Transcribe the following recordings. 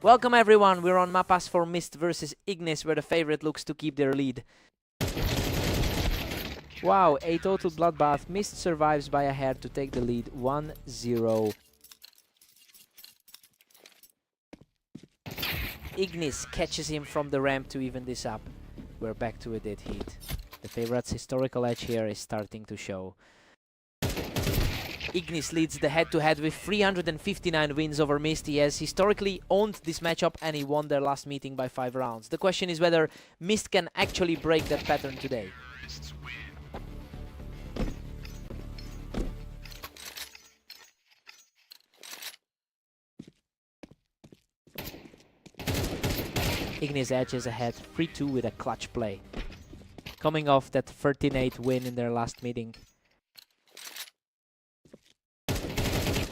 Welcome everyone, we're on Mapas for Mist versus Ignis, where the favorite looks to keep their lead. Wow, a total bloodbath. Mist survives by a hair to take the lead 1-0. Ignis catches him from the ramp to even this up. We're back to a dead heat. The favorite's historical edge here is starting to show. Ignis leads the head-to-head with 359 wins over Mist. He has historically owned this matchup and he won their last meeting by 5 rounds. The question is whether Mist can actually break that pattern today. Ignis edges ahead 3-2 with a clutch play, coming off that 13-8 win in their last meeting.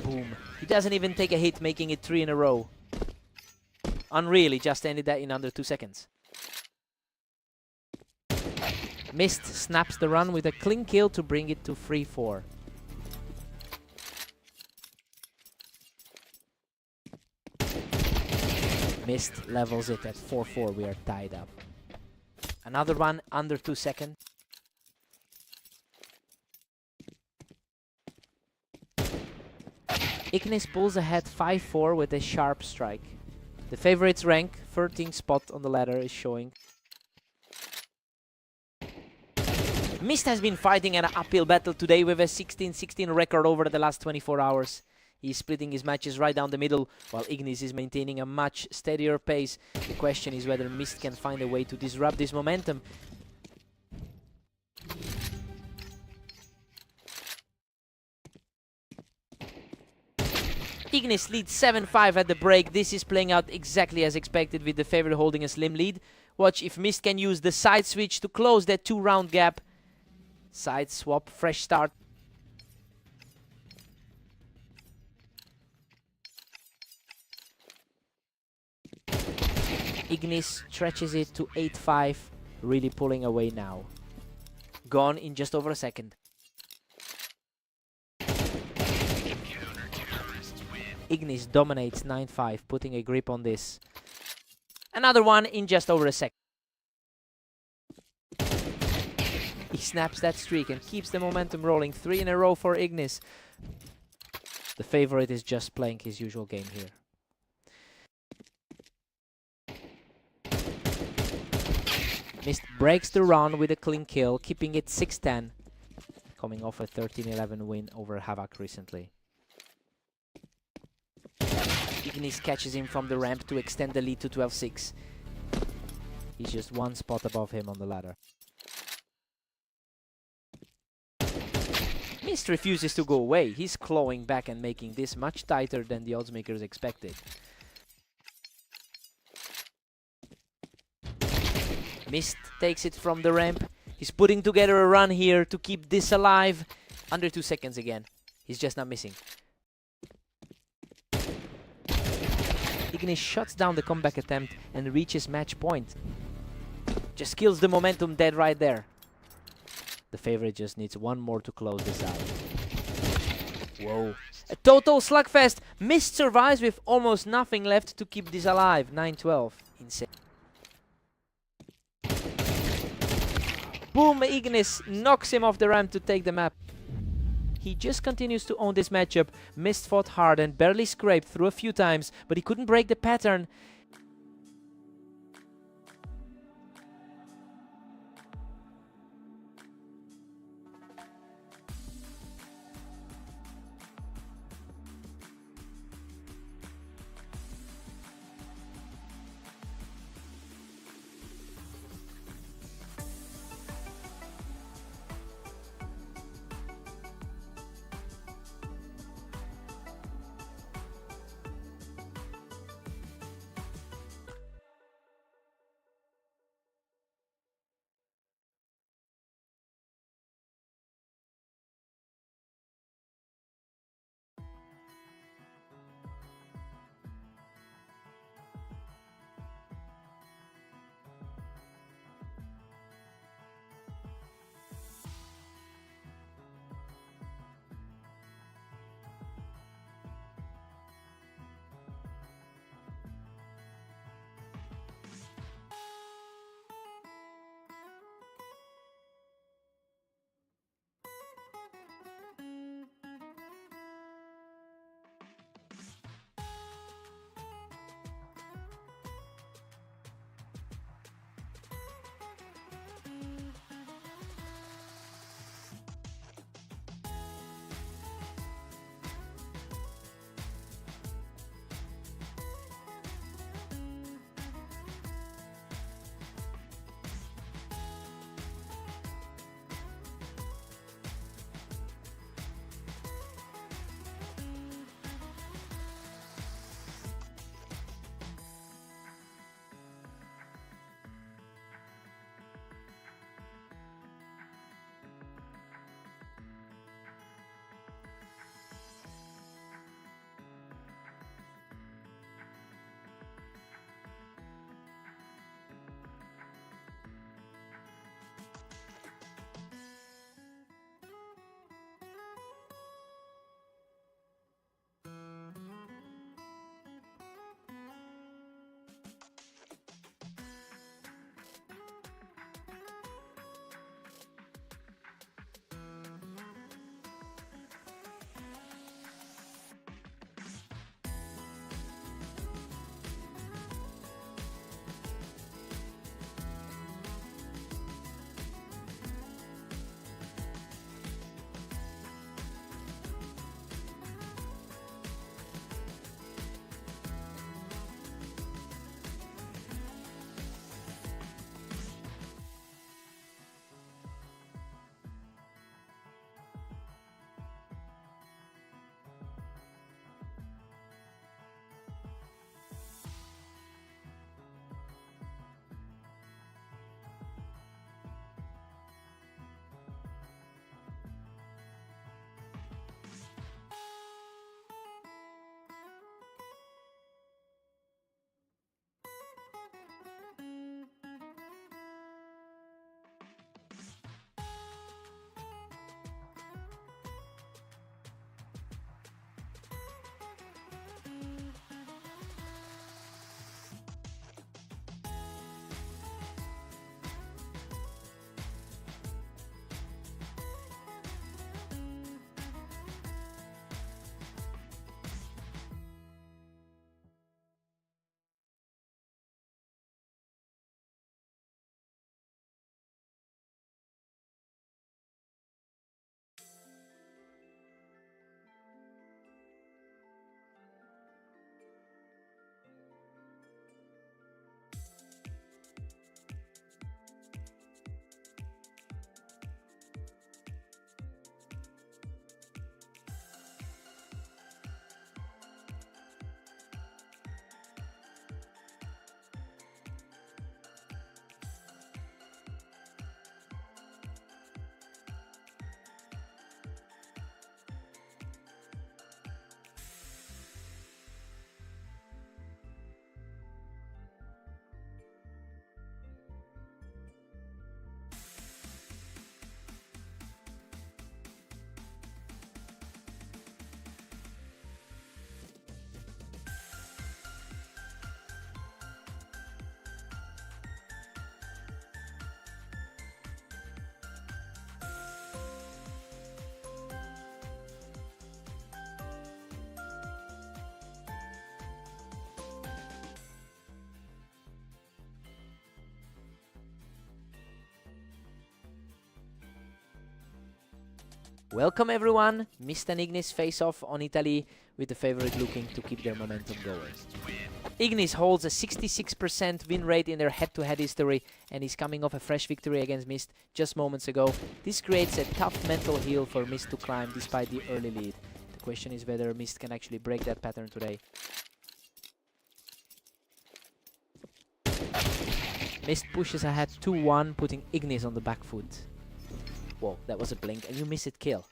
Boom. He doesn't even take a hit, making it 3 in a row. Unreal, he just ended that in under 2 seconds. Mist snaps the run with a clean kill to bring it to 3-4. Mist levels it at 4-4, we are tied up. Another one under 2 seconds. Ignis pulls ahead 5-4 with a sharp strike. The favorite's rank, 13th spot on the ladder, is showing. Mist has been fighting an uphill battle today with a 16-16 record over the last 24 hours. He's splitting his matches right down the middle, while Ignis is maintaining a much steadier pace. The question is whether Mist can find a way to disrupt this momentum. Ignis leads 7-5 at the break. This is playing out exactly as expected, with the favorite holding a slim lead. Watch if Mist can use the side switch to close that 2-round gap. Side swap, fresh start. Ignis stretches it to 8-5, really pulling away now. Gone in just over a second. Ignis dominates 9-5, putting a grip on this. Another one in just over a second. He snaps that streak and keeps the momentum rolling. 3 in a row for Ignis. The favorite is just playing his usual game here. Mist breaks the run with a clean kill, keeping it 6-10, coming off a 13-11 win over Havoc recently. Ignis catches him from the ramp to extend the lead to 12-6. He's just one spot above him on the ladder. Mist refuses to go away. He's clawing back and making this much tighter than the oddsmakers expected. Mist takes it from the ramp. He's putting together a run here to keep this alive. Under 2 seconds again. He's just not missing. Ignis shuts down the comeback attempt and reaches match point. Just kills the momentum dead right there. The favorite just needs one more to close this out. Whoa. A total slugfest. Mist survives with almost nothing left to keep this alive. 9-12. Insane. Boom! Ignis knocks him off the ramp to take the map. He just continues to own this matchup. Mist fought hard and barely scraped through a few times, but he couldn't break the pattern. Welcome everyone, Mist and Ignis face off on Italy, with the favorite looking to keep their momentum going. Ignis holds a 66% win rate in their head-to-head history and is coming off a fresh victory against Mist just moments ago. This creates a tough mental hill for Mist to climb despite the early lead. The question is whether Mist can actually break that pattern today. Mist pushes ahead 2-1, putting Ignis on the back foot. Whoa, that was a blink, and you miss it kill.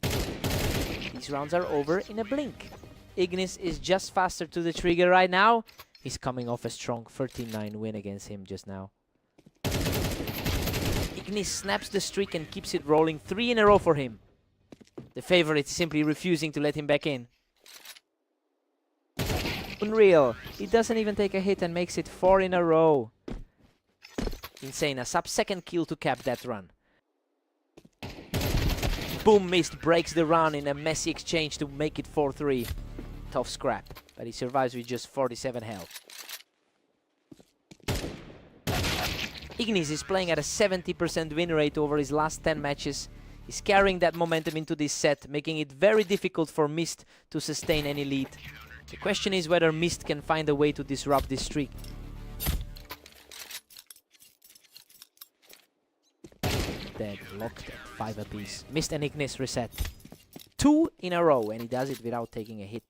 These rounds are over in a blink. Ignis is just faster to the trigger right now. He's coming off a strong 13-9 win against him just now. Ignis snaps the streak and keeps it rolling, 3 in a row for him. The favorite simply refusing to let him back in. Unreal. He doesn't even take a hit and makes it 4 in a row. Insane, a sub-second kill to cap that run. Boom, Mist breaks the run in a messy exchange to make it 4-3. Tough scrap, but he survives with just 47 health. Ignis is playing at a 70% win rate over his last 10 matches. He's carrying that momentum into this set, making it very difficult for Mist to sustain any lead. The question is whether Mist can find a way to disrupt this streak. Dead, locked at 5 apiece. Mist and Ignis reset. 2 in a row, and he does it without taking a hit.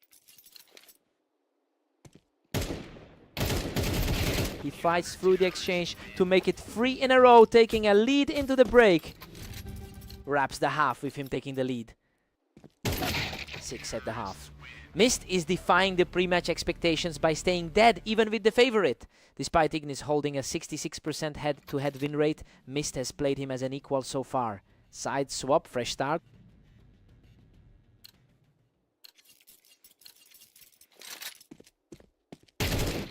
He fights through the exchange to make it 3 in a row, taking a lead into the break. Wraps the half with him taking the lead. 6 at the half. Mist is defying the pre-match expectations by staying dead even with the favorite. Despite Ignis holding a 66% head-to-head win rate, Mist has played him as an equal so far. Side swap, fresh start.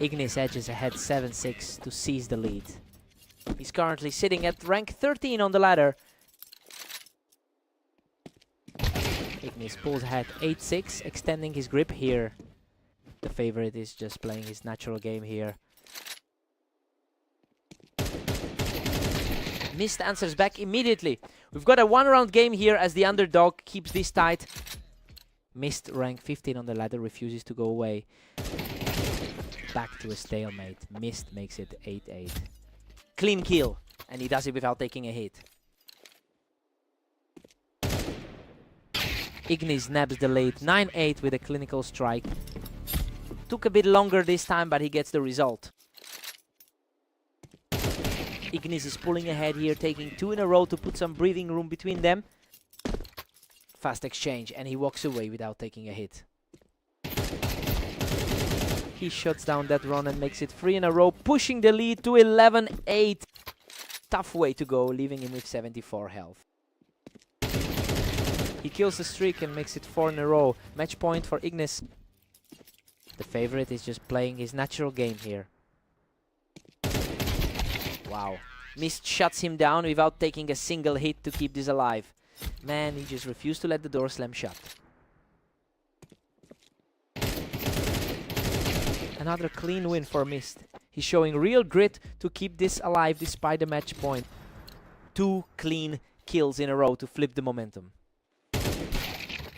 Ignis edges ahead 7-6 to seize the lead. He's currently sitting at rank 13 on the ladder. Ignis pulls ahead 8-6, extending his grip here. The favorite is just playing his natural game here. Mist answers back immediately. We've got a 1-round game here as the underdog keeps this tight. Mist, rank 15 on the ladder, refuses to go away. Back to a stalemate. Mist makes it 8-8. Clean kill, and he does it without taking a hit. Ignis nabs the lead, 9-8 with a clinical strike. Took a bit longer this time, but he gets the result. Ignis is pulling ahead here, taking 2 in a row to put some breathing room between them. Fast exchange, and he walks away without taking a hit. He shuts down that run and makes it 3 in a row, pushing the lead to 11-8. Tough way to go, leaving him with 74 health. He kills the streak and makes it 4 in a row. Match point for Ignis. The favorite is just playing his natural game here. Wow. Mist shuts him down without taking a single hit to keep this alive. Man, he just refused to let the door slam shut. Another clean win for Mist. He's showing real grit to keep this alive despite the match point. 2 clean kills in a row to flip the momentum.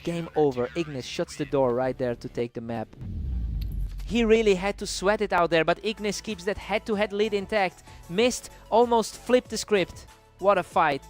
Game over. Ignis shuts the door right there to take the map. He really had to sweat it out there, but Ignis keeps that head-to-head lead intact. Mist almost flipped the script. What a fight.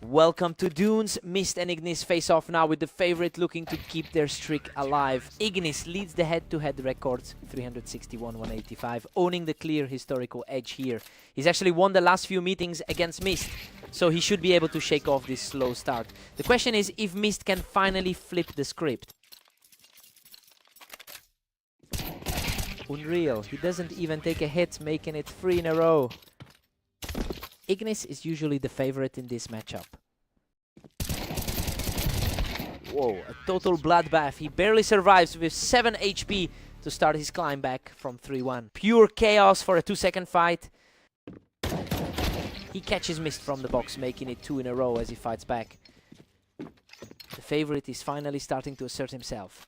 Welcome to Dunes. Mist and Ignis face off now with the favorite looking to keep their streak alive. Ignis leads the head-to-head records, 361-185, owning the clear historical edge here. He's actually won the last few meetings against Mist, so he should be able to shake off this slow start. The question is if Mist can finally flip the script. Unreal, he doesn't even take a hit, making it 3 in a row. Ignis is usually the favorite in this matchup. Whoa, a total bloodbath. He barely survives with 7 HP to start his climb back from 3-1. Pure chaos for a 2-second fight. He catches Mist from the box, making it 2 in a row as he fights back. The favorite is finally starting to assert himself.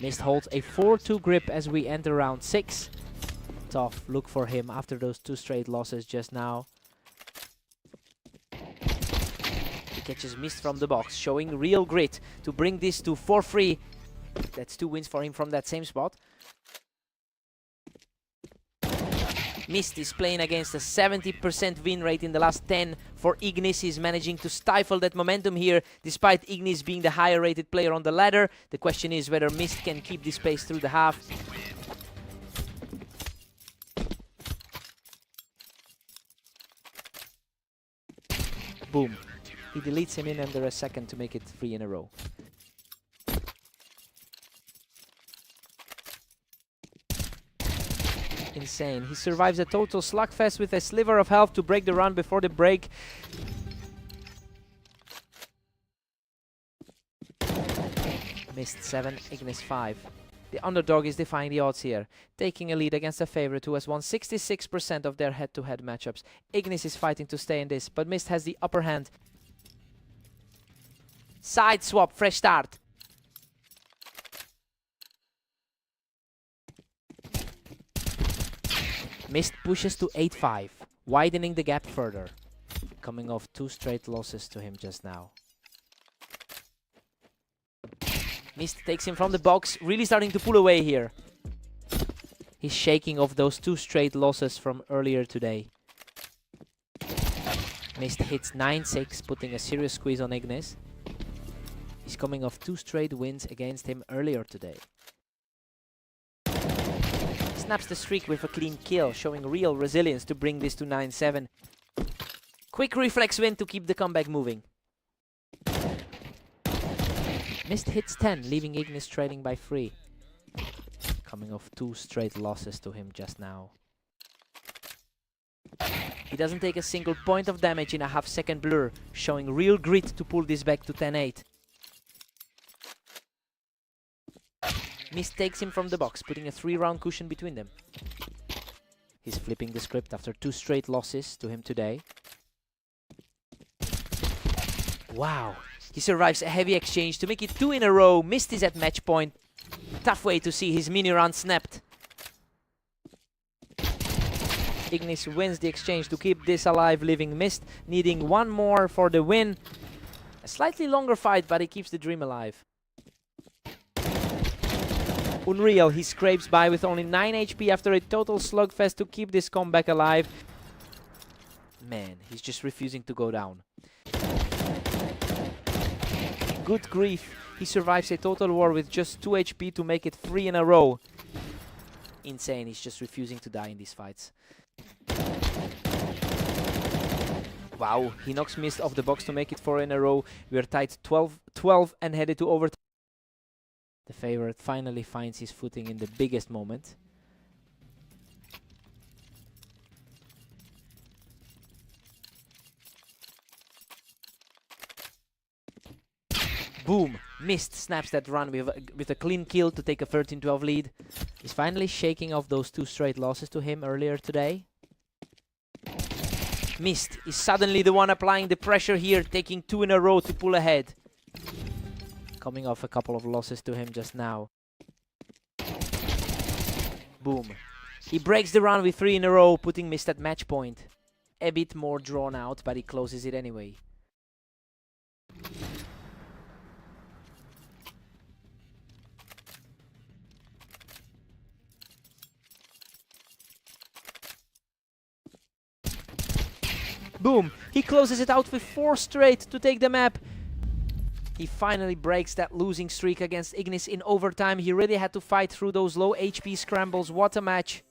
Mist holds a 4-2 grip as we enter round 6. Tough look for him after those 2 straight losses just now. He catches Mist from the box, showing real grit to bring this to 4-3. That's 2 wins for him from that same spot. Mist is playing against a 70% win rate in the last 10 for Ignis. He's managing to stifle that momentum here, despite Ignis being the higher rated player on the ladder. The question is whether Mist can keep this pace through the half. Boom. He deletes him in under a second to make it 3 in a row. Insane. He survives a total slugfest with a sliver of health to break the run before the break. Mist 7, Ignis 5. The underdog is defying the odds here, taking a lead against a favorite who has won 66% of their head-to-head matchups. Ignis is fighting to stay in this, but Mist has the upper hand. Side swap, fresh start. Mist pushes to 8-5, widening the gap further, coming off 2 straight losses to him just now. Mist takes him from the box, really starting to pull away here. He's shaking off those 2 straight losses from earlier today. Mist hits 9-6, putting a serious squeeze on Ignis. He's coming off 2 straight wins against him earlier today. Snaps the streak with a clean kill, showing real resilience to bring this to 9-7. Quick reflex win to keep the comeback moving. Mist hits 10, leaving Ignis trailing by 3. Coming off 2 straight losses to him just now. He doesn't take a single point of damage in a half-second blur, showing real grit to pull this back to 10-8. Mist takes him from the box, putting a 3-round cushion between them. He's flipping the script after 2 straight losses to him today. Wow! He survives a heavy exchange to make it 2 in a row. Mist is at match point. Tough way to see his mini run snapped. Ignis wins the exchange to keep this alive, leaving Mist needing 1 more for the win. A slightly longer fight, but he keeps the dream alive. Unreal, he scrapes by with only 9 HP after a total slugfest to keep this comeback alive. Man, he's just refusing to go down. Good grief, he survives a total war with just 2 HP to make it 3 in a row. Insane, he's just refusing to die in these fights. Wow, he knocks Mist off the box to make it 4 in a row. We are tied 12 and headed to overtime. The favorite finally finds his footing in the biggest moment. Boom! Mist snaps that run with a clean kill to take a 13-12 lead. He's finally shaking off those 2 straight losses to him earlier today. Mist is suddenly the one applying the pressure here, taking 2 in a row to pull ahead. Coming off a couple of losses to him just now. Boom. He breaks the run with 3 in a row, putting Mist at match point. A bit more drawn out, but he closes it anyway. Boom! He closes it out with 4 straight to take the map. He finally breaks that losing streak against Ignis in overtime. He really had to fight through those low HP scrambles. What a match.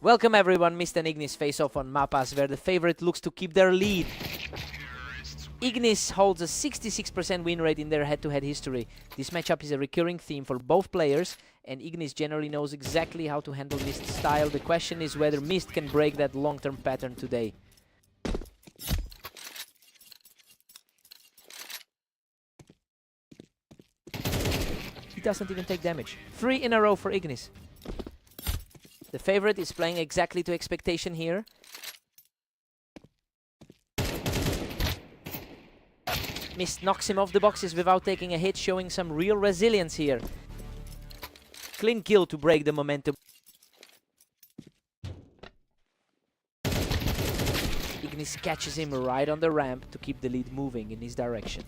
Welcome everyone, Mist and Ignis face off on Mapas, where the favorite looks to keep their lead. Ignis holds a 66% win rate in their head-to-head history. This matchup is a recurring theme for both players, and Ignis generally knows exactly how to handle Mist's style. The question is whether Mist can break that long-term pattern today. He doesn't even take damage. 3 in a row for Ignis. The favorite is playing exactly to expectation here. Mist knocks him off the boxes without taking a hit, showing some real resilience here. Clean kill to break the momentum. Ignis catches him right on the ramp to keep the lead moving in his direction.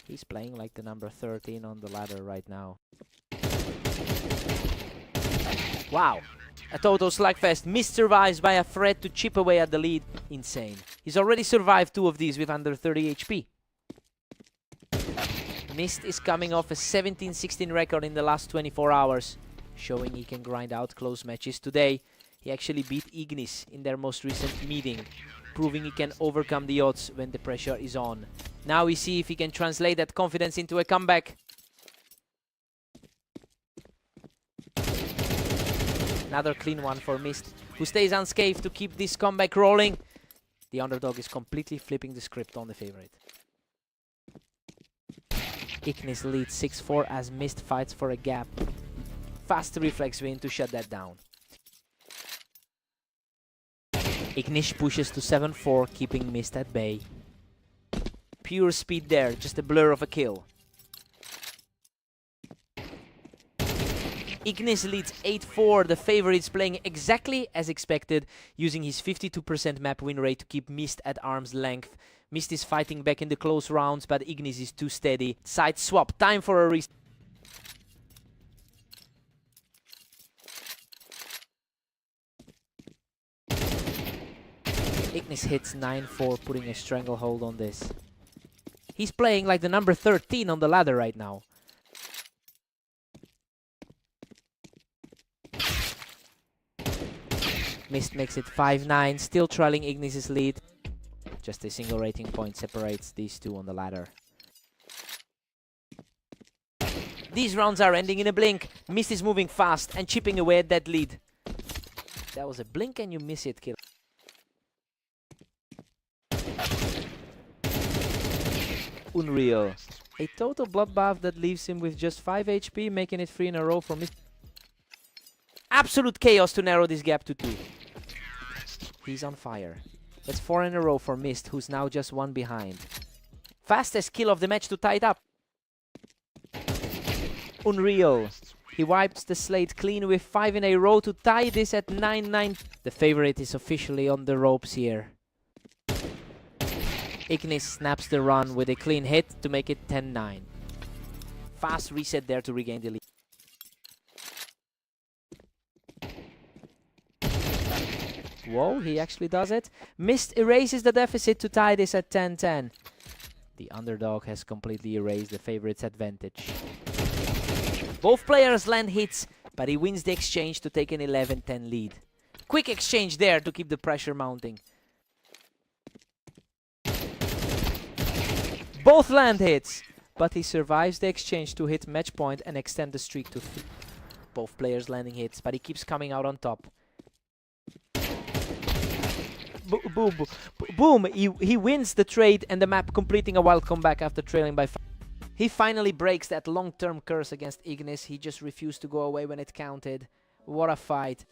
He's playing like the number 13 on the ladder right now. Wow, A total slugfest. Mist survives by a threat to chip away at the lead. Insane. He's already survived 2 of these with under 30 HP. Mist is coming off a 17-16 record in the last 24 hours, showing he can grind out close matches. Today, he actually beat Ignis in their most recent meeting, proving he can overcome the odds when the pressure is on. Now we see if he can translate that confidence into a comeback. Another clean one for Mist, who stays unscathed to keep this comeback rolling. The underdog is completely flipping the script on the favorite. Ignis leads 6-4 as Mist fights for a gap. Fast reflex win to shut that down. Ignis pushes to 7-4, keeping Mist at bay. Pure speed there, just a blur of a kill. Ignis leads 8-4, the favorite is playing exactly as expected, using his 52% map win rate to keep Mist at arm's length. Mist is fighting back in the close rounds, but Ignis is too steady. Side swap, time for a restart. Ignis hits 9-4, putting a stranglehold on this. He's playing like the number 13 on the ladder right now. Mist makes it 5-9, still trailing Ignis' lead. Just a single rating point separates these two on the ladder. These rounds are ending in a blink. Mist is moving fast and chipping away at that lead. That was a blink and you miss it, kill. Unreal. A total bloodbath that leaves him with just 5 HP, making it 3 in a row for Mist. Absolute chaos to narrow this gap to 2. He's on fire. That's 4 in a row for Mist, who's now just 1 behind. Fastest kill of the match to tie it up. Unreal. He wipes the slate clean with 5 in a row to tie this at 9-9. The favorite is officially on the ropes here. Ignis snaps the run with a clean hit to make it 10-9. Fast reset there to regain the lead. Whoa, he actually does it. Mist erases the deficit to tie this at 10-10. The underdog has completely erased the favorite's advantage. Both players land hits, but he wins the exchange to take an 11-10 lead. Quick exchange there to keep the pressure mounting. Both land hits, but he survives the exchange to hit match point and extend the streak to 3. Both players landing hits, but he keeps coming out on top. Boom, boom, he wins the trade and the map, completing a wild comeback after trailing by 5. He finally breaks that long-term curse against Ignis. He just refused to go away when it counted. What a fight.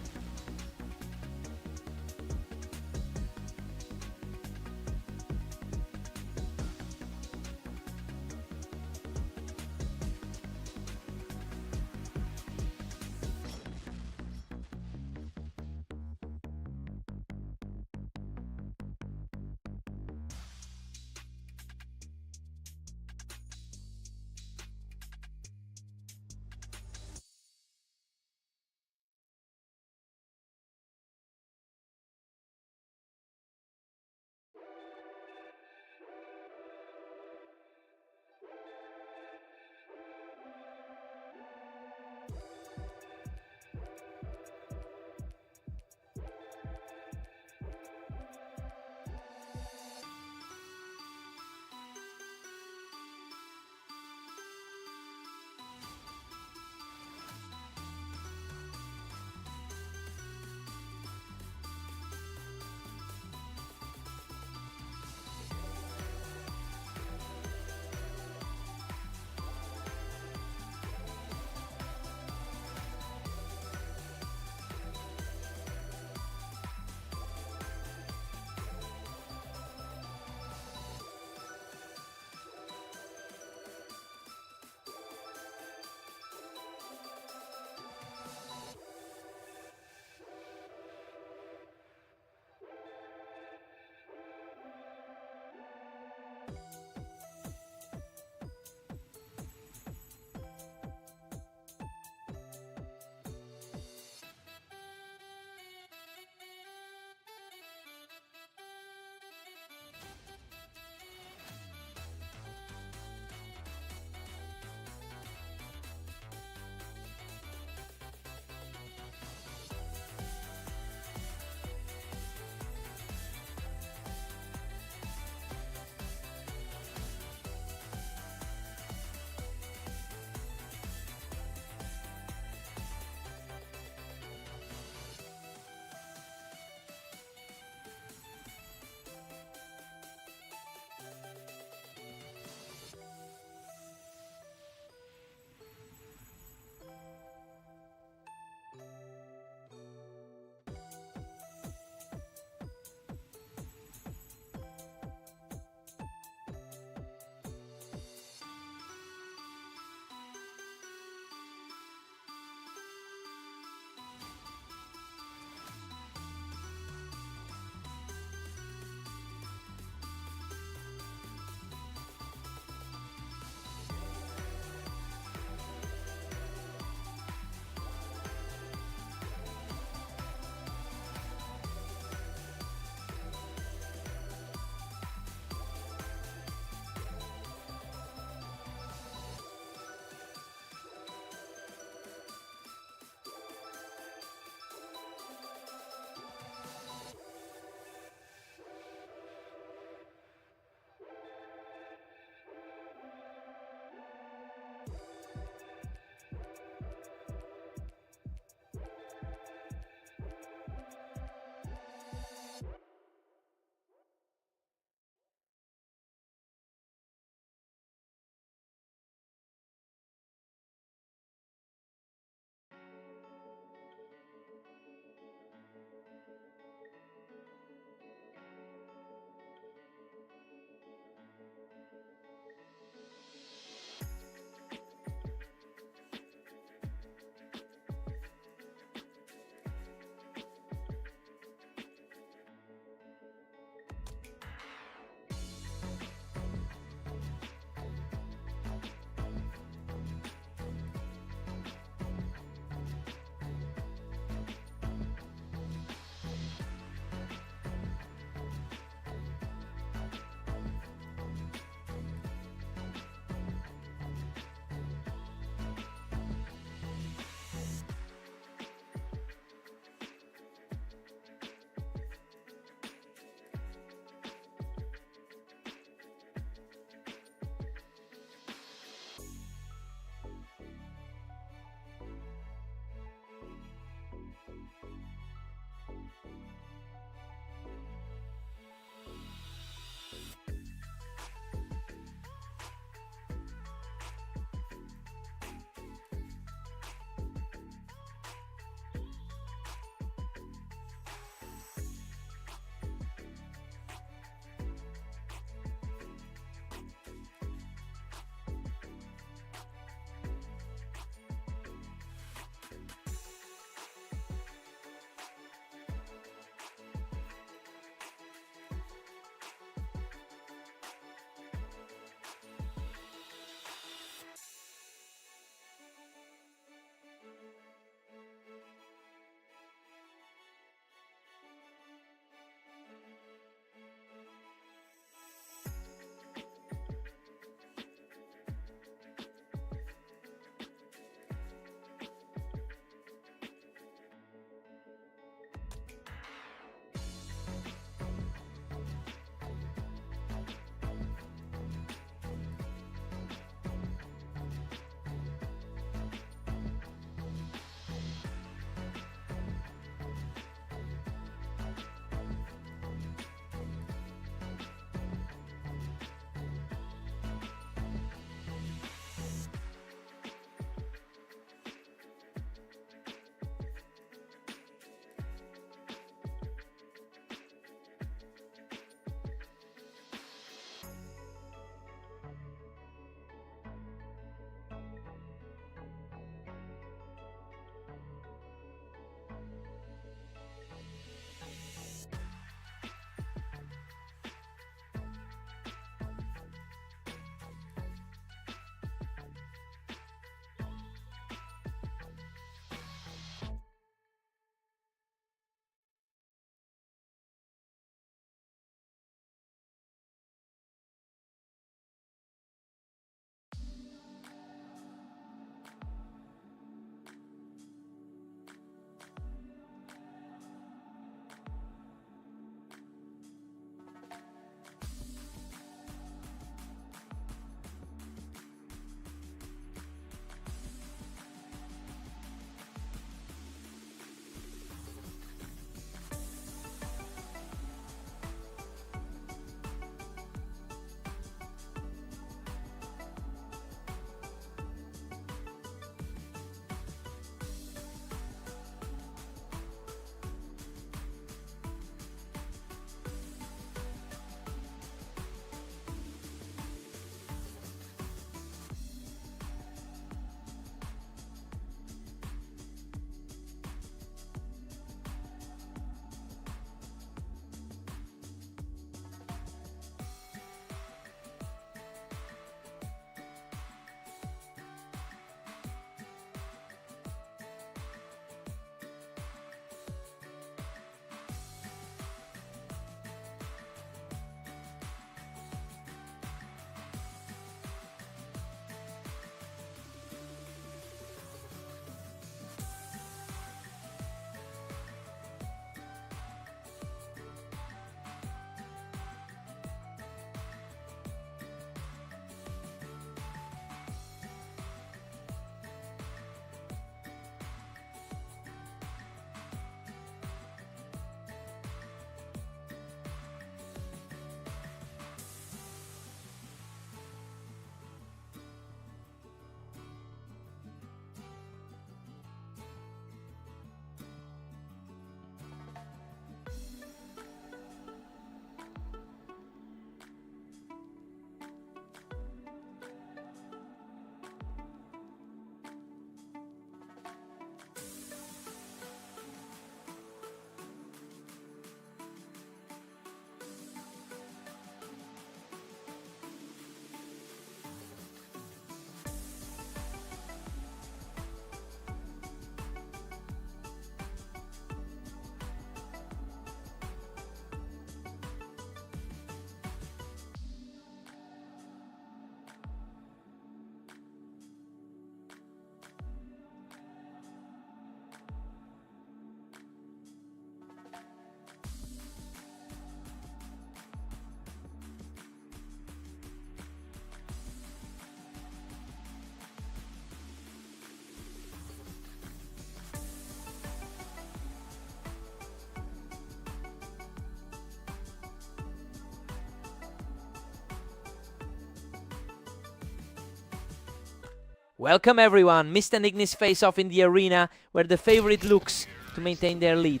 Welcome everyone, Mist and Ignis face off in the arena where the favorite looks to maintain their lead.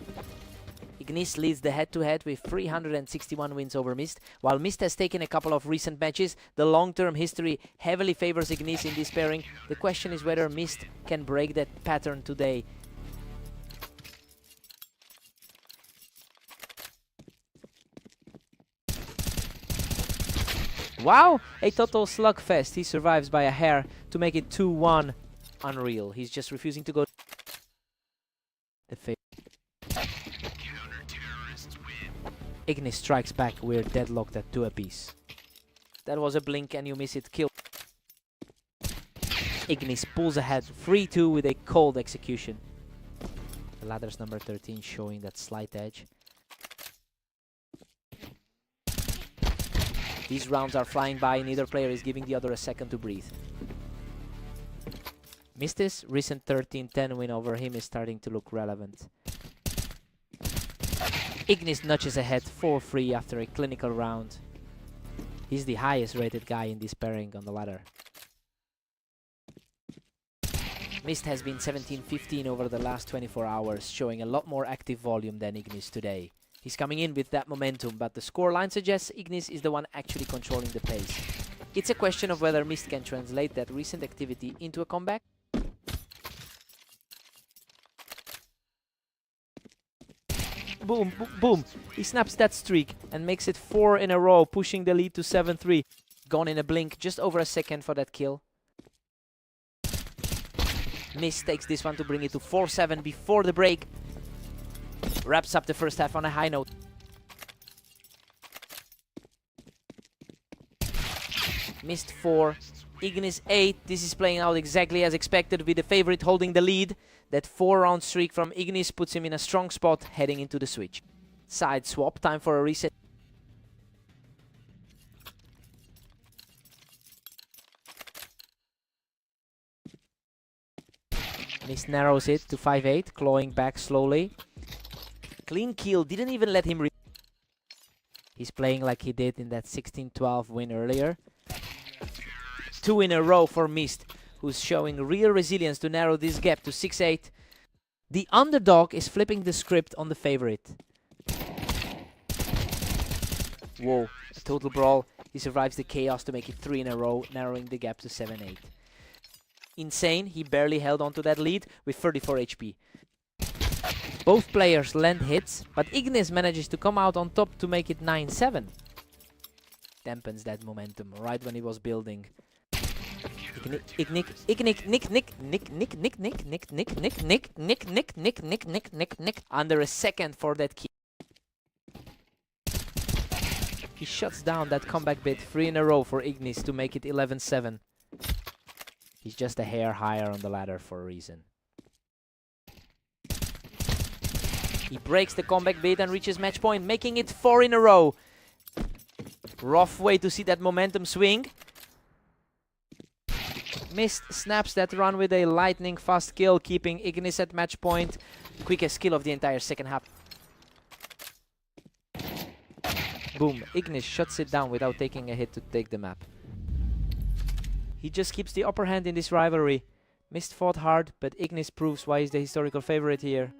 Ignis leads the head-to-head with 361 wins over Mist. While Mist has taken a couple of recent matches, the long-term history heavily favors Ignis in this pairing. The question is whether Mist can break that pattern today. Wow, a total slugfest. He survives by a hair to make it 2-1. Unreal. He's just refusing to go. The Ignis strikes back. We're deadlocked at 2 apiece. That was a blink and you miss it. Kill. Ignis pulls ahead 3-2 with a cold execution. The ladder's number 13 showing that slight edge. These rounds are flying by, neither player is giving the other a second to breathe. Mist's recent 13-10 win over him is starting to look relevant. Ignis nudges ahead 4-3 after a clinical round. He's the highest rated guy in this pairing on the ladder. Mist has been 17-15 over the last 24 hours, showing a lot more active volume than Ignis today. He's coming in with that momentum, but the scoreline suggests Ignis is the one actually controlling the pace. It's a question of whether Mist can translate that recent activity into a comeback. Boom, boom, boom. He snaps that streak and makes it 4 in a row, pushing the lead to 7-3. Gone in a blink, just over a second for that kill. Mist takes this one to bring it to 4-7 before the break. Wraps up the first half on a high note. Mist 4, Ignis 8. This is playing out exactly as expected with the favorite holding the lead. That 4-round streak from Ignis puts him in a strong spot heading into the switch. Side swap, time for a reset. Mist narrows it to 5-8, clawing back slowly. Clean kill, didn't even let him He's playing like he did in that 16-12 win earlier. 2 in a row for Mist, who's showing real resilience to narrow this gap to 6-8. The underdog is flipping the script on the favorite. Whoa, a total brawl. He survives the chaos to make it 3 in a row, narrowing the gap to 7-8. Insane, he barely held on to that lead with 34 HP. Both players land hits, but Ignis manages to come out on top to make it 9-7. Dampens that momentum right when he was building. Under a second for that kill. He shuts down that comeback bit 3 in a row for Ignis to make it 11-7. He's just a hair higher on the ladder for a reason. He breaks the comeback bait and reaches match point, making it 4 in a row. Rough way to see that momentum swing. Mist snaps that run with a lightning fast kill, keeping Ignis at match point. Quickest kill of the entire second half. Boom, Ignis shuts it down without taking a hit to take the map. He just keeps the upper hand in this rivalry. Mist fought hard, but Ignis proves why he's the historical favorite here.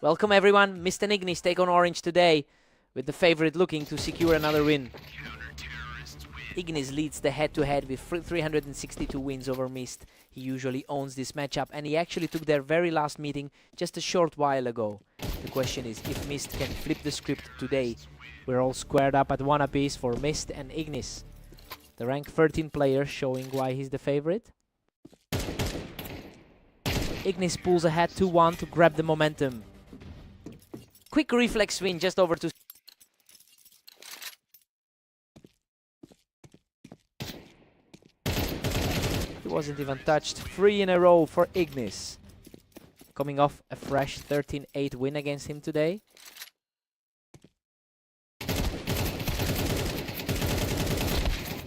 Welcome everyone, Mist and Ignis take on Orange today, with the favorite looking to secure another win. Ignis leads the head-to-head with 362 wins over Mist. He usually owns this matchup, and he actually took their very last meeting just a short while ago. The question is if Mist can flip the script today. We're all squared up at 1 apiece for Mist and Ignis. The rank 13 player showing why he's the favorite. Ignis pulls ahead 2-1 to grab the momentum. Quick reflex win just over to... He wasn't even touched. 3 in a row for Ignis. Coming off a fresh 13-8 win against him today.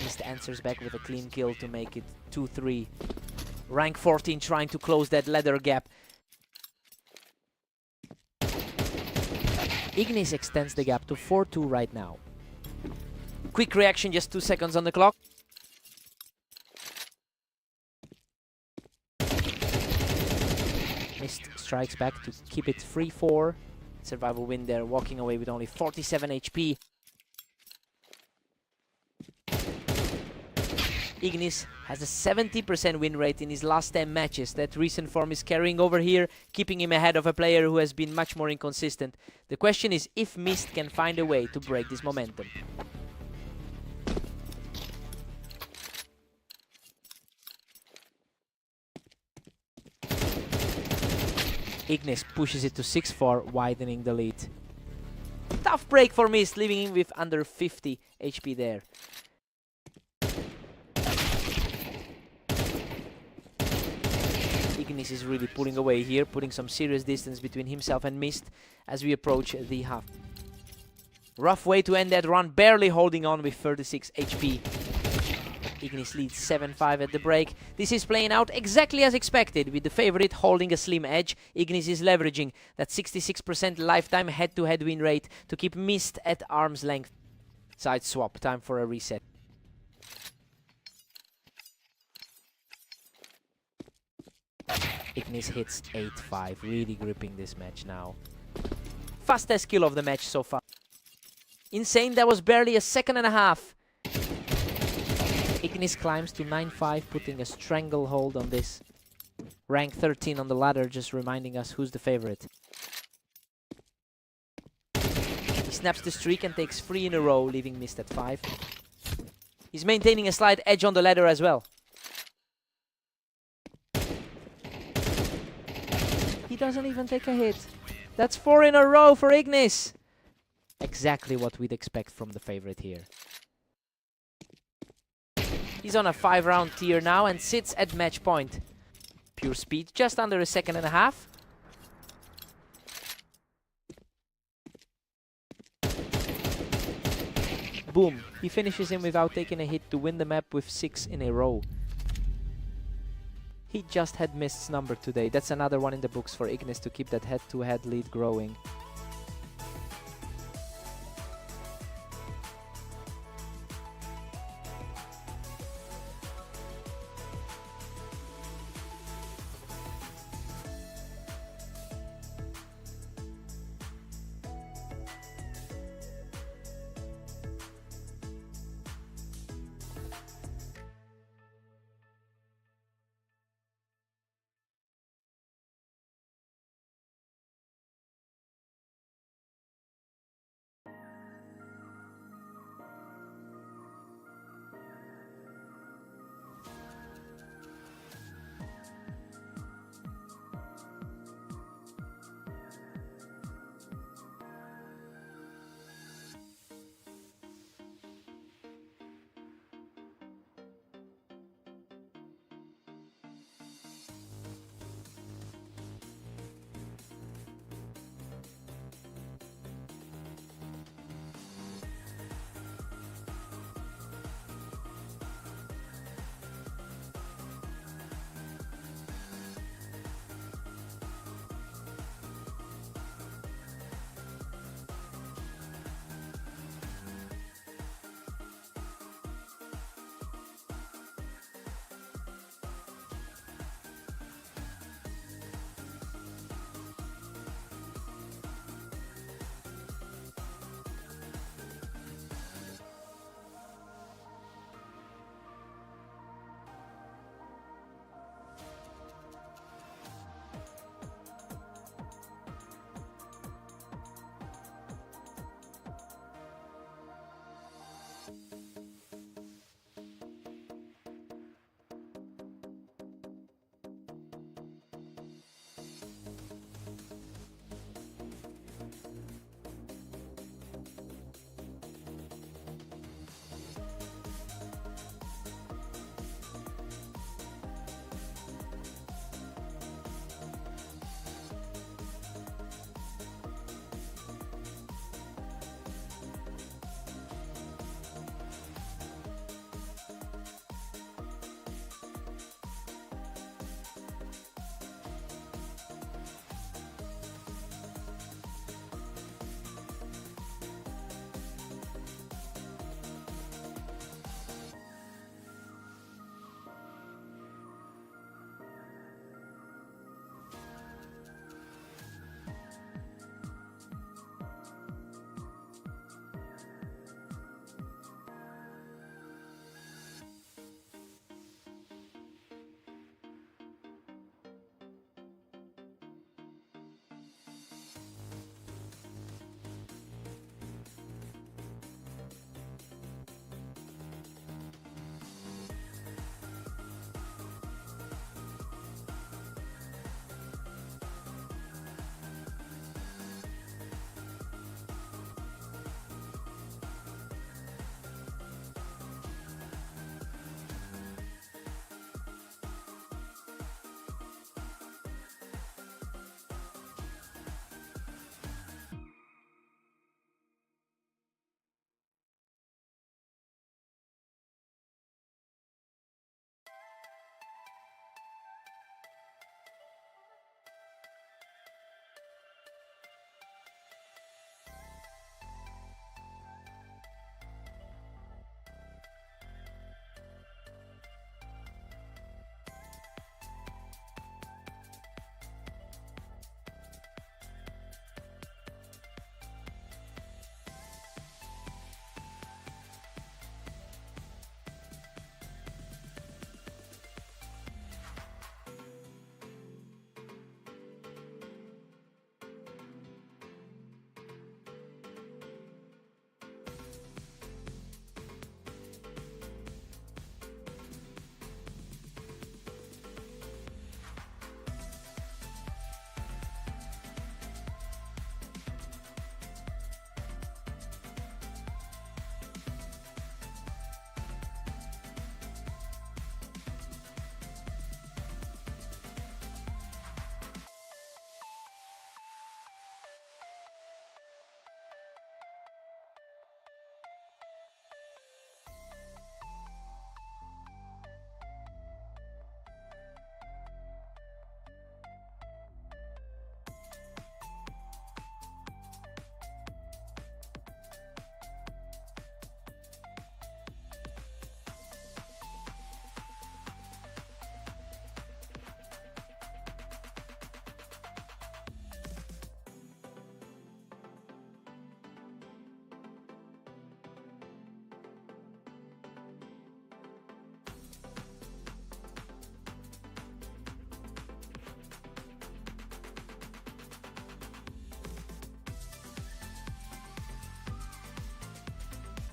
Mist answers back with a clean kill to make it 2-3. Rank 14 trying to close that ladder gap. Ignis extends the gap to 4-2 right now. Quick reaction, just 2 seconds on the clock. Mist strikes back to keep it 3-4. Survival win there, walking away with only 47 HP. Ignis has a 70% win rate in his last 10 matches. That recent form is carrying over here, keeping him ahead of a player who has been much more inconsistent. The question is if Mist can find a way to break this momentum. Ignis pushes it to 6-4, widening the lead. Tough break for Mist, leaving him with under 50 HP there. Ignis is really pulling away here, putting some serious distance between himself and Mist as we approach the half. Rough way to end that run, barely holding on with 36 HP. Ignis leads 7-5 at the break. This is playing out exactly as expected, with the favorite holding a slim edge. Ignis is leveraging that 66% lifetime head-to-head win rate to keep Mist at arm's length. Side swap, time for a reset. Ignis hits 8-5, really gripping this match now. Fastest kill of the match so far. Insane, that was barely a second and a half. Ignis climbs to 9-5, putting a stranglehold on this. Rank 13 on the ladder, just reminding us who's the favorite. He snaps the streak and takes 3 in a row, leaving Mist at 5. He's maintaining a slight edge on the ladder as well. He doesn't even take a hit. That's 4 in a row for Ignis. Exactly what we'd expect from the favorite here. He's on a 5-round tier now and sits at match point. Pure speed, just under a second and a half. Boom, he finishes him without taking a hit to win the map with 6 in a row. He just had Mist's number today. That's another one in the books for Ignis to keep that head-to-head lead growing.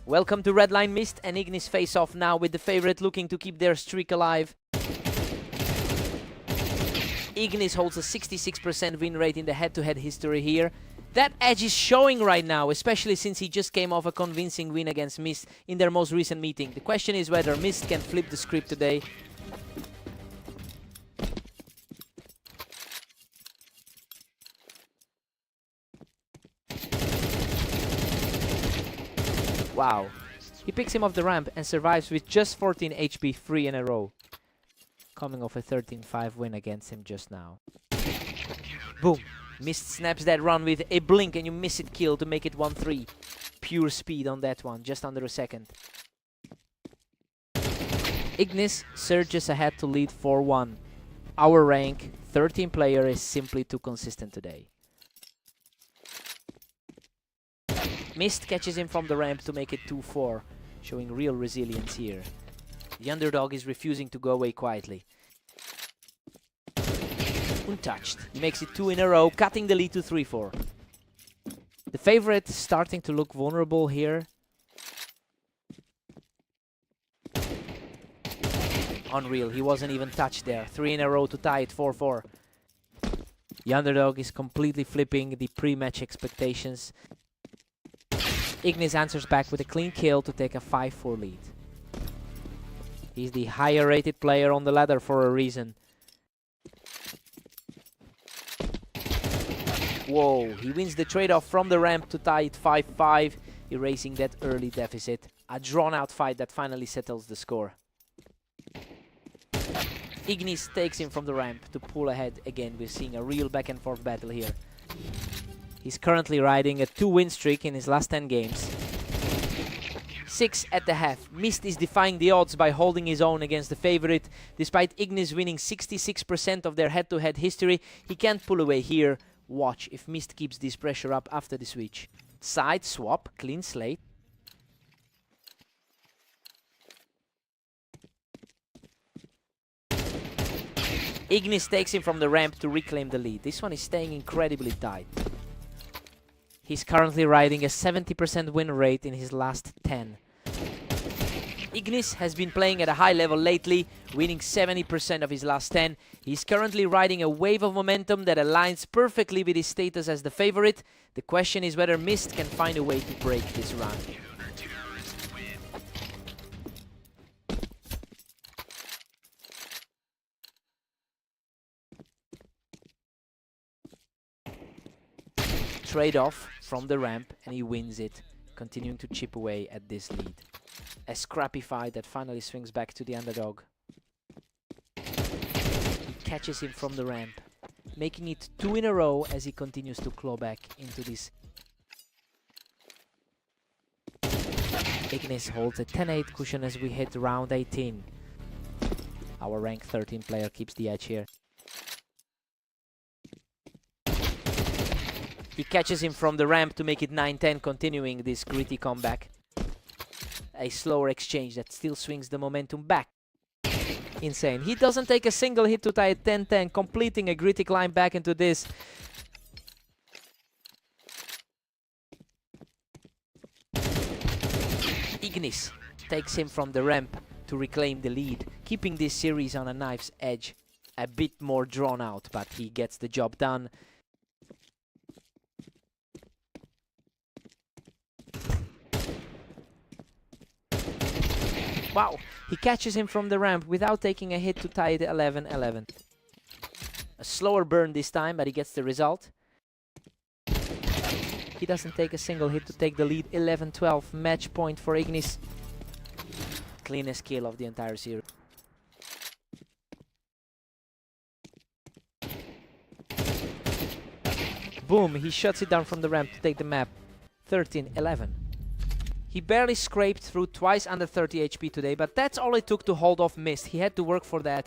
Welcome to Redline Mist and Ignis face off now with the favorite looking to keep their streak alive. Ignis holds a 66% win rate in the head-to-head history here. That edge is showing right now, especially since he just came off a convincing win against Mist in their most recent meeting. The question is whether Mist can flip the script today. Wow. He picks him off the ramp and survives with just 14 HP 3 in a row. Coming off a 13-5 win against him just now. Boom. Mist snaps that run with a blink and you miss it kill to make it 1-3. Pure speed on that one, just under a second. Ignis surges ahead to lead 4-1. Our rank, 13 player, is simply too consistent today. Mist catches him from the ramp to make it 2-4, showing real resilience here. The underdog is refusing to go away quietly. Untouched. He makes it 2 in a row, cutting the lead to 3-4. The favorite starting to look vulnerable here. Unreal, he wasn't even touched there. 3 in a row to tie it 4-4. The underdog is completely flipping the pre-match expectations. Ignis answers back with a clean kill to take a 5-4 lead. He's the higher rated player on the ladder for a reason. Whoa, he wins the trade-off from the ramp to tie it 5-5, erasing that early deficit. A drawn-out fight that finally settles the score. Ignis takes him from the ramp to pull ahead again. We're seeing a real back-and-forth battle here. He's currently riding a 2-win streak in his last 10 games. 6 at the half. Mist is defying the odds by holding his own against the favorite. Despite Ignis winning 66% of their head-to-head history, he can't pull away here. Watch if Mist keeps this pressure up after the switch. Side swap, clean slate. Ignis takes him from the ramp to reclaim the lead. This one is staying incredibly tight. He's currently riding a 70% win rate in his last 10. Ignis has been playing at a high level lately, winning 70% of his last 10. He's currently riding a wave of momentum that aligns perfectly with his status as the favorite. The question is whether Mist can find a way to break this run. Trade-off from the ramp and he wins it, continuing to chip away at this lead. A scrappy fight that finally swings back to the underdog. He catches him from the ramp, making it 2 in a row as he continues to claw back into this. Ignis holds a 10-8 cushion as we hit round 18. Our rank 13 player keeps the edge here. He catches him from the ramp to make it 9-10, continuing this gritty comeback. A slower exchange that still swings the momentum back. Insane. He doesn't take a single hit to tie it 10-10, completing a gritty climb back into this. Ignis takes him from the ramp to reclaim the lead, keeping this series on a knife's edge. A bit more drawn out, but he gets the job done. Wow, he catches him from the ramp without taking a hit to tie it 11-11. A slower burn this time, but he gets the result. He doesn't take a single hit to take the lead. 11-12, match point for Ignis. Cleanest kill of the entire series. Boom, he shuts it down from the ramp to take the map. 13-11. He barely scraped through twice under 30 HP today, but that's all it took to hold off Mist. He had to work for that.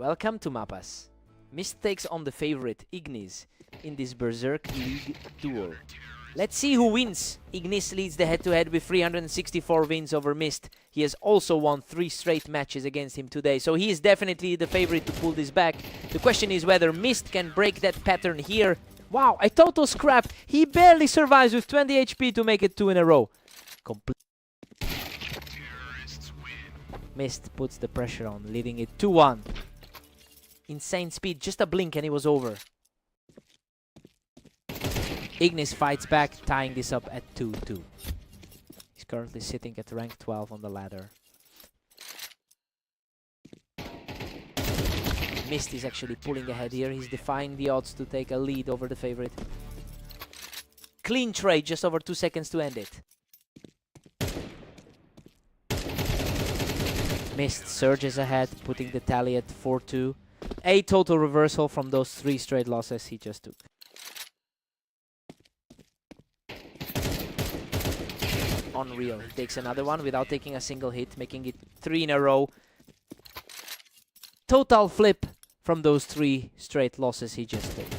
Welcome to Mapas. Mist takes on the favorite, Ignis, in this Berserk League duel. Let's see who wins. Ignis leads the head-to-head with 364 wins over Mist. He has also won 3 straight matches against him today, so he is definitely the favorite to pull this back. The question is whether Mist can break that pattern here. Wow, a total scrap. He barely survives with 20 HP to make it 2 in a row. Mist puts the pressure on, leading it 2-1. Insane speed, just a blink and it was over. Ignis fights back, tying this up at 2-2. He's currently sitting at rank 12 on the ladder. Mist is actually pulling ahead here. He's defying the odds to take a lead over the favorite. Clean trade, just over 2 seconds to end it. Mist surges ahead, putting the tally at 4-2. A total reversal from those 3 straight losses he just took. Unreal. He takes another one without taking a single hit, making it 3 in a row. Total flip from those 3 straight losses he just took.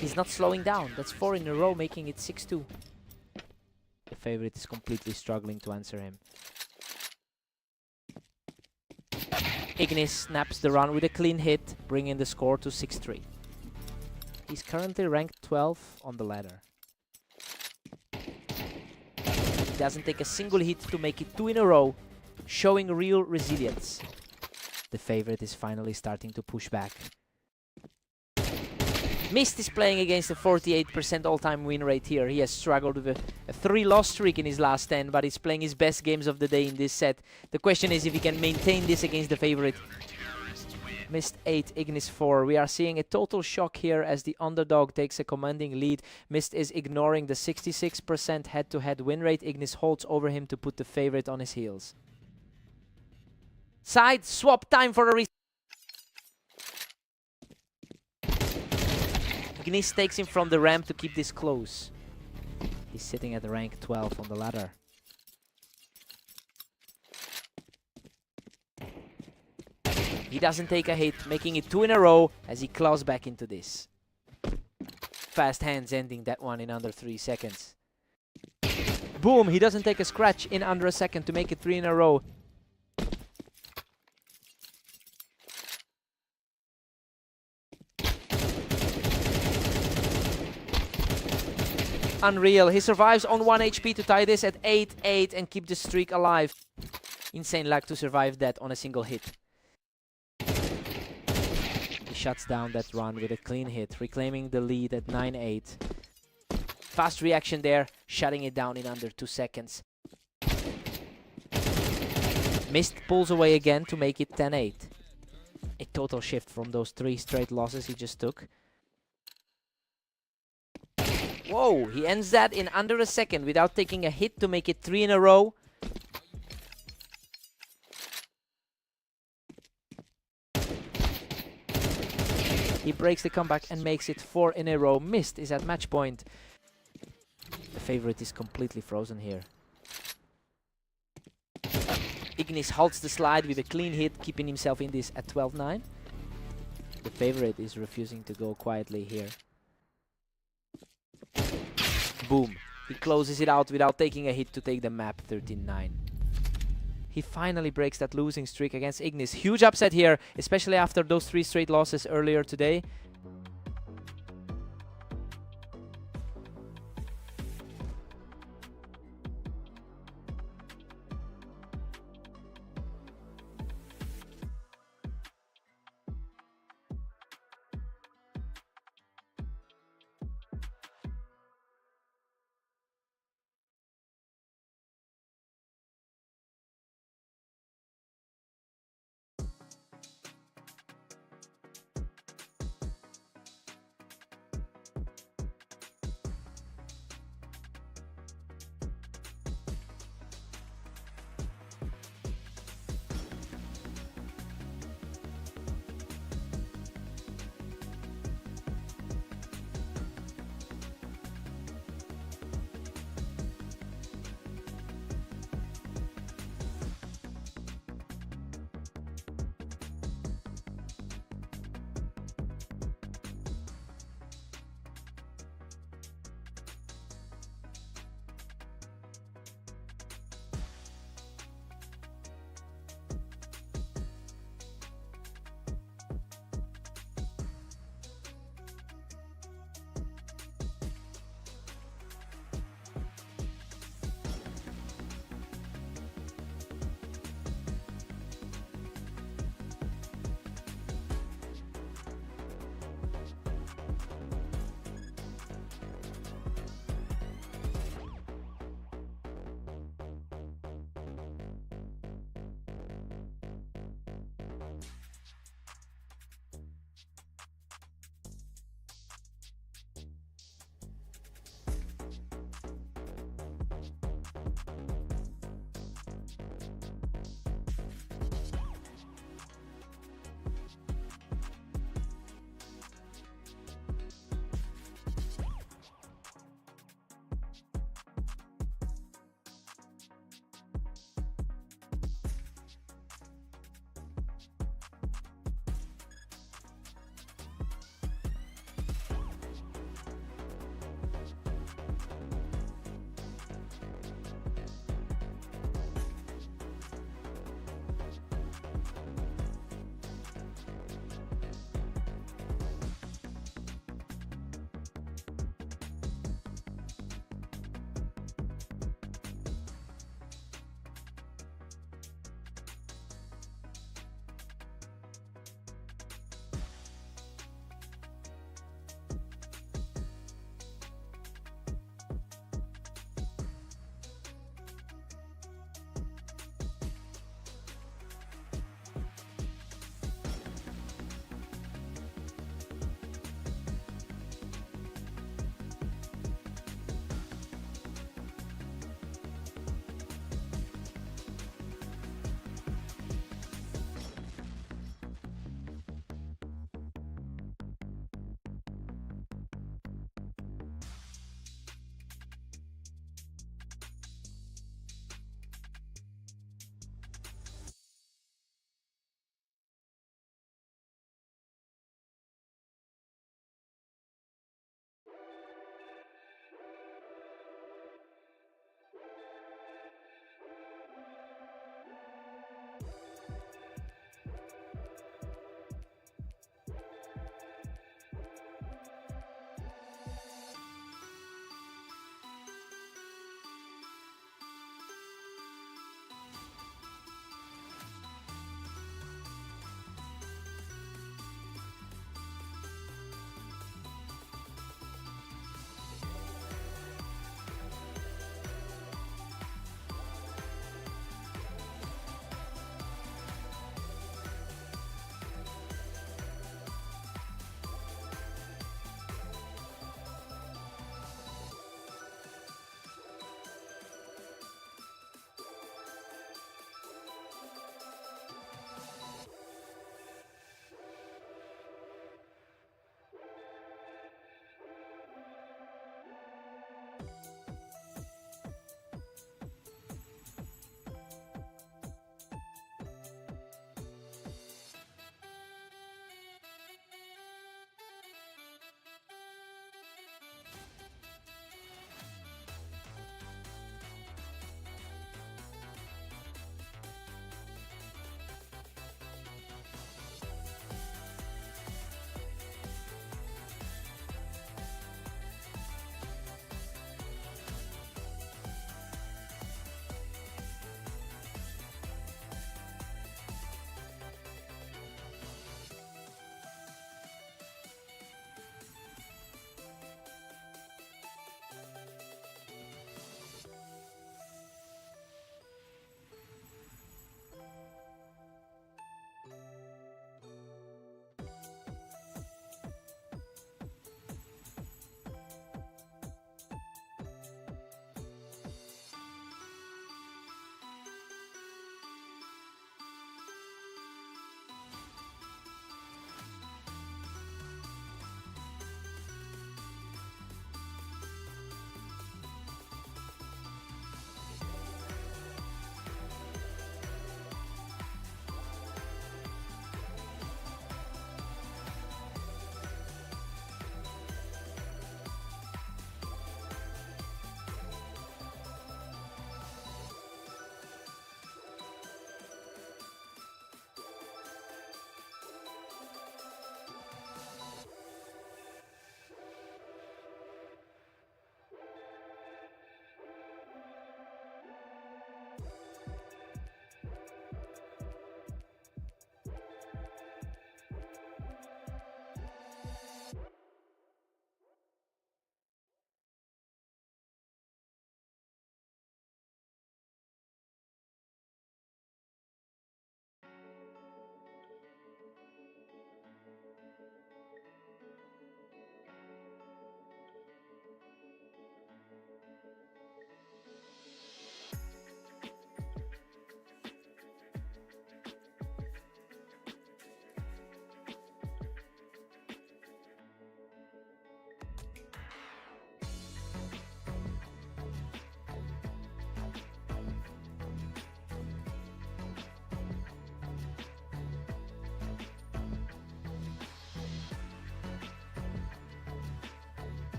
He's not slowing down. That's 4 in a row, making it 6-2. The favorite is completely struggling to answer him. Ignis snaps the run with a clean hit, bringing the score to 6-3. He's currently ranked 12 on the ladder. He doesn't take a single hit to make it 2 in a row, showing real resilience. The favorite is finally starting to push back. Mist is playing against a 48% all-time win rate here. He has struggled with a 3-loss streak in his last 10, but he's playing his best games of the day in this set. The question is if he can maintain this against the favorite. Mist 8, Ignis 4. We are seeing a total shock here as the underdog takes a commanding lead. Mist is ignoring the 66% head-to-head win rate Ignis holds over him to put the favorite on his heels. Side swap time for a reset. Ignis takes him from the ramp to keep this close. He's sitting at rank 12 on the ladder. He doesn't take a hit, making it 2 in a row as he claws back into this. Fast hands ending that one in under 3 seconds. Boom! He doesn't take a scratch in under a second to make it 3 in a row. Unreal. He survives on 1 HP to tie this at 8-8 and keep the streak alive. Insane luck to survive that on a single hit. He shuts down that run with a clean hit, reclaiming the lead at 9-8. Fast reaction there, shutting it down in under 2 seconds. Mist pulls away again to make it 10-8. A total shift from those 3 straight losses he just took. Whoa, he ends that in under a second without taking a hit to make it 3 in a row. He breaks the comeback and makes it 4 in a row. Mist is at match point. The favorite is completely frozen here. Ignis halts the slide with a clean hit, keeping himself in this at 12-9. The favorite is refusing to go quietly here. Boom. He closes it out without taking a hit to take the map 13-9. He finally breaks that losing streak against Ignis. Huge upset here, especially after those 3 straight losses earlier today.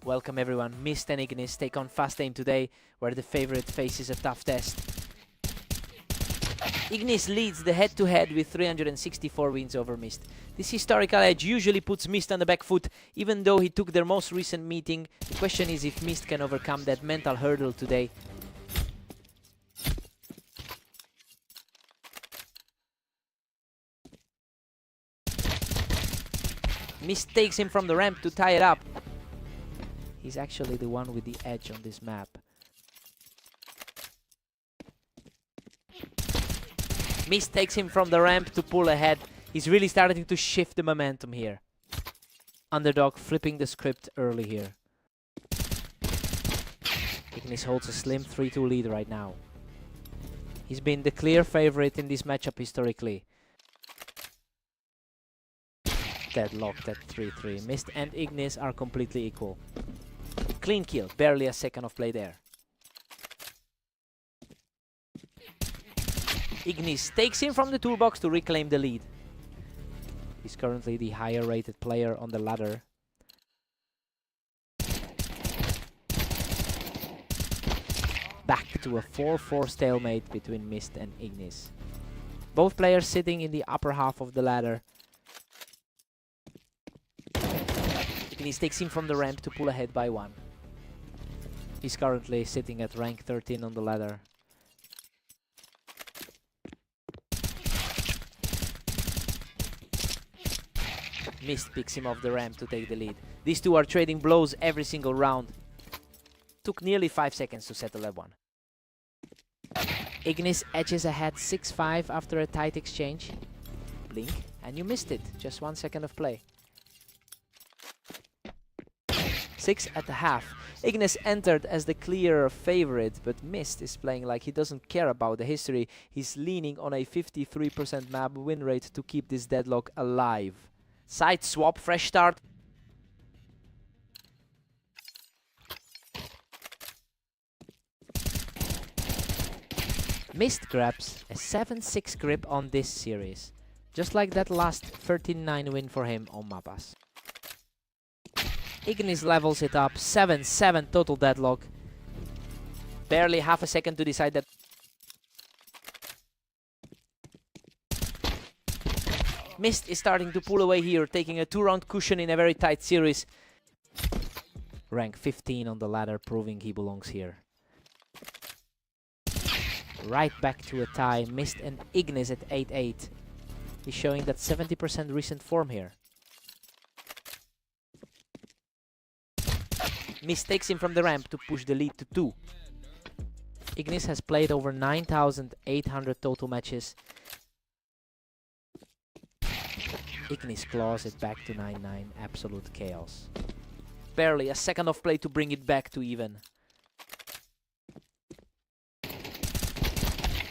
Welcome everyone. Mist and Ignis take on Fast Aim today, where the favorite faces a tough test. Ignis leads the head-to-head with 364 wins over Mist. This historical edge usually puts Mist on the back foot, even though he took their most recent meeting. The question is if Mist can overcome that mental hurdle today. Mist takes him from the ramp to tie it up. He's actually the one with the edge on this map. Mist takes him from the ramp to pull ahead. He's really starting to shift the momentum here. Underdog flipping the script early here. Ignis holds a slim 3-2 lead right now. He's been the clear favorite in this matchup historically. Deadlocked at 3-3. Mist and Ignis are completely equal. Clean kill, barely a second of play there. Ignis takes him from the toolbox to reclaim the lead. He's currently the higher rated player on the ladder. Back to a 4-4 stalemate between Mist and Ignis. Both players sitting in the upper half of the ladder. Ignis takes him from the ramp to pull ahead by 1. He's currently sitting at rank 13 on the ladder. Mist picks him off the ramp to take the lead. These two are trading blows every single round. Took nearly 5 seconds to settle that one. Ignis edges ahead 6-5 after a tight exchange. Blink, and you missed it. Just 1 second of play. 6 at the half. Ignis entered as the clear favorite, but Mist is playing like he doesn't care about the history. He's leaning on a 53% map win rate to keep this deadlock alive. Side swap, fresh start. Mist grabs a 7-6 grip on this series, just like that last 13-9 win for him on Mapas. Ignis levels it up, 7-7 total deadlock. Barely half a second to decide that. Mist is starting to pull away here, taking a 2-round cushion in a very tight series. Rank 15 on the ladder, proving he belongs here. Right back to a tie, Mist and Ignis at 8-8. He's showing that 70% recent form here. Mist takes him from the ramp to push the lead to 2. Ignis has played over 9,800 total matches. Ignis claws it back to 9-9, absolute chaos. Barely a second of play to bring it back to even.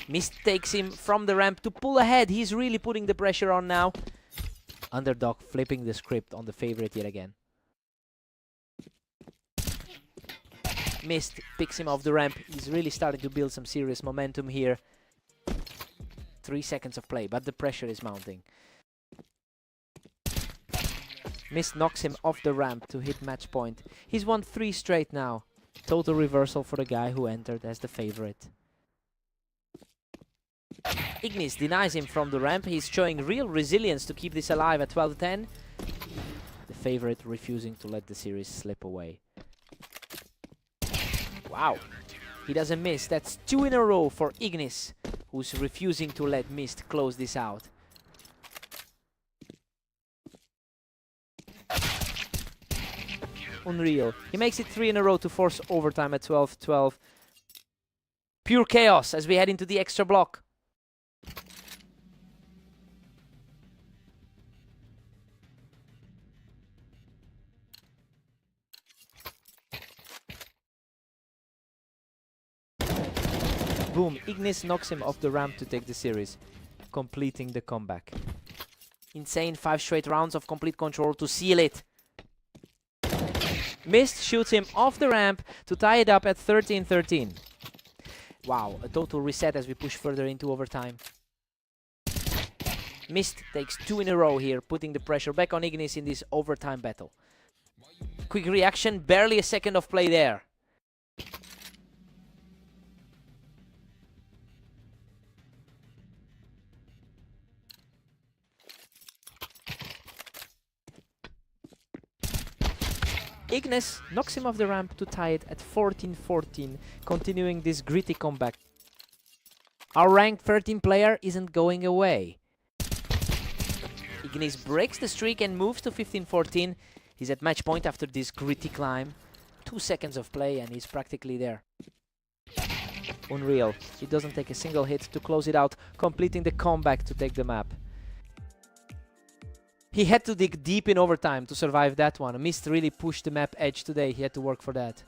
Mist takes him from the ramp to pull ahead. He's really putting the pressure on now. Underdog flipping the script on the favorite yet again. Mist picks him off the ramp. He's really starting to build some serious momentum here. 3 seconds of play, but the pressure is mounting. Mist knocks him off the ramp to hit match point. He's won 3 straight now. Total reversal for the guy who entered as the favorite. Ignis denies him from the ramp. He's showing real resilience to keep this alive at 12-10. The favorite refusing to let the series slip away. Wow, he doesn't miss. That's 2 in a row for Ignis, who's refusing to let Mist close this out. Unreal. He makes it 3 in a row to force overtime at 12-12. Pure chaos as we head into the extra block. Boom, Ignis knocks him off the ramp to take the series, completing the comeback. Insane 5 straight rounds of complete control to seal it. Mist shoots him off the ramp to tie it up at 13-13. Wow, a total reset as we push further into overtime. Mist takes 2 in a row here, putting the pressure back on Ignis in this overtime battle. quick reaction, barely a second of play there. Ignis knocks him off the ramp to tie it at 14-14, continuing this gritty comeback. Our ranked 13 player isn't going away. Ignis breaks the streak and moves to 15-14. He's at match point after this gritty climb. 2 seconds of play and he's practically there. Unreal. He doesn't take a single hit to close it out, completing the comeback to take the map. He had to dig deep in overtime to survive that one. Mist really pushed the map edge today. He had to work for that.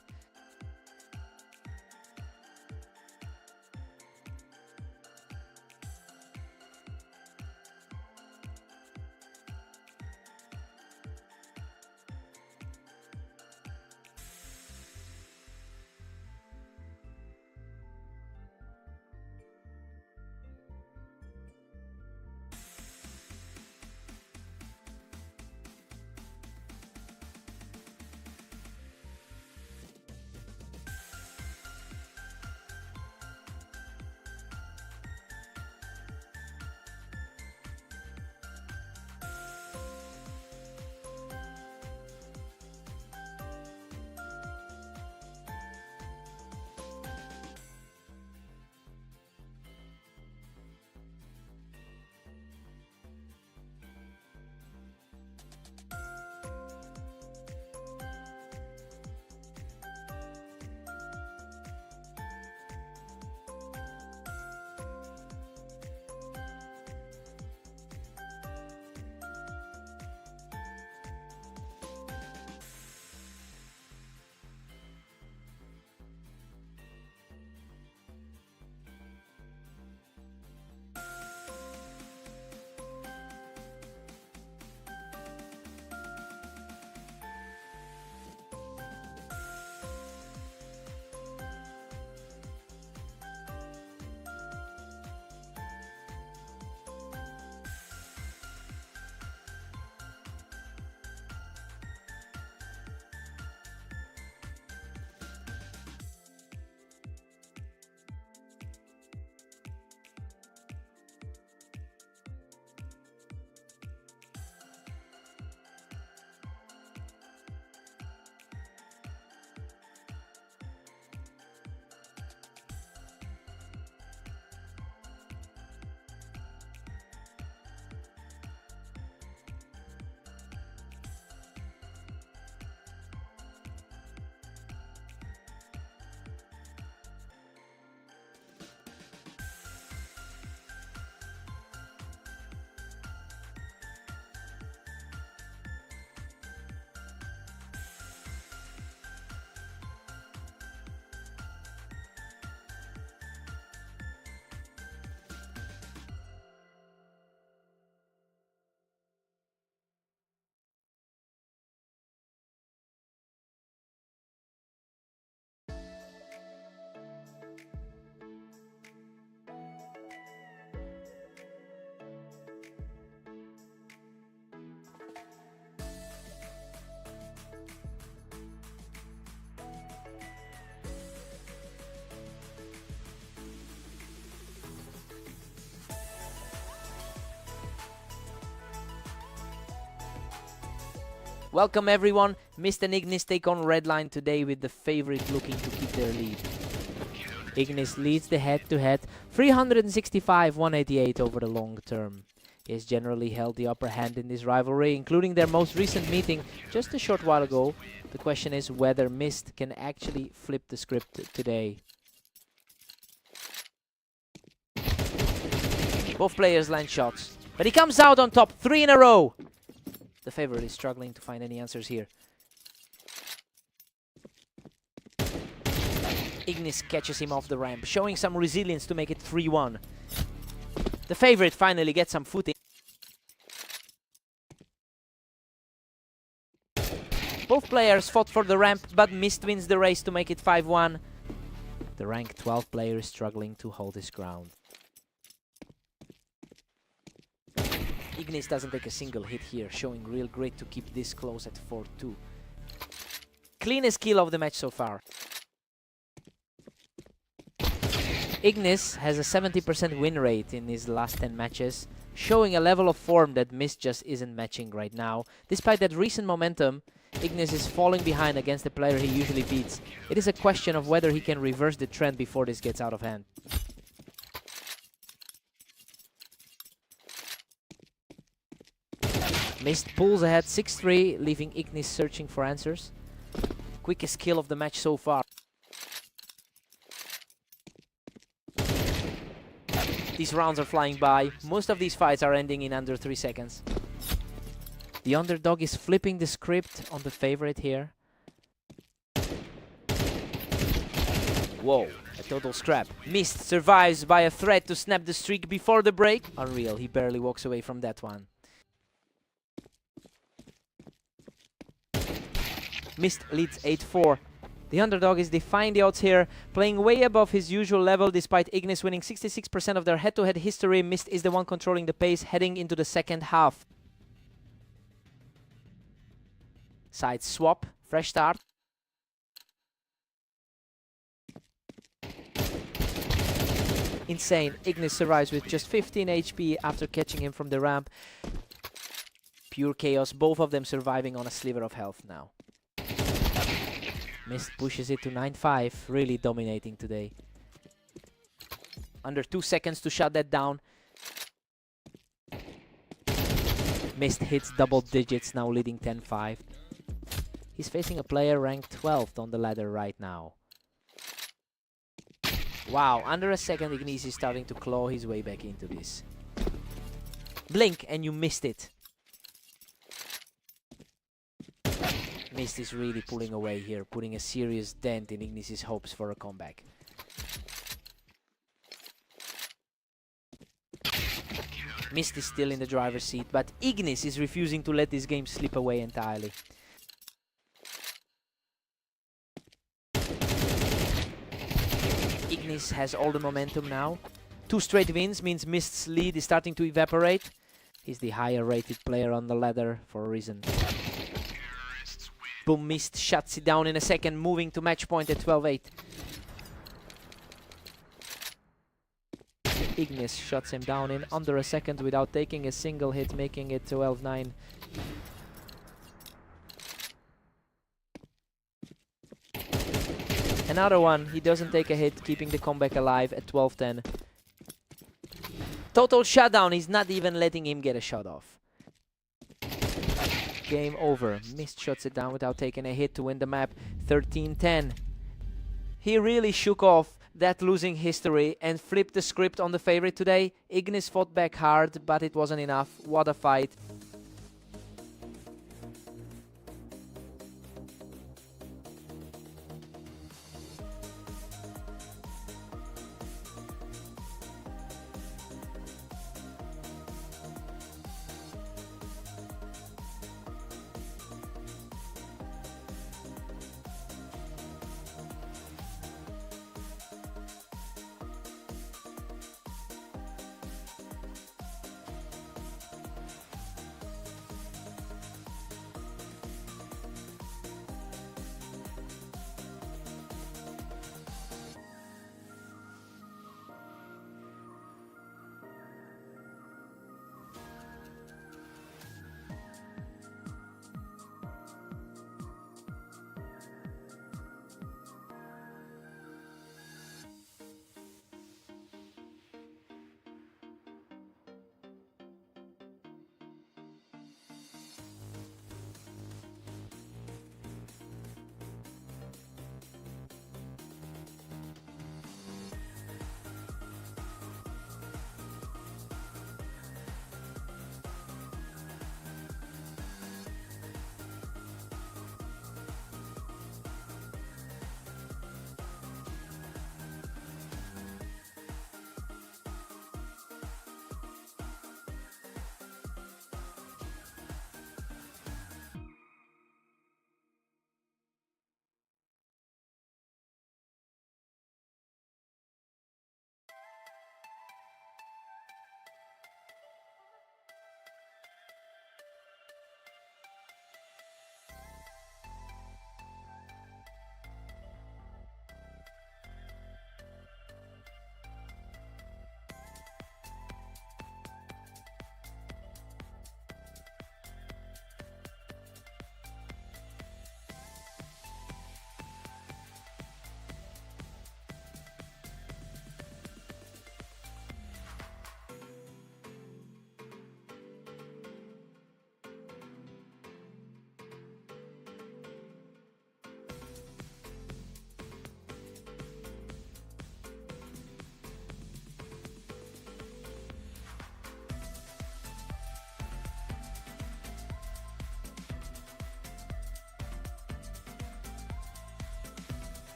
Welcome everyone, Mist and Ignis take on Redline today with the favorite looking to keep their lead. Ignis leads the head-to-head 365-188 over the long term. He has generally held the upper hand in this rivalry, including their most recent meeting just a short while ago. The question is whether Mist can actually flip the script today. Both players land shots, but he comes out on top 3 in a row. The favorite is struggling to find any answers here. Ignis catches him off the ramp, showing some resilience to make it 3-1. The favorite finally gets some footing. Both players fought for the ramp, but Mist wins the race to make it 5-1. The rank 12 player is struggling to hold his ground. Ignis doesn't take a single hit here, showing real grit to keep this close at 4-2. cleanest kill of the match so far. Ignis has a 70% win rate in his last 10 matches, showing a level of form that Mist just isn't matching right now. Despite that recent momentum, Ignis is falling behind against the player he usually beats. It is a question of whether he can reverse the trend before this gets out of hand. Mist pulls ahead 6-3, leaving Ignis searching for answers. Quickest kill of the match so far. These rounds are flying by. Most of these fights are ending in under 3 seconds. The underdog is flipping the script on the favorite here. Whoa, a total scrap. Mist survives by a threat to snap the streak before the break. Unreal, he barely walks away from that one. Mist leads 8-4. The underdog is defying the odds here, playing way above his usual level despite Ignis winning 66% of their head-to-head history. Mist is the one controlling the pace heading into the second half. Side swap, fresh start. Insane, Ignis survives with just 15 HP after catching him from the ramp. Pure chaos, both of them surviving on a sliver of health now. Mist pushes it to 9-5, really dominating today. Under 2 seconds to shut that down. Mist hits double digits, now leading 10-5. He's facing a player ranked 12th on the ladder right now. Wow, under a second Ignis is starting to claw his way back into this. Blink and you missed it. Mist is really pulling away here, putting a serious dent in Ignis' hopes for a comeback. Mist is still in the driver's seat, but Ignis is refusing to let this game slip away entirely. Ignis has all the momentum now. 2 straight wins means Mist's lead is starting to evaporate. He's the higher rated player on the ladder for a reason. Boom, Mist shuts it down in a second, moving to match point at 12-8. Ignis shuts him down in under a second without taking a single hit, making it 12-9. Another one, he doesn't take a hit, keeping the comeback alive at 12-10. Total shutdown, he's not even letting him get a shot off. Game over. Mist shuts it down without taking a hit to win the map, 13-10. He really shook off that losing history and flipped the script on the favorite today. Ignis fought back hard, but it wasn't enough. What a fight.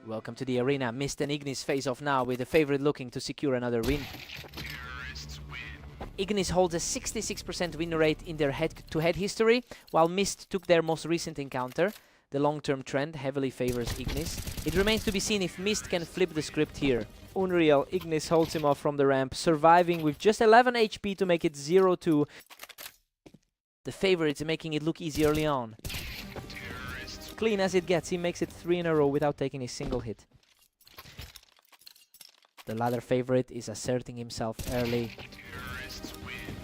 Welcome to the arena. Mist and Ignis face off now, with the favorite looking to secure another win. Ignis holds a 66% win rate in their head-to-head history, while Mist took their most recent encounter. The long-term trend heavily favors Ignis. It remains to be seen if Mist can flip the script here. Unreal, Ignis holds him off from the ramp, surviving with just 11 HP to make it 0-2. The favorites making it look easy early on. Clean as it gets, he makes it 3 in a row without taking a single hit. The ladder favorite is asserting himself early.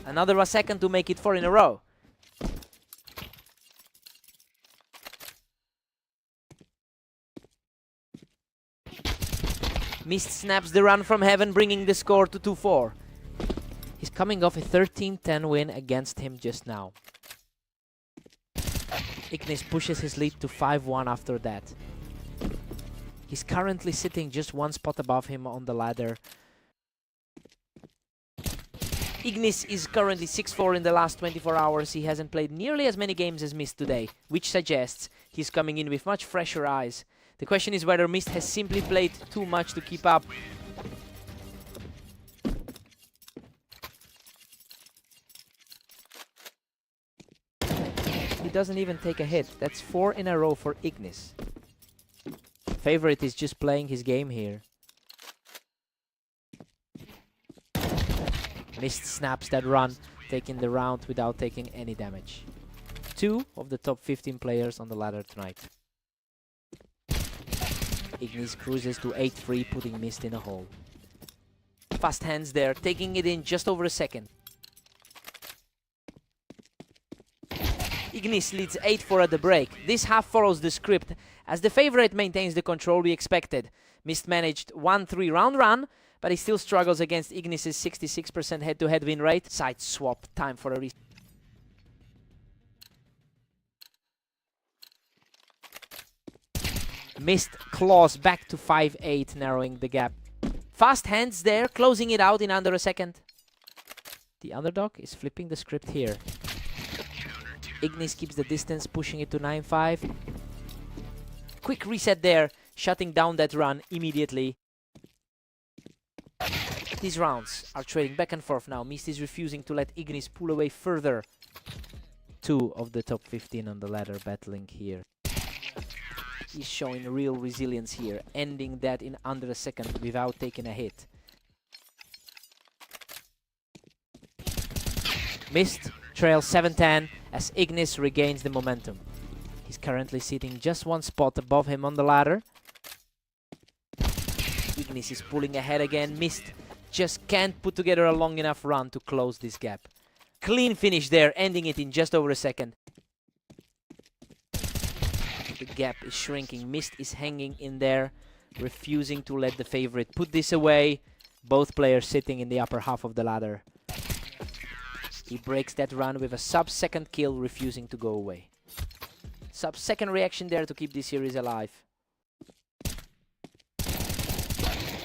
Another a second to make it 4 in a row. Mist snaps the run from heaven, bringing the score to 2-4. He's coming off a 13-10 win against him just now. Ignis pushes his lead to 5-1 after that. He's currently sitting just one spot above him on the ladder. Ignis is currently 6-4 in the last 24 hours. He hasn't played nearly as many games as Mist today, which suggests he's coming in with much fresher eyes. The question is whether Mist has simply played too much to keep up. He doesn't even take a hit. That's 4 in a row for Ignis. Favorite is just playing his game here. Mist snaps that run, taking the round without taking any damage. 2 of the top 15 players on the ladder tonight. Ignis cruises to 8-3, putting Mist in a hole. Fast hands there, taking it in just over a second. Ignis leads 8-4 at the break. This half follows the script, as the favorite maintains the control we expected. Mist managed 1-3 round run, but he still struggles against Ignis' 66% head-to-head win rate. Side swap, time for a reset. Mist claws back to 5-8, narrowing the gap. Fast hands there, closing it out in under a second. The underdog is flipping the script here. Ignis keeps the distance, pushing it to 9-5. Quick reset there, shutting down that run immediately. These rounds are trading back and forth now. Mist is refusing to let Ignis pull away further. 2 of the top 15 on the ladder battling here. He's showing real resilience here, ending that in under a second without taking a hit. Mist trails 7-10 as Ignis regains the momentum. He's currently sitting just one spot above him on the ladder. Ignis is pulling ahead again. Mist just can't put together a long enough run to close this gap. Clean finish there, ending it in just over a second. The gap is shrinking. Mist is hanging in there, refusing to let the favorite put this away. Both players sitting in the upper half of the ladder. He breaks that run with a sub-second kill, refusing to go away. Sub-second reaction there to keep this series alive.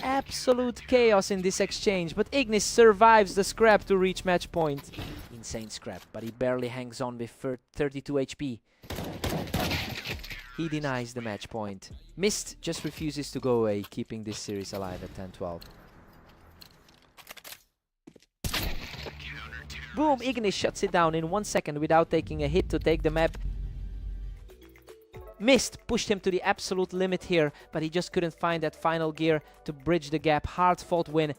Absolute chaos in this exchange, but Ignis survives the scrap to reach match point. Insane scrap, but he barely hangs on with 32 HP. He denies the match point. Mist just refuses to go away, keeping this series alive at 10-12. Boom! Ignis shuts it down in 1 second without taking a hit to take the map. Mist pushed him to the absolute limit here, but he just couldn't find that final gear to bridge the gap. Hard-fought win.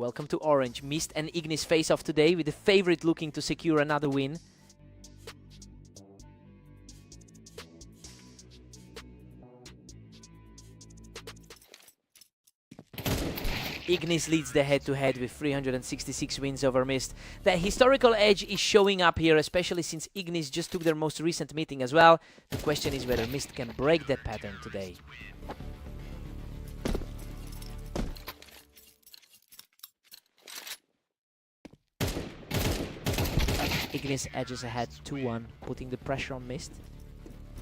Welcome to Orange. Mist and Ignis face off today with the favorite looking to secure another win. Ignis leads the head-to-head with 366 wins over Mist. The historical edge is showing up here, especially since Ignis just took their most recent meeting as well. The question is whether Mist can break that pattern today. Ignis edges ahead 2-1, putting the pressure on Mist.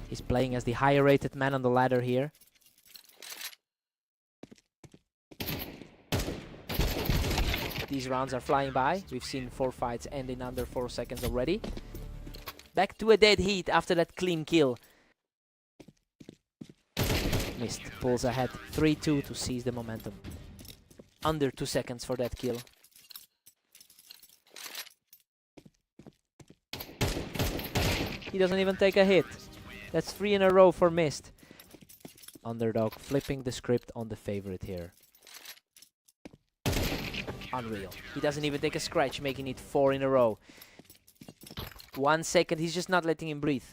He's playing as the higher rated man on the ladder here. These rounds are flying by. We've seen 4 fights end in under 4 seconds already. Back to a dead heat after that clean kill. Mist pulls ahead 3-2 to seize the momentum. Under 2 seconds for that kill. He doesn't even take a hit. That's 3 in a row for Mist. Underdog flipping the script on the favorite here. Unreal. He doesn't even take a scratch, making it 4 in a row. 1 second, he's just not letting him breathe.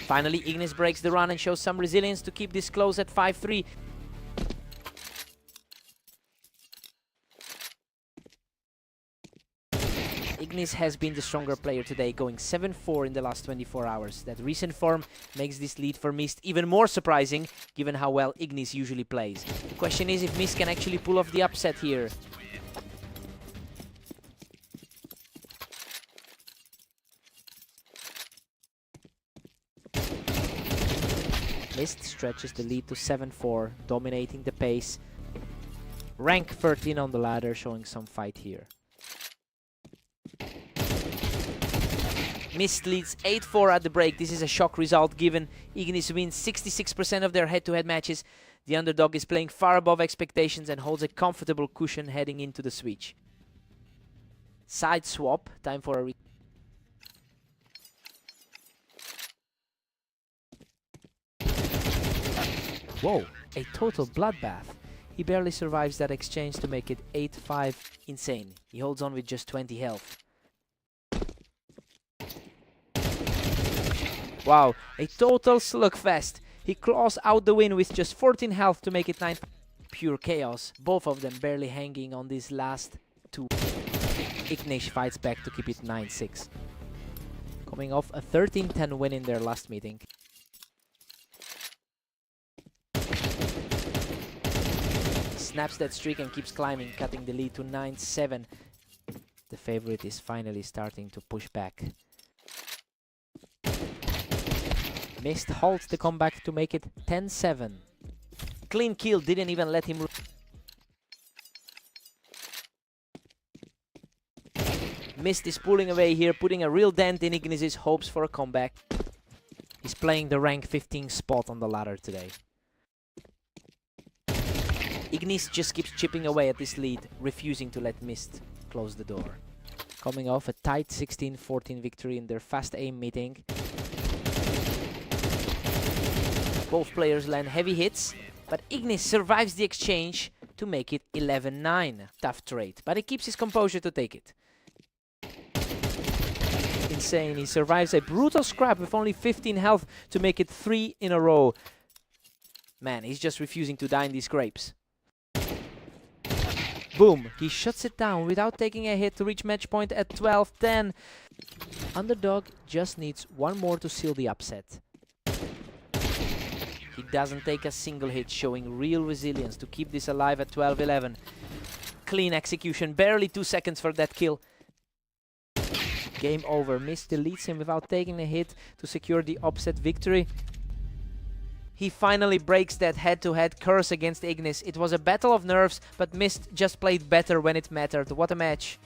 Finally, Ignis breaks the run and shows some resilience to keep this close at 5-3. Ignis has been the stronger player today, going 7-4 in the last 24 hours. That recent form makes this lead for Mist even more surprising, given how well Ignis usually plays. The question is if Mist can actually pull off the upset here. Mist stretches the lead to 7-4, dominating the pace. Rank 13 on the ladder, showing some fight here. Mist leads 8-4 at the break. This is a shock result given Ignis wins 66% of their head-to-head matches. The underdog is playing far above expectations and holds a comfortable cushion heading into the switch. Side swap, time for a Whoa, a total bloodbath. He barely survives that exchange to make it 8-5. Insane. He holds on with just 20 health. Wow, a total slugfest. He claws out the win with just 14 health to make it 9. Pure chaos. Both of them barely hanging on these last two. Ignis fights back to keep it 9-6. Coming off a 13-10 win in their last meeting. Snaps that streak and keeps climbing, cutting the lead to 9-7. The favorite is finally starting to push back. Mist halts the comeback to make it 10-7. Clean kill, didn't even let him... Mist is pulling away here, putting a real dent in Ignis' hopes for a comeback. He's playing the rank 15 spot on the ladder today. Ignis just keeps chipping away at this lead, refusing to let Mist close the door. Coming off a tight 16-14 victory in their fast aim meeting. Both players land heavy hits, but Ignis survives the exchange to make it 11-9. Tough trade, but he keeps his composure to take it. Insane, he survives a brutal scrap with only 15 health to make it 3 in a row. Man, he's just refusing to die in these grapes. Boom, he shuts it down without taking a hit to reach match point at 12-10. Underdog just needs one more to seal the upset. He doesn't take a single hit, showing real resilience to keep this alive at 12-11. Clean execution, barely 2 seconds for that kill. Game over. Mist deletes him without taking a hit to secure the upset victory. He finally breaks that head-to-head curse against Ignis. It was a battle of nerves, but Mist just played better when it mattered. What a match.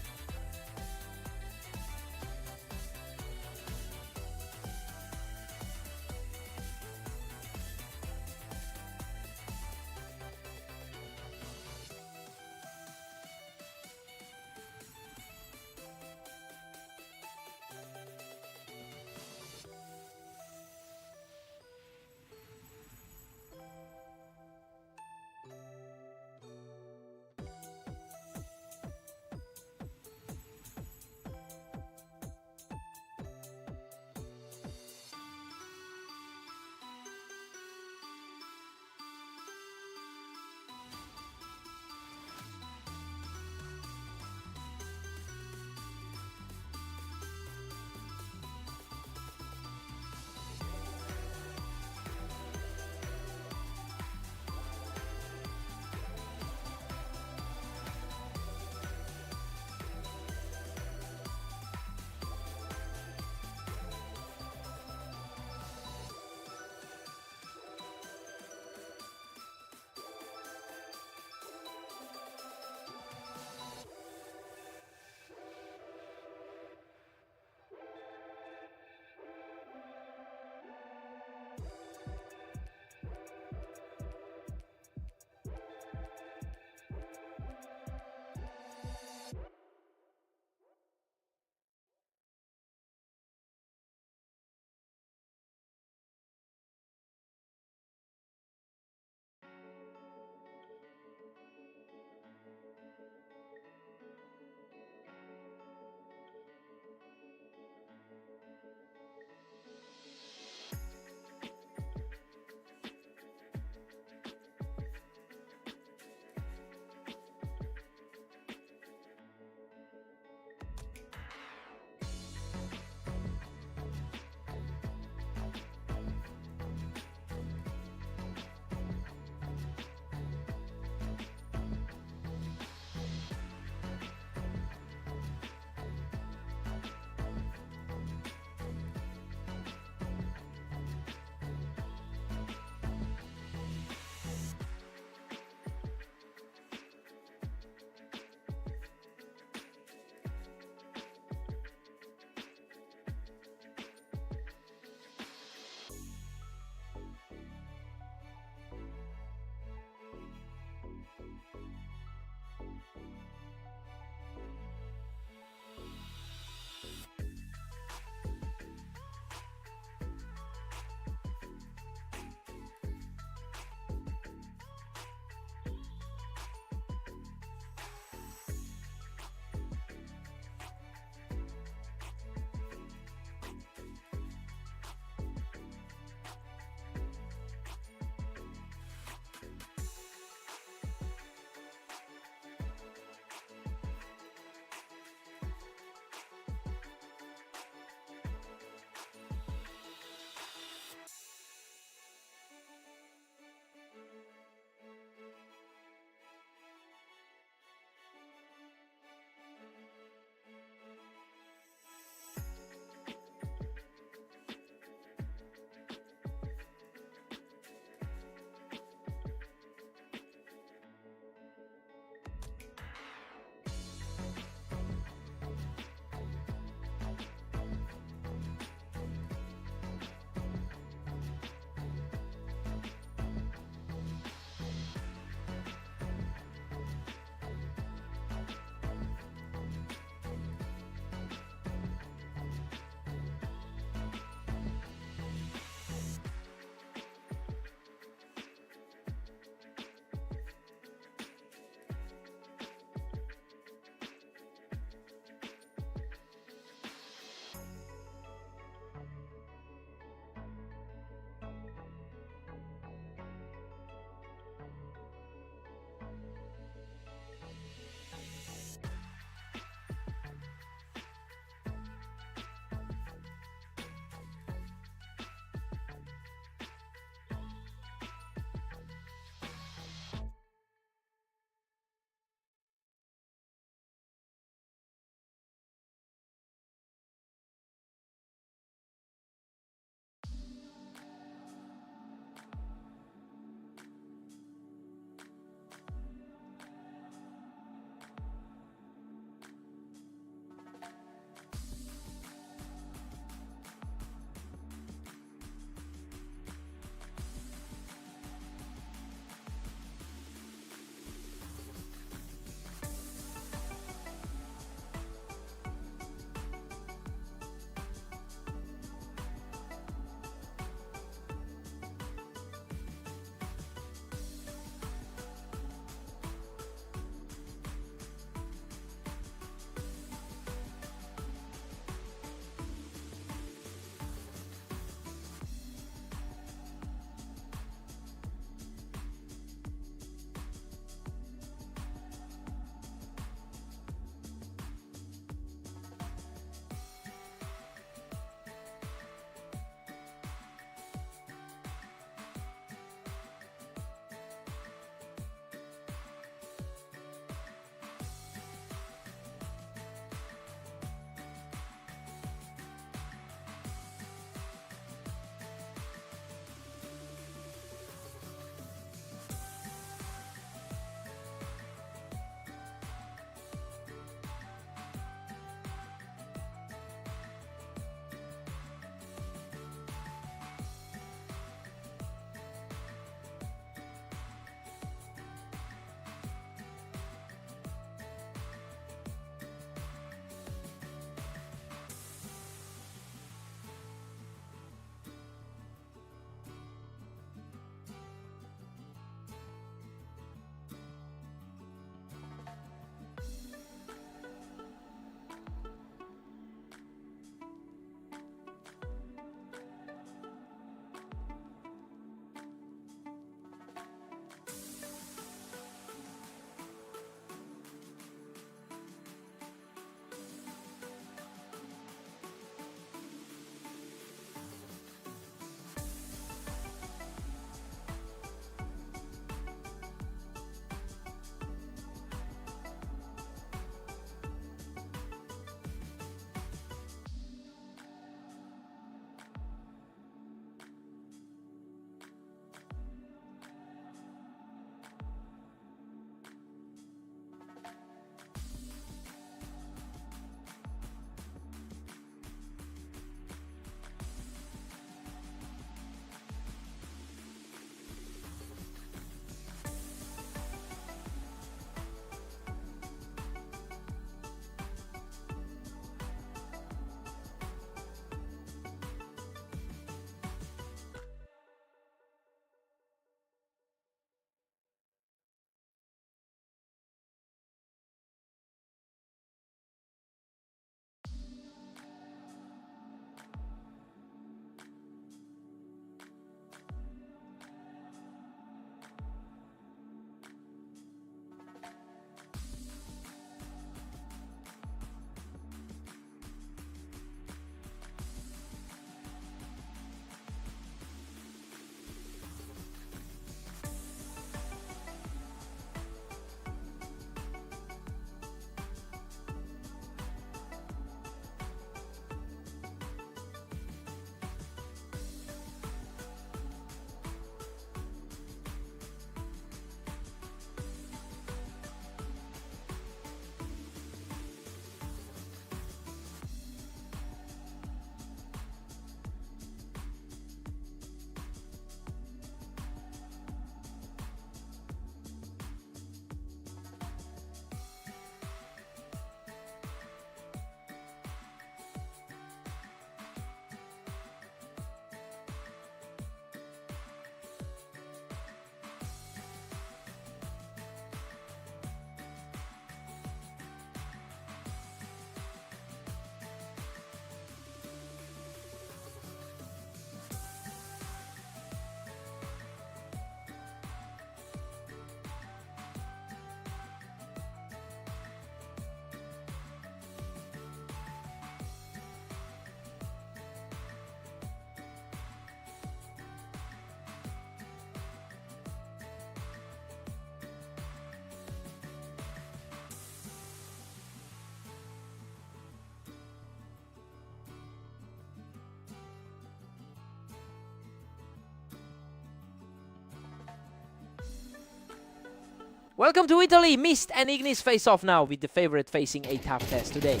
Welcome to Italy! Mist and Ignis face off now, with the favorite facing a tough test today.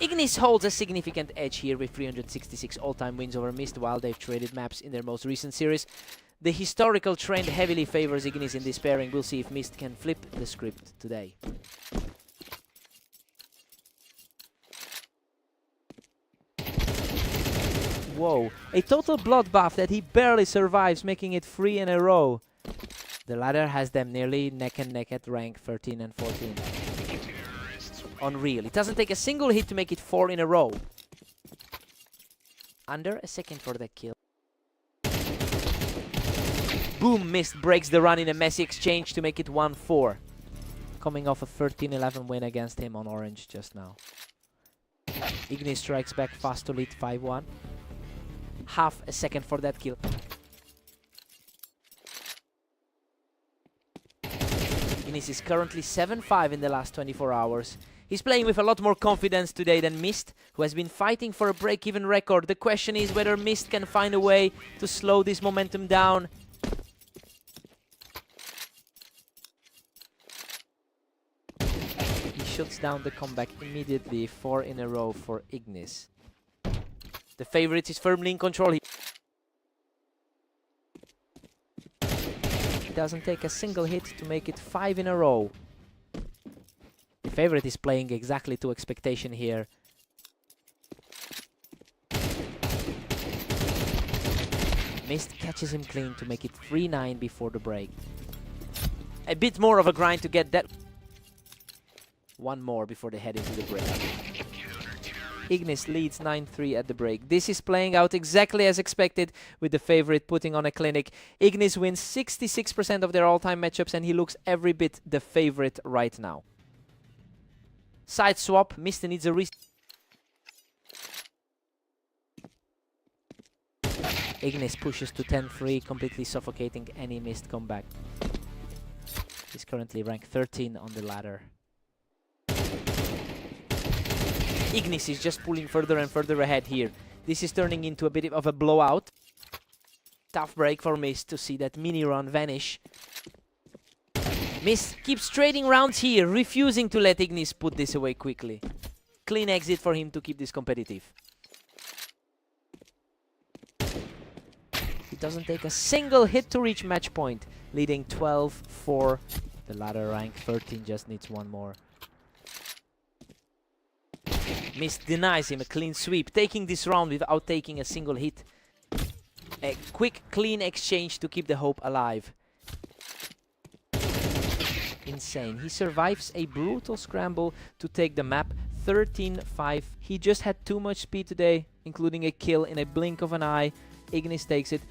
Ignis holds a significant edge here with 366 all-time wins over Mist while they've traded maps in their most recent series. The historical trend heavily favors Ignis in this pairing. We'll see if Mist can flip the script today. Whoa, a total bloodbath that he barely survives, making it 3 in a row. The ladder has them nearly neck and neck at rank 13 and 14. Unreal. It doesn't take a single hit to make it 4 in a row. Under a second for that kill. Boom, Mist breaks the run in a messy exchange to make it 1-4. Coming off a 13-11 win against him on orange just now. Ignis strikes back fast to lead 5-1. Half a second for that kill. Ignis is currently 7-5 in the last 24 hours. He's playing with a lot more confidence today than Mist, who has been fighting for a break-even record. The question is whether Mist can find a way to slow this momentum down. He shuts down the comeback immediately, 4 in a row for Ignis. The favorite is firmly in control. He doesn't take a single hit to make it 5 in a row. The favorite is playing exactly to expectation here. Mist catches him clean to make it 3-9 before the break. A bit more of a grind to get that. One more before they head into the break. Ignis leads 9-3 at the break. This is playing out exactly as expected, with the favorite putting on a clinic. Ignis wins 66% of their all-time matchups, and he looks every bit the favorite right now. Side swap, Mist needs a Ignis pushes to 10-3, completely suffocating any Mist comeback. He's currently ranked 13 on the ladder. Ignis is just pulling further and further ahead here. This is turning into a bit of a blowout. Tough break for Mist to see that mini run vanish. Mist keeps trading rounds here, refusing to let Ignis put this away quickly. Clean exit for him to keep this competitive. He doesn't take a single hit to reach match point, leading 12-4. The ladder rank 13 just needs one more. Mist denies him a clean sweep, taking this round without taking a single hit. A quick, clean exchange to keep the hope alive. Insane. He survives a brutal scramble to take the map 13-5. He just had too much speed today, including a kill in a blink of an eye. Ignis takes it.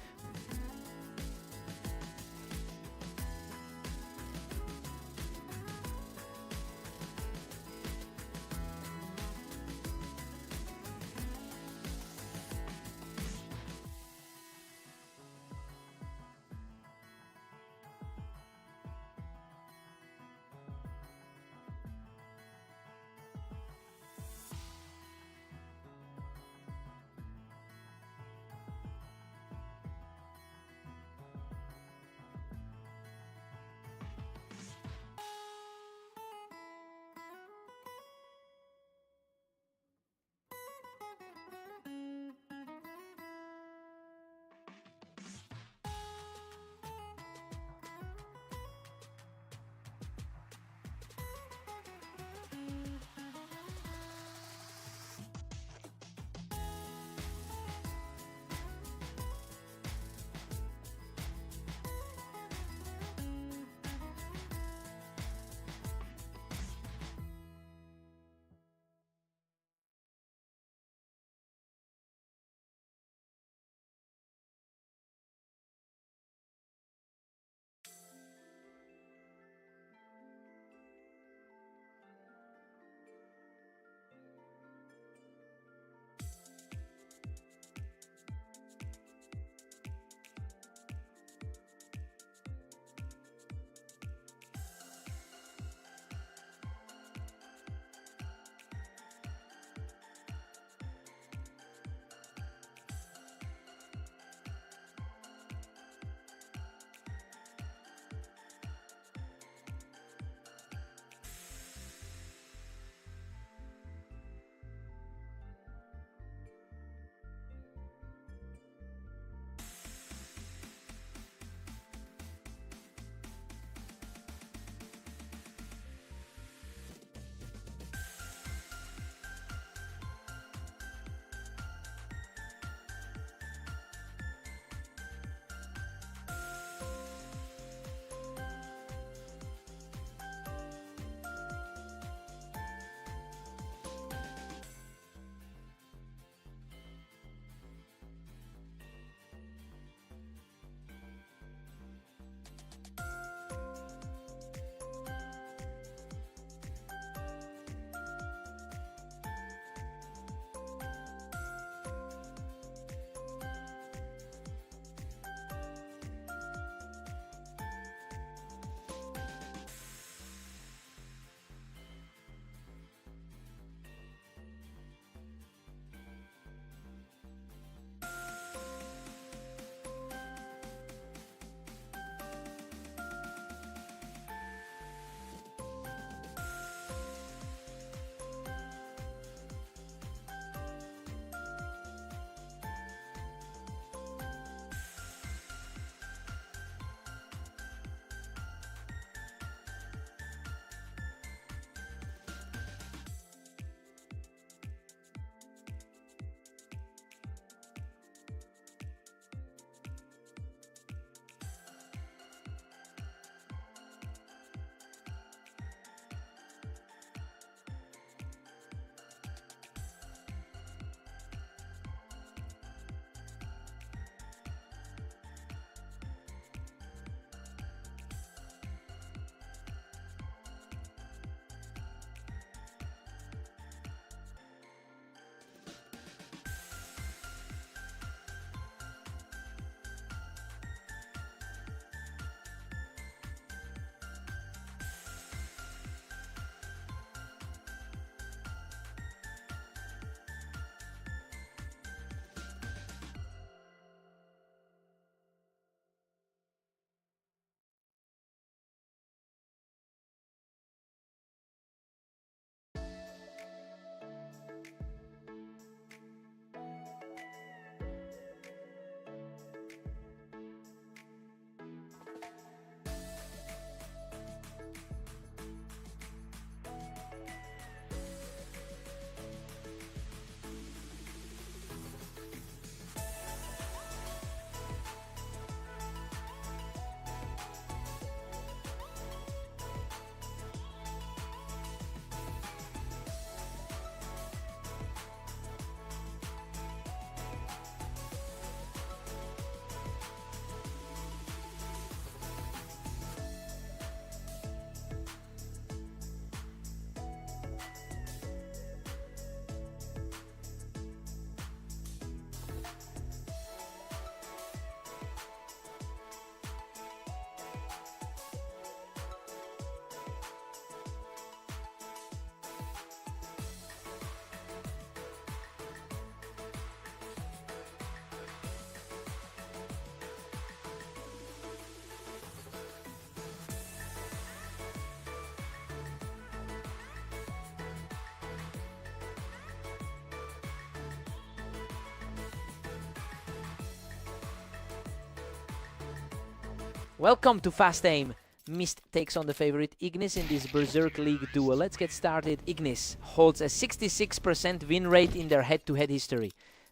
Welcome to Fast Aim. Mist takes on the favorite Ignis in this Berserk League duel. Let's get started. Ignis holds a 66% win rate in their head-to-head history.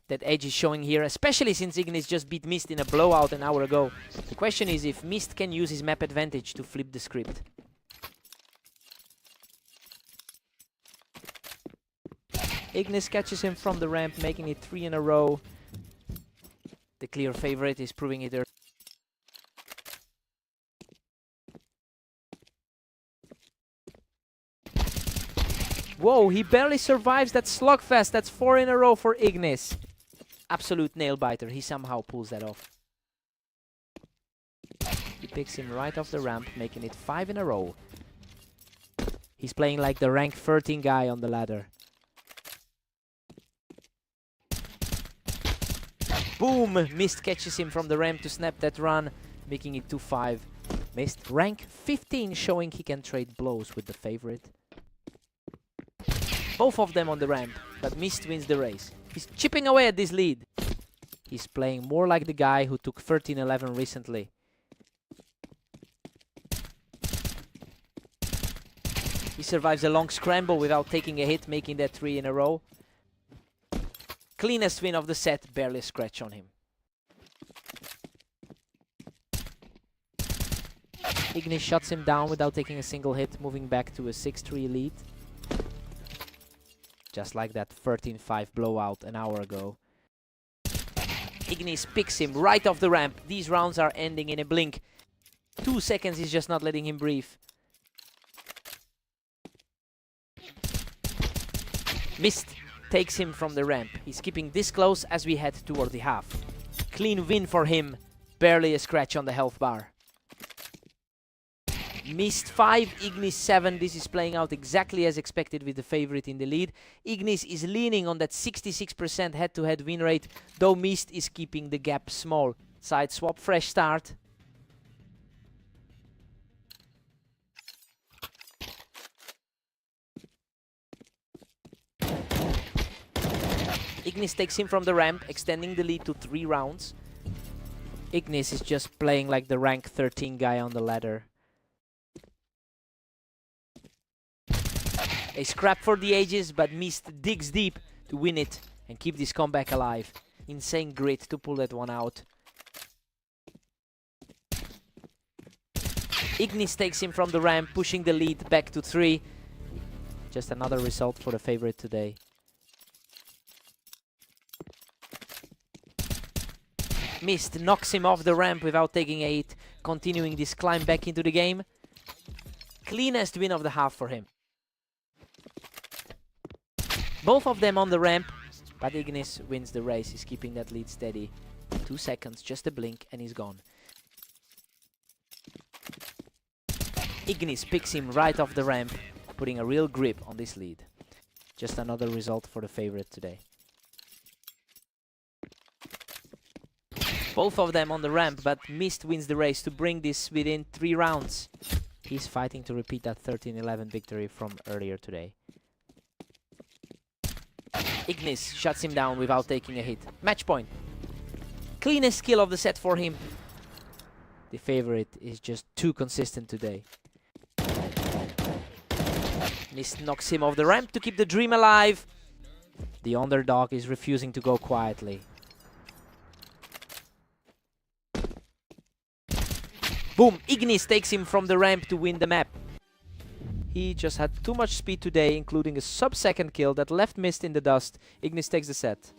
That edge is showing here, especially since Ignis just beat Mist in a blowout an hour ago. The question is if Mist can use his map advantage to flip the script. Ignis catches him from the ramp, making it 3 in a row. The clear favorite is proving it early. Whoa, he barely survives that slugfest. That's 4 in a row for Ignis. Absolute nail-biter. He somehow pulls that off. He picks him right off the ramp, making it 5 in a row. He's playing like the rank 13 guy on the ladder. Boom! Mist catches him from the ramp to snap that run, making it 2-5. Mist, rank 15, showing he can trade blows with the favorite. Both of them on the ramp, but Mist wins the race. He's chipping away at this lead. He's playing more like the guy who took 13-11 recently. He survives a long scramble without taking a hit, making that 3 in a row. Cleanest win of the set, barely a scratch on him. Ignis shuts him down without taking a single hit, moving back to a 6-3 lead. Just like that 13-5 blowout an hour ago. Ignis picks him right off the ramp. These rounds are ending in a blink. 2 seconds is just not letting him breathe. Mist takes him from the ramp. He's keeping this close as we head toward the half. Clean win for him. Barely a scratch on the health bar. Mist 5, Ignis 7. This is playing out exactly as expected with the favorite in the lead. Ignis is leaning on that 66% head-to-head win rate, though Mist is keeping the gap small. Side swap, fresh start. Ignis takes him from the ramp, extending the lead to 3 rounds. Ignis is just playing like the rank 13 guy on the ladder. A scrap for the ages, but Mist digs deep to win it and keep this comeback alive. Insane grit to pull that one out. Ignis takes him from the ramp, pushing the lead back to 3. Just another result for the favorite today. Mist knocks him off the ramp without taking a hit, continuing this climb back into the game. Cleanest win of the half for him. Both of them on the ramp, but Ignis wins the race. He's keeping that lead steady. 2 seconds, just a blink, and he's gone. Ignis picks him right off the ramp, putting a real grip on this lead. Just another result for the favorite today. Both of them on the ramp, but Mist wins the race to bring this within 3 rounds. He's fighting to repeat that 13-11 victory from earlier today. Ignis shuts him down without taking a hit. Match point. Cleanest kill of the set for him. The favorite is just too consistent today. Mist knocks him off the ramp to keep the dream alive. The underdog is refusing to go quietly. Boom! Ignis takes him from the ramp to win the map. He just had too much speed today, including a sub-second kill that left Mist in the dust. Ignis takes the set.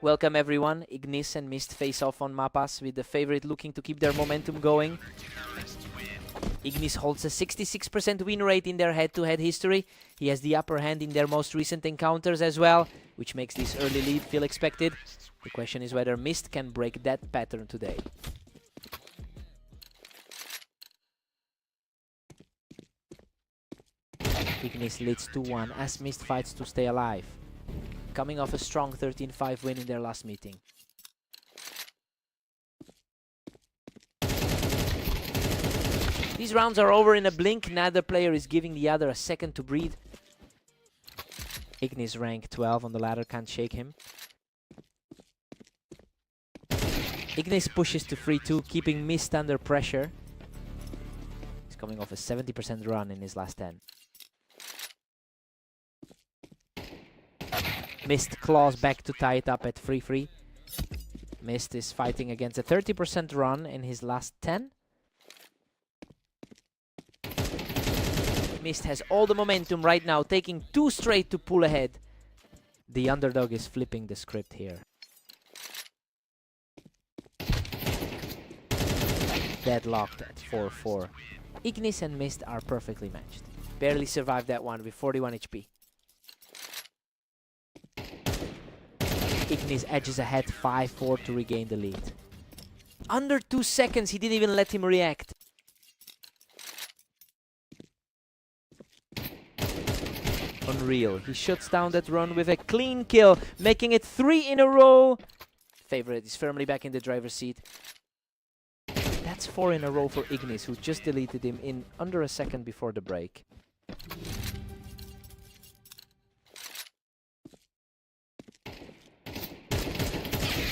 Welcome everyone. Ignis and Mist face off on Mapas, with the favorite looking to keep their momentum going. Ignis holds a 66% win rate in their head-to-head history. He has the upper hand in their most recent encounters as well, which makes this early lead feel expected. The question is whether Mist can break that pattern today. Ignis leads 2-1 as Mist fights to stay alive, coming off a strong 13-5 win in their last meeting. These rounds are over in a blink. Neither player is giving the other a second to breathe. Ignis rank 12 on the ladder, can't shake him. Ignis pushes to 3-2, keeping Mist under pressure. He's coming off a 70% run in his last 10. Mist claws back to tie it up at 3-3. Mist is fighting against a 30% run in his last 10. Mist has all the momentum right now, taking 2 straight to pull ahead. The underdog is flipping the script here. Deadlocked at 4-4. Ignis and Mist are perfectly matched. Barely survived that one with 41 HP. Ignis edges ahead 5-4 to regain the lead. Under 2 seconds, he didn't even let him react. Unreal. He shuts down that run with a clean kill, making it 3 in a row. Favorite is firmly back in the driver's seat. That's 4 in a row for Ignis, who just deleted him in under a second before the break.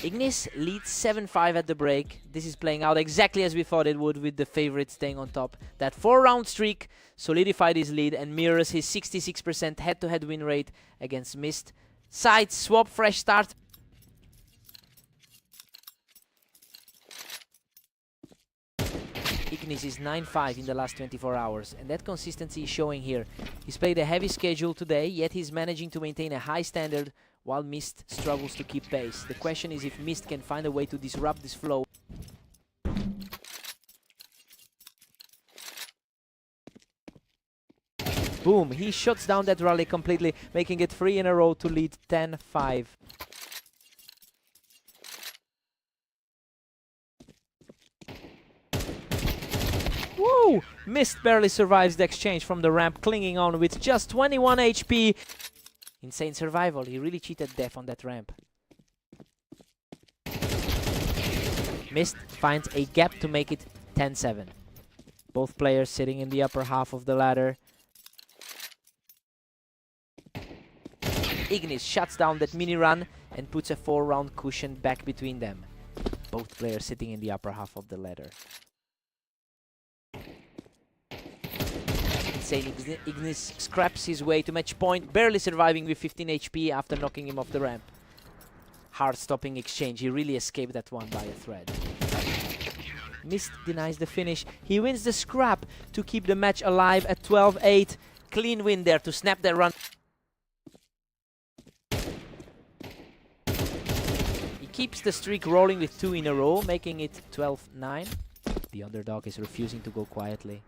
Ignis leads 7-5 at the break. This is playing out exactly as we thought it would, with the favorite staying on top. That 4-round streak solidified his lead and mirrors his 66% head-to-head win rate against Mist. Side swap, fresh start. Ignis is 9-5 in the last 24 hours, and that consistency is showing here. He's played a heavy schedule today, yet he's managing to maintain a high standard while Mist struggles to keep pace. The question is if Mist can find a way to disrupt this flow. Boom, he shuts down that rally completely, making it 3 in a row to lead 10-5. Woo! Mist barely survives the exchange from the ramp, clinging on with just 21 HP. Insane survival. He really cheated death on that ramp. Mist finds a gap to make it 10-7. Both players sitting in the upper half of the ladder. Ignis shuts down that mini run and puts a 4-round cushion back between them. Both players sitting in the upper half of the ladder. Insane Ignis scraps his way to match point, barely surviving with 15 HP after knocking him off the ramp. Hard-stopping exchange. He really escaped that one by a thread. Mist denies the finish. He wins the scrap to keep the match alive at 12-8. Clean win there to snap that run. He keeps the streak rolling with 2 in a row, making it 12-9. The underdog is refusing to go quietly.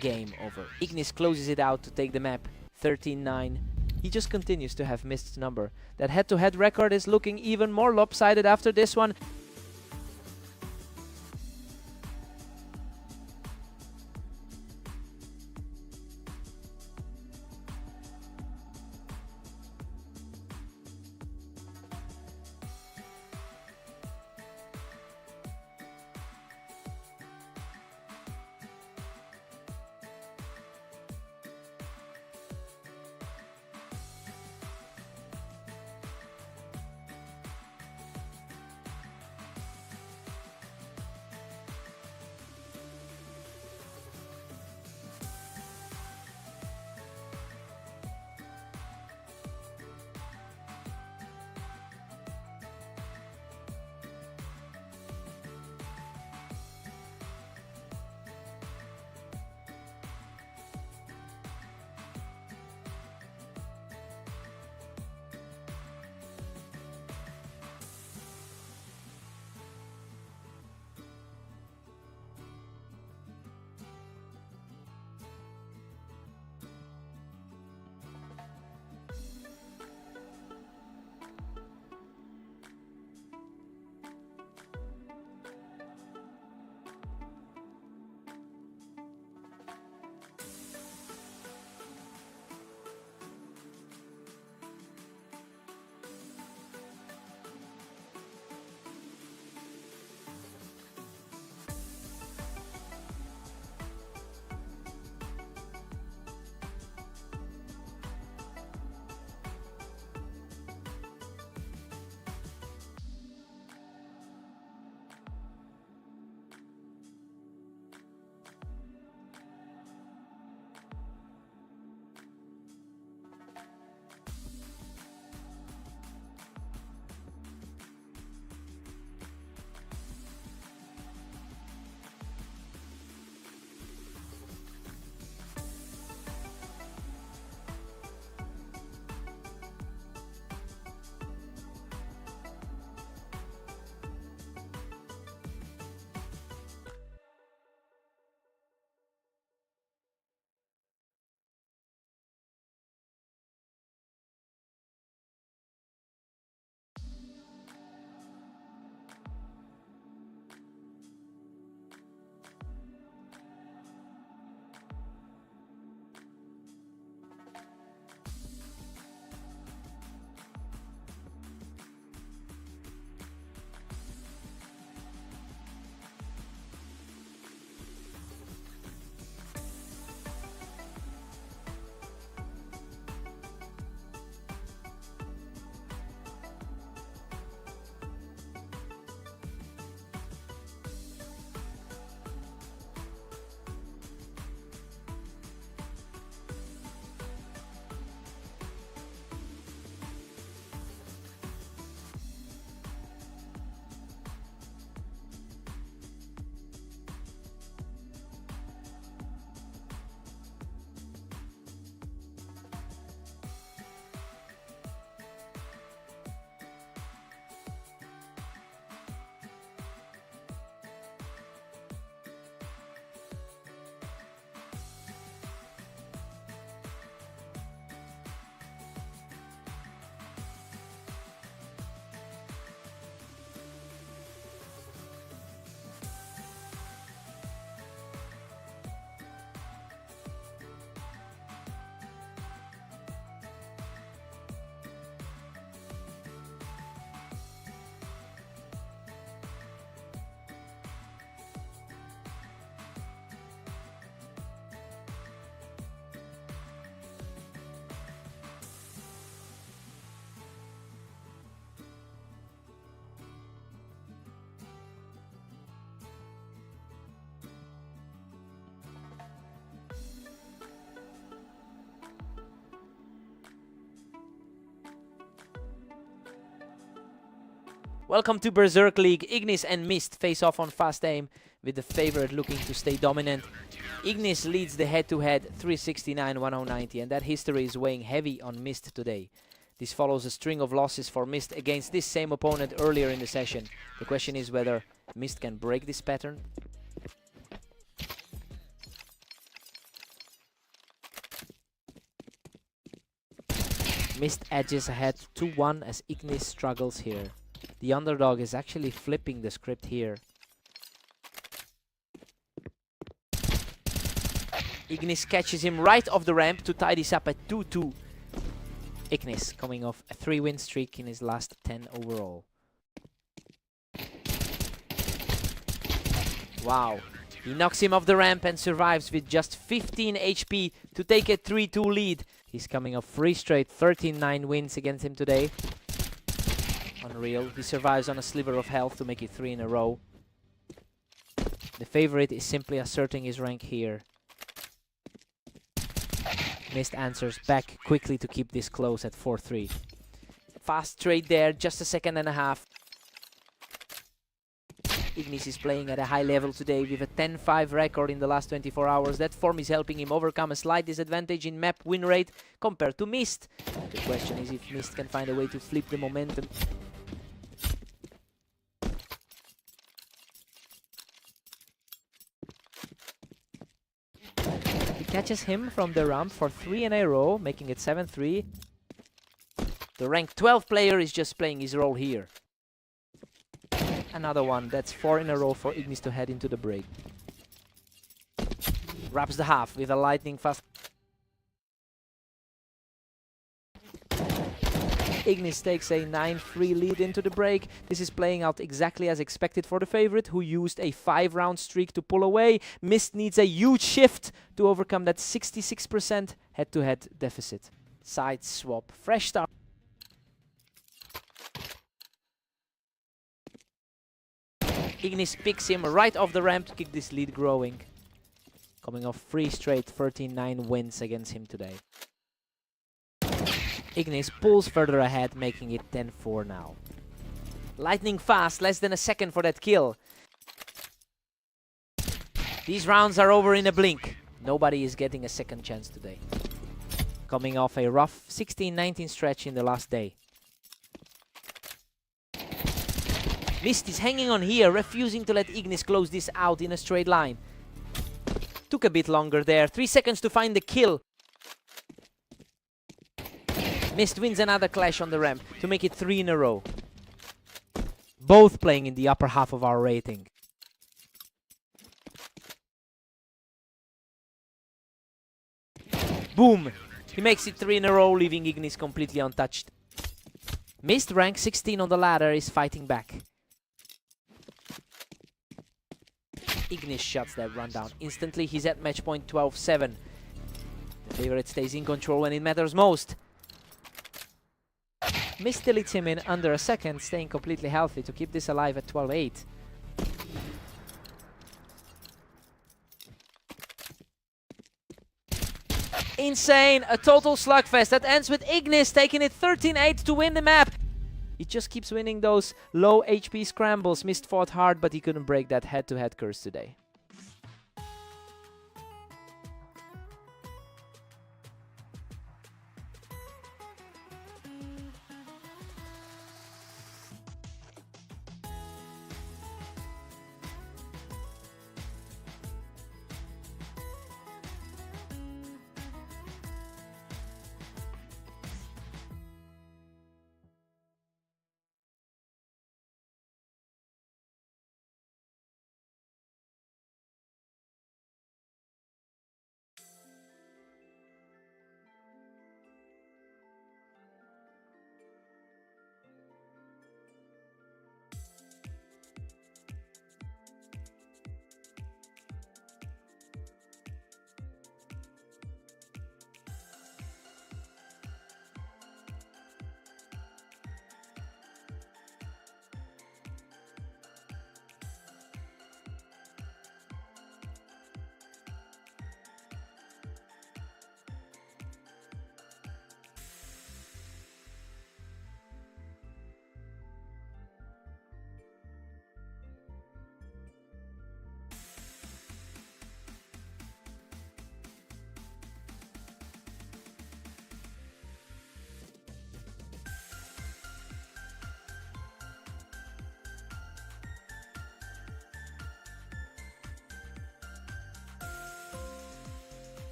Game over. Ignis closes it out to take the map. 13-9. He just continues to have Mist's number. That head-to-head record is looking even more lopsided after this one. Welcome to Berserk League. Ignis and Mist face off on fast aim, with the favorite looking to stay dominant. Ignis leads the head-to-head 369-1090, and that history is weighing heavy on Mist today. This follows a string of losses for Mist against this same opponent earlier in the session. The question is whether Mist can break this pattern. Mist edges ahead 2-1 as Ignis struggles here. The underdog is actually flipping the script here. Ignis catches him right off the ramp to tie this up at 2-2. Ignis coming off a 3-win streak in his last 10 overall. Wow. He knocks him off the ramp and survives with just 15 HP to take a 3-2 lead. He's coming off 3 straight 13-9 wins against him today. Unreal. He survives on a sliver of health to make it 3 in a row. The favorite is simply asserting his rank here. Mist answers back quickly to keep this close at 4-3. Fast trade there, just a second and a half. Ignis is playing at a high level today with a 10-5 record in the last 24 hours. That form is helping him overcome a slight disadvantage in map win rate compared to Mist. The question is if Mist can find a way to flip the momentum. He catches him from the ramp for 3 in a row, making it 7-3. The ranked 12 player is just playing his role here. Another one, that's 4 in a row for Ignis to head into the break. Wraps the half with a lightning fast. Ignis takes a 9-3 lead into the break. This is playing out exactly as expected for the favorite, who used a 5-round streak to pull away. Mist needs a huge shift to overcome that 66% head-to-head deficit. Side swap, fresh start. Ignis picks him right off the ramp to keep this lead growing. Coming off 3 straight 13-9 wins against him today. Ignis pulls further ahead, making it 10-4 now. Lightning fast, less than a second for that kill. These rounds are over in a blink. Nobody is getting a second chance today. Coming off a rough 16-19 stretch in the last day. Mist is hanging on here, refusing to let Ignis close this out in a straight line. Took a bit longer there, 3 seconds to find the kill. Mist wins another clash on the ramp to make it 3 in a row. Both playing in the upper half of our rating. Boom! He makes it 3 in a row, leaving Ignis completely untouched. Mist, rank 16 on the ladder, is fighting back. Ignis shuts that run down instantly. He's at match point 12-7. The favorite stays in control when it matters most. Mist deletes him in under a second, staying completely healthy to keep this alive at 12-8. Insane! A total slugfest that ends with Ignis taking it 13-8 to win the map. He just keeps winning those low HP scrambles. Mist fought hard, but he couldn't break that head-to-head curse today.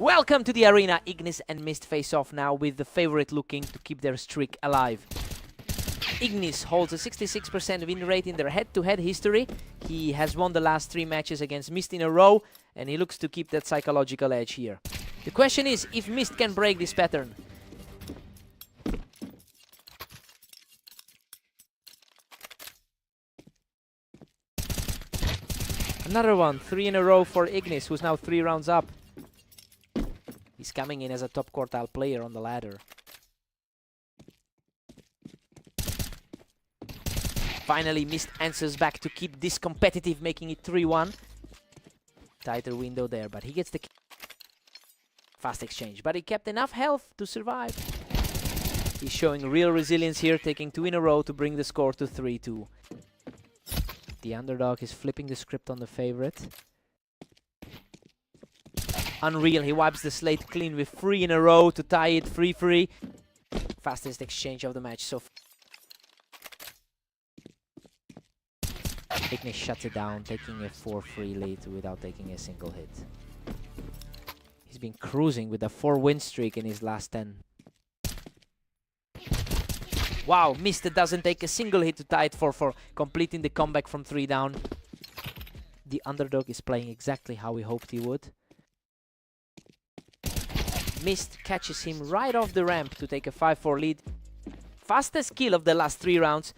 Welcome to the arena. Ignis and Mist face off now, with the favorite looking to keep their streak alive. Ignis holds a 66% win rate in their head-to-head history. He has won the last 3 matches against Mist in a row, and he looks to keep that psychological edge here. The question is if Mist can break this pattern. Another one, 3 in a row for Ignis, who's now 3 rounds up. He's coming in as a top quartile player on the ladder. Finally, Mist answers back to keep this competitive, making it 3-1. Tighter window there, but he gets the fast exchange. But he kept enough health to survive. He's showing real resilience here, taking 2 in a row to bring the score to 3-2. The underdog is flipping the script on the favorite. Unreal, he wipes the slate clean with 3 in a row to tie it 3-3. Fastest exchange of the match so far. Ignis shuts it down, taking a 4-3 lead without taking a single hit. He's been cruising with a 4-win streak in his last 10. Wow, Mist doesn't take a single hit to tie it 4-4, completing the comeback from 3 down. The underdog is playing exactly how we hoped he would. Mist catches him right off the ramp to take a 5-4 lead. Fastest kill of the last 3 rounds.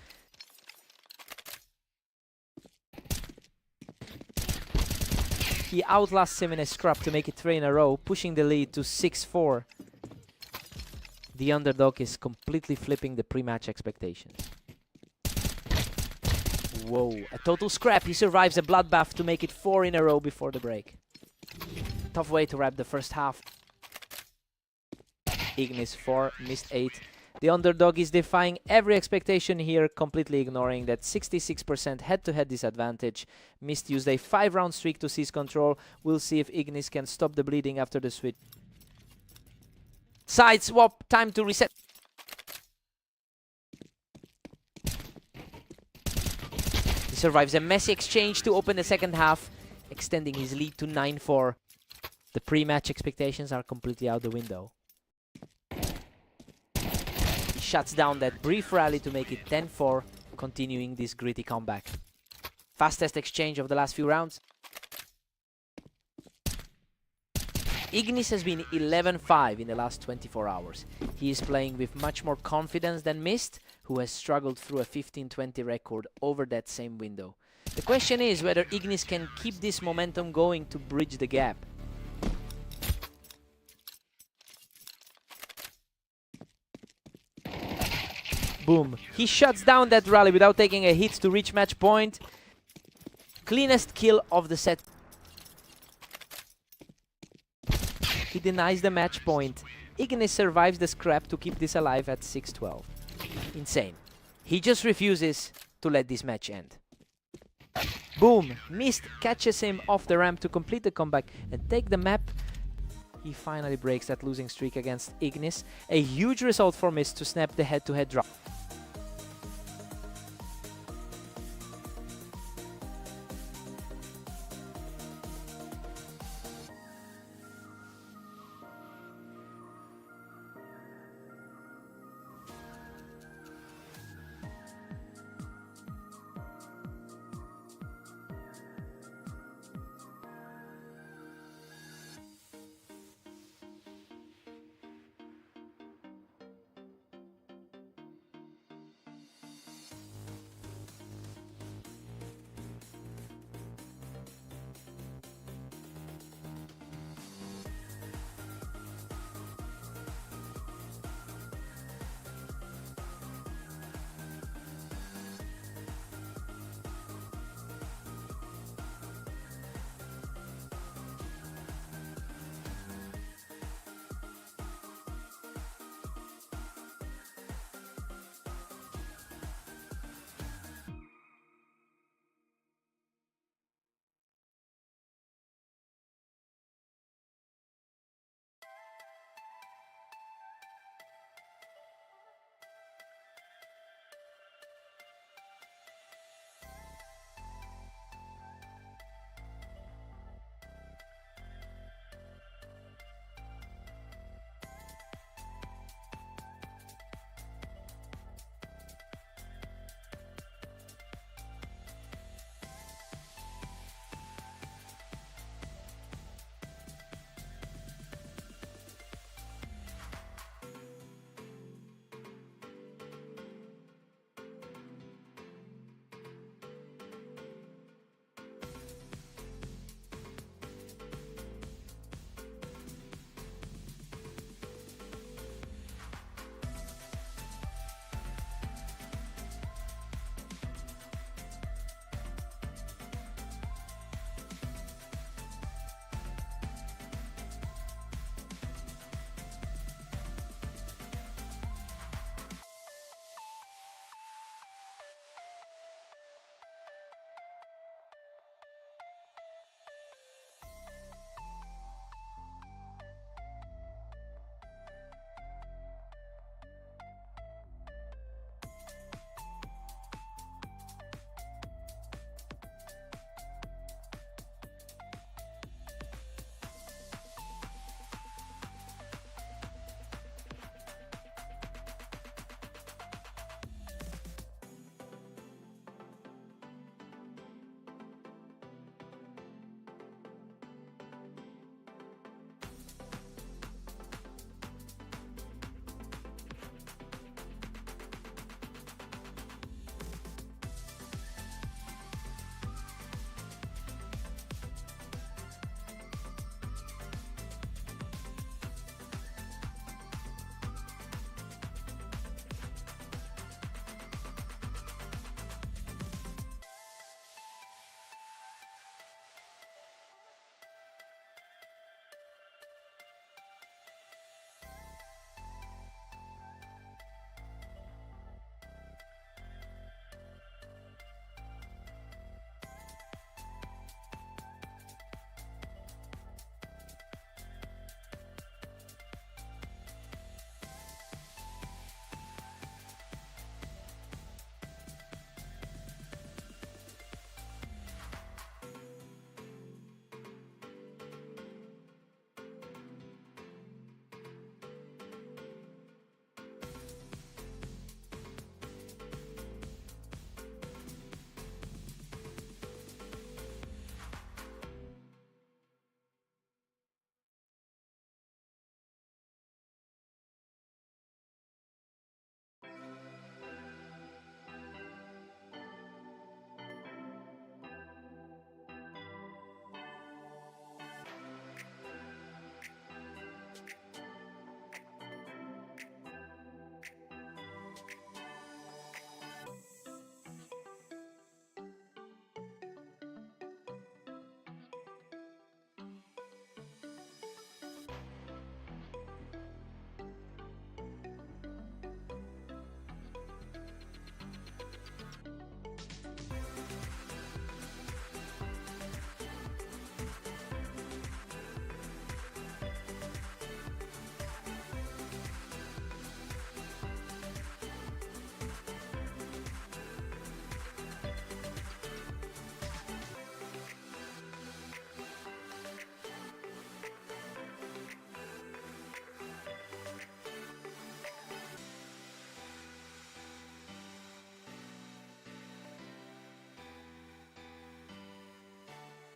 He outlasts him in a scrap to make it 3 in a row, pushing the lead to 6-4. The underdog is completely flipping the pre-match expectations. Whoa, a total scrap. He survives a bloodbath to make it 4 in a row before the break. Tough way to wrap the first half. Ignis 4, missed 8. The underdog is defying every expectation here, completely ignoring that 66% head-to-head disadvantage. Mist used a 5-round streak to seize control. We'll see if Ignis can stop the bleeding after the switch. Side swap, time to reset. He survives a messy exchange to open the second half, extending his lead to 9-4. The pre-match expectations are completely out the window. He shuts down that brief rally to make it 10-4, continuing this gritty comeback. Fastest exchange of the last few rounds. Ignis has been 11-5 in the last 24 hours. He is playing with much more confidence than Mist, who has struggled through a 15-20 record over that same window. The question is whether Ignis can keep this momentum going to bridge the gap. Boom. He shuts down that rally without taking a hit to reach match point. Cleanest kill of the set. He denies the match point. Ignis survives the scrap to keep this alive at 6-12. Insane. He just refuses to let this match end. Boom! Mist catches him off the ramp to complete the comeback and take the map. He finally breaks that losing streak against Ignis. A huge result for Mist to snap the head-to-head draw.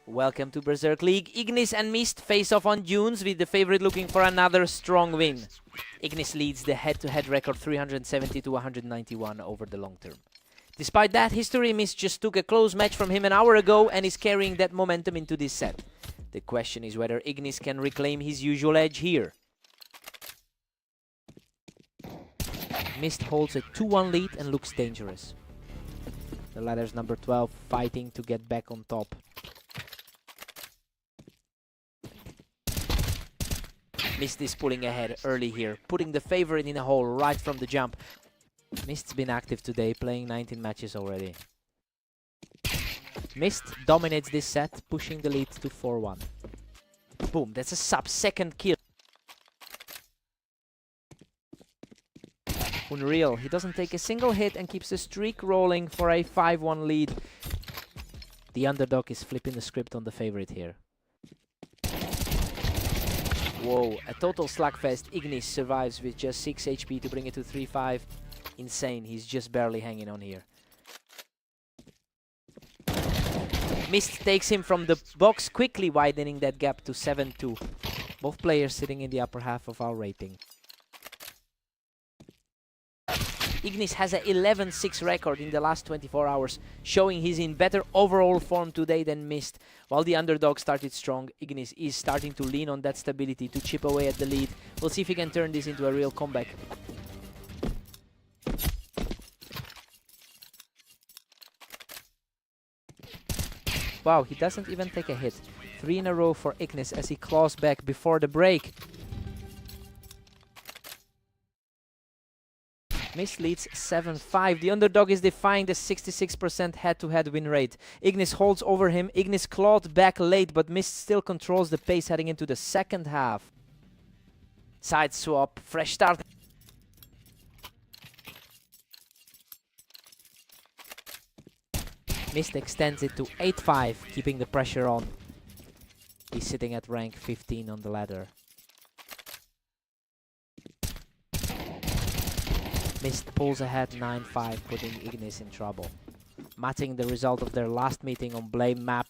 Welcome to Berserk League. Ignis and Mist face off on Dunes, with the favorite looking for another strong win. Ignis leads the head-to-head record 370 to 191 over the long term. Despite that history, Mist just took a close match from him an hour ago and is carrying that momentum into this set. The question is whether Ignis can reclaim his usual edge here. Mist holds a 2-1 lead and looks dangerous. The ladder's number 12 fighting to get back on top. Mist is pulling ahead early here, putting the favorite in a hole right from the jump. Mist's been active today, playing 19 matches already. Mist dominates this set, pushing the lead to 4-1. Boom, that's a sub-second kill. Unreal, he doesn't take a single hit and keeps the streak rolling for a 5-1 lead. The underdog is flipping the script on the favorite here. Whoa, a total slugfest. Ignis survives with just 6 HP to bring it to 3-5. Insane, he's just barely hanging on here. Mist takes him from the box, quickly widening that gap to 7-2. Both players sitting in the upper half of our rating. Ignis has a 11-6 record in the last 24 hours, showing he's in better overall form today than Mist. While the underdog started strong, Ignis is starting to lean on that stability to chip away at the lead. We'll see if he can turn this into a real comeback. Wow, he doesn't even take a hit. 3 in a row for Ignis as he claws back before the break. Mist leads 7-5. The underdog is defying the 66% head-to-head win rate. Ignis holds over him. Ignis clawed back late, but Mist still controls the pace heading into the second half. Side swap, fresh start. Mist extends it to 8-5, keeping the pressure on. He's sitting at rank 15 on the ladder. Mist pulls ahead 9-5, putting Ignis in trouble. Matching the result of their last meeting on Blame map.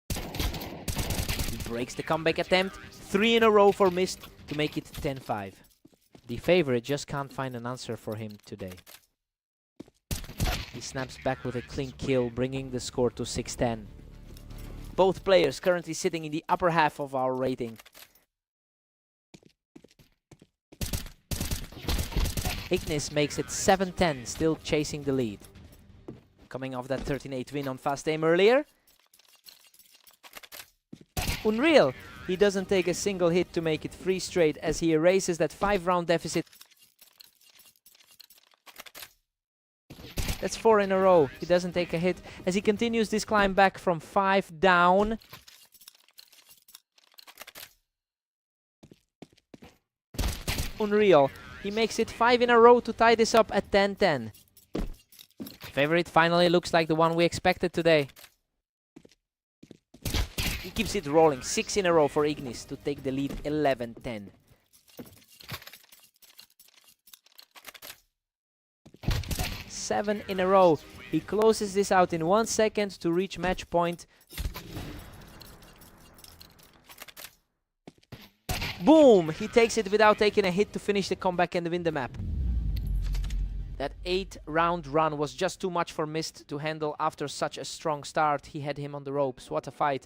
He breaks the comeback attempt. 3 in a row for Mist to make it 10-5. The favorite just can't find an answer for him today. He snaps back with a clean kill, bringing the score to 6-10. Both players currently sitting in the upper half of our rating. Ignis makes it 7-10, still chasing the lead. Coming off that 13-8 win on Fast Aim earlier. Unreal! He doesn't take a single hit to make it 3 straight as he erases that 5-round deficit. That's 4 in a row. He doesn't take a hit as he continues this climb back from 5 down. Unreal. He makes it 5 in a row to tie this up at 10-10. Favorite finally looks like the one we expected today. He keeps it rolling. 6 in a row for Ignis to take the lead 11-10. Seven in a row. He closes this out in 1 second to reach match point. Boom! He takes it without taking a hit to finish the comeback and win the map. That 8-round run was just too much for Mist to handle after such a strong start. He had him on the ropes. What a fight.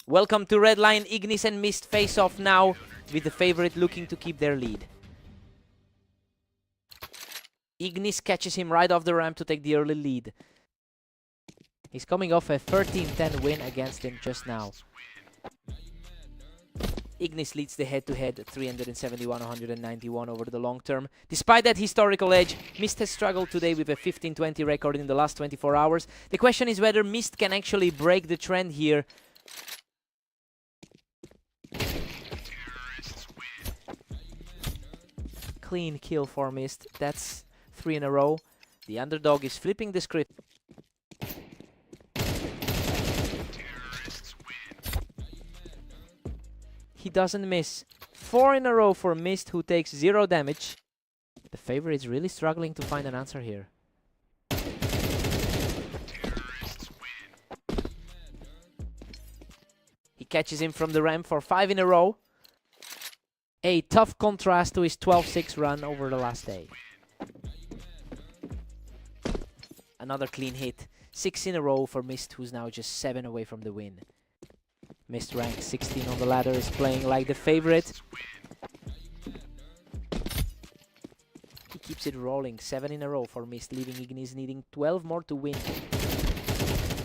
Welcome to Red Line. Ignis and Mist face off now, with the favorite looking to keep their lead. Ignis catches him right off the ramp to take the early lead. He's coming off a 13-10 win against him just now. Ignis leads the head-to-head at 371-191 over the long term. Despite that historical edge, Mist has struggled today with a 15-20 record in the last 24 hours. The question is whether Mist can actually break the trend here. Clean kill for Mist. That's 3 in a row. The underdog is flipping the script. He doesn't miss. 4 in a row for Mist, who takes 0 damage. The favorite is really struggling to find an answer here. He catches him from the ramp for 5 in a row. A tough contrast to his 12-6 run over the last day. Another clean hit. 6 in a row for Mist, who's now just 7 away from the win. Mist rank 16 on the ladder, is playing like the favorite. He keeps it rolling. 7 in a row for Mist, leaving Ignis needing 12 more to win.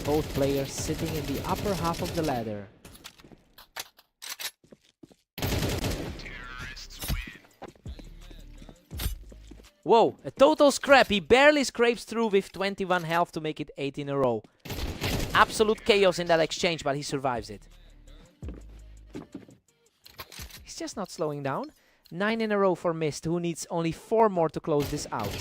Both players sitting in the upper half of the ladder. Whoa, a total scrap. He barely scrapes through with 21 health to make it 8 in a row. Absolute chaos in that exchange, but he survives it. He's just not slowing down. 9 in a row for Mist, who needs only 4 more to close this out.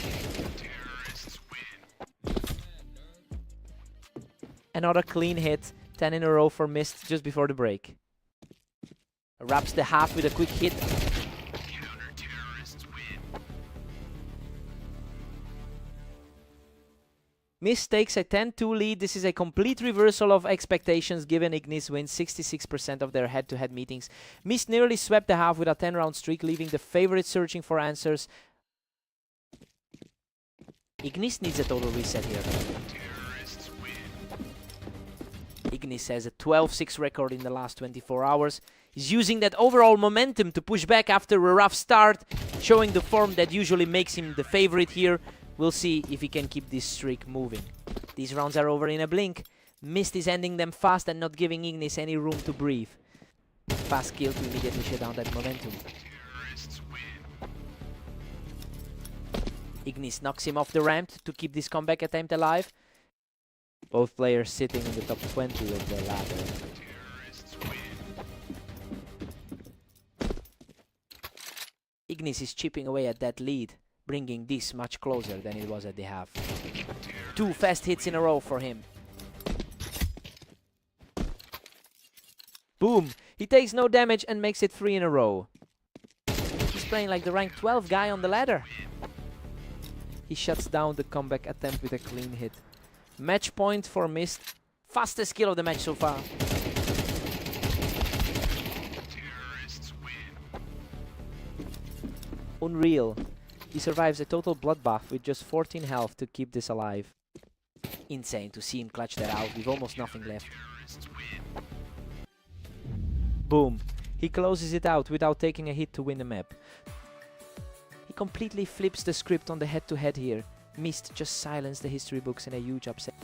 Another clean hit. 10 in a row for Mist just before the break. Wraps the half with a quick hit. Mist takes a 10-2 lead. This is a complete reversal of expectations given Ignis wins 66% of their head-to-head meetings. Mist nearly swept the half with a 10-round streak, leaving the favorite searching for answers. Ignis needs a total reset here. Ignis has a 12-6 record in the last 24 hours. He's using that overall momentum to push back after a rough start, showing the form that usually makes him the favorite here. We'll see if he can keep this streak moving. These rounds are over in a blink. Mist is ending them fast and not giving Ignis any room to breathe. Fast kill to immediately shut down that momentum. Ignis knocks him off the ramp to keep this comeback attempt alive. Both players sitting in the top 20 of the ladder. Ignis is chipping away at that lead, bringing this much closer than it was at the half. 2 fast hits in a row for him. Boom! He takes no damage and makes it 3 in a row. He's playing like the rank 12 guy on the ladder. He shuts down the comeback attempt with a clean hit. Match point for Mist. Fastest kill of the match so far. Unreal. He survives a total bloodbath with just 14 health to keep this alive. Insane to see him clutch that out with almost nothing left. Boom. He closes it out without taking a hit to win the map. He completely flips the script on the head-to-head here. Mist just silenced the history books in a huge upset.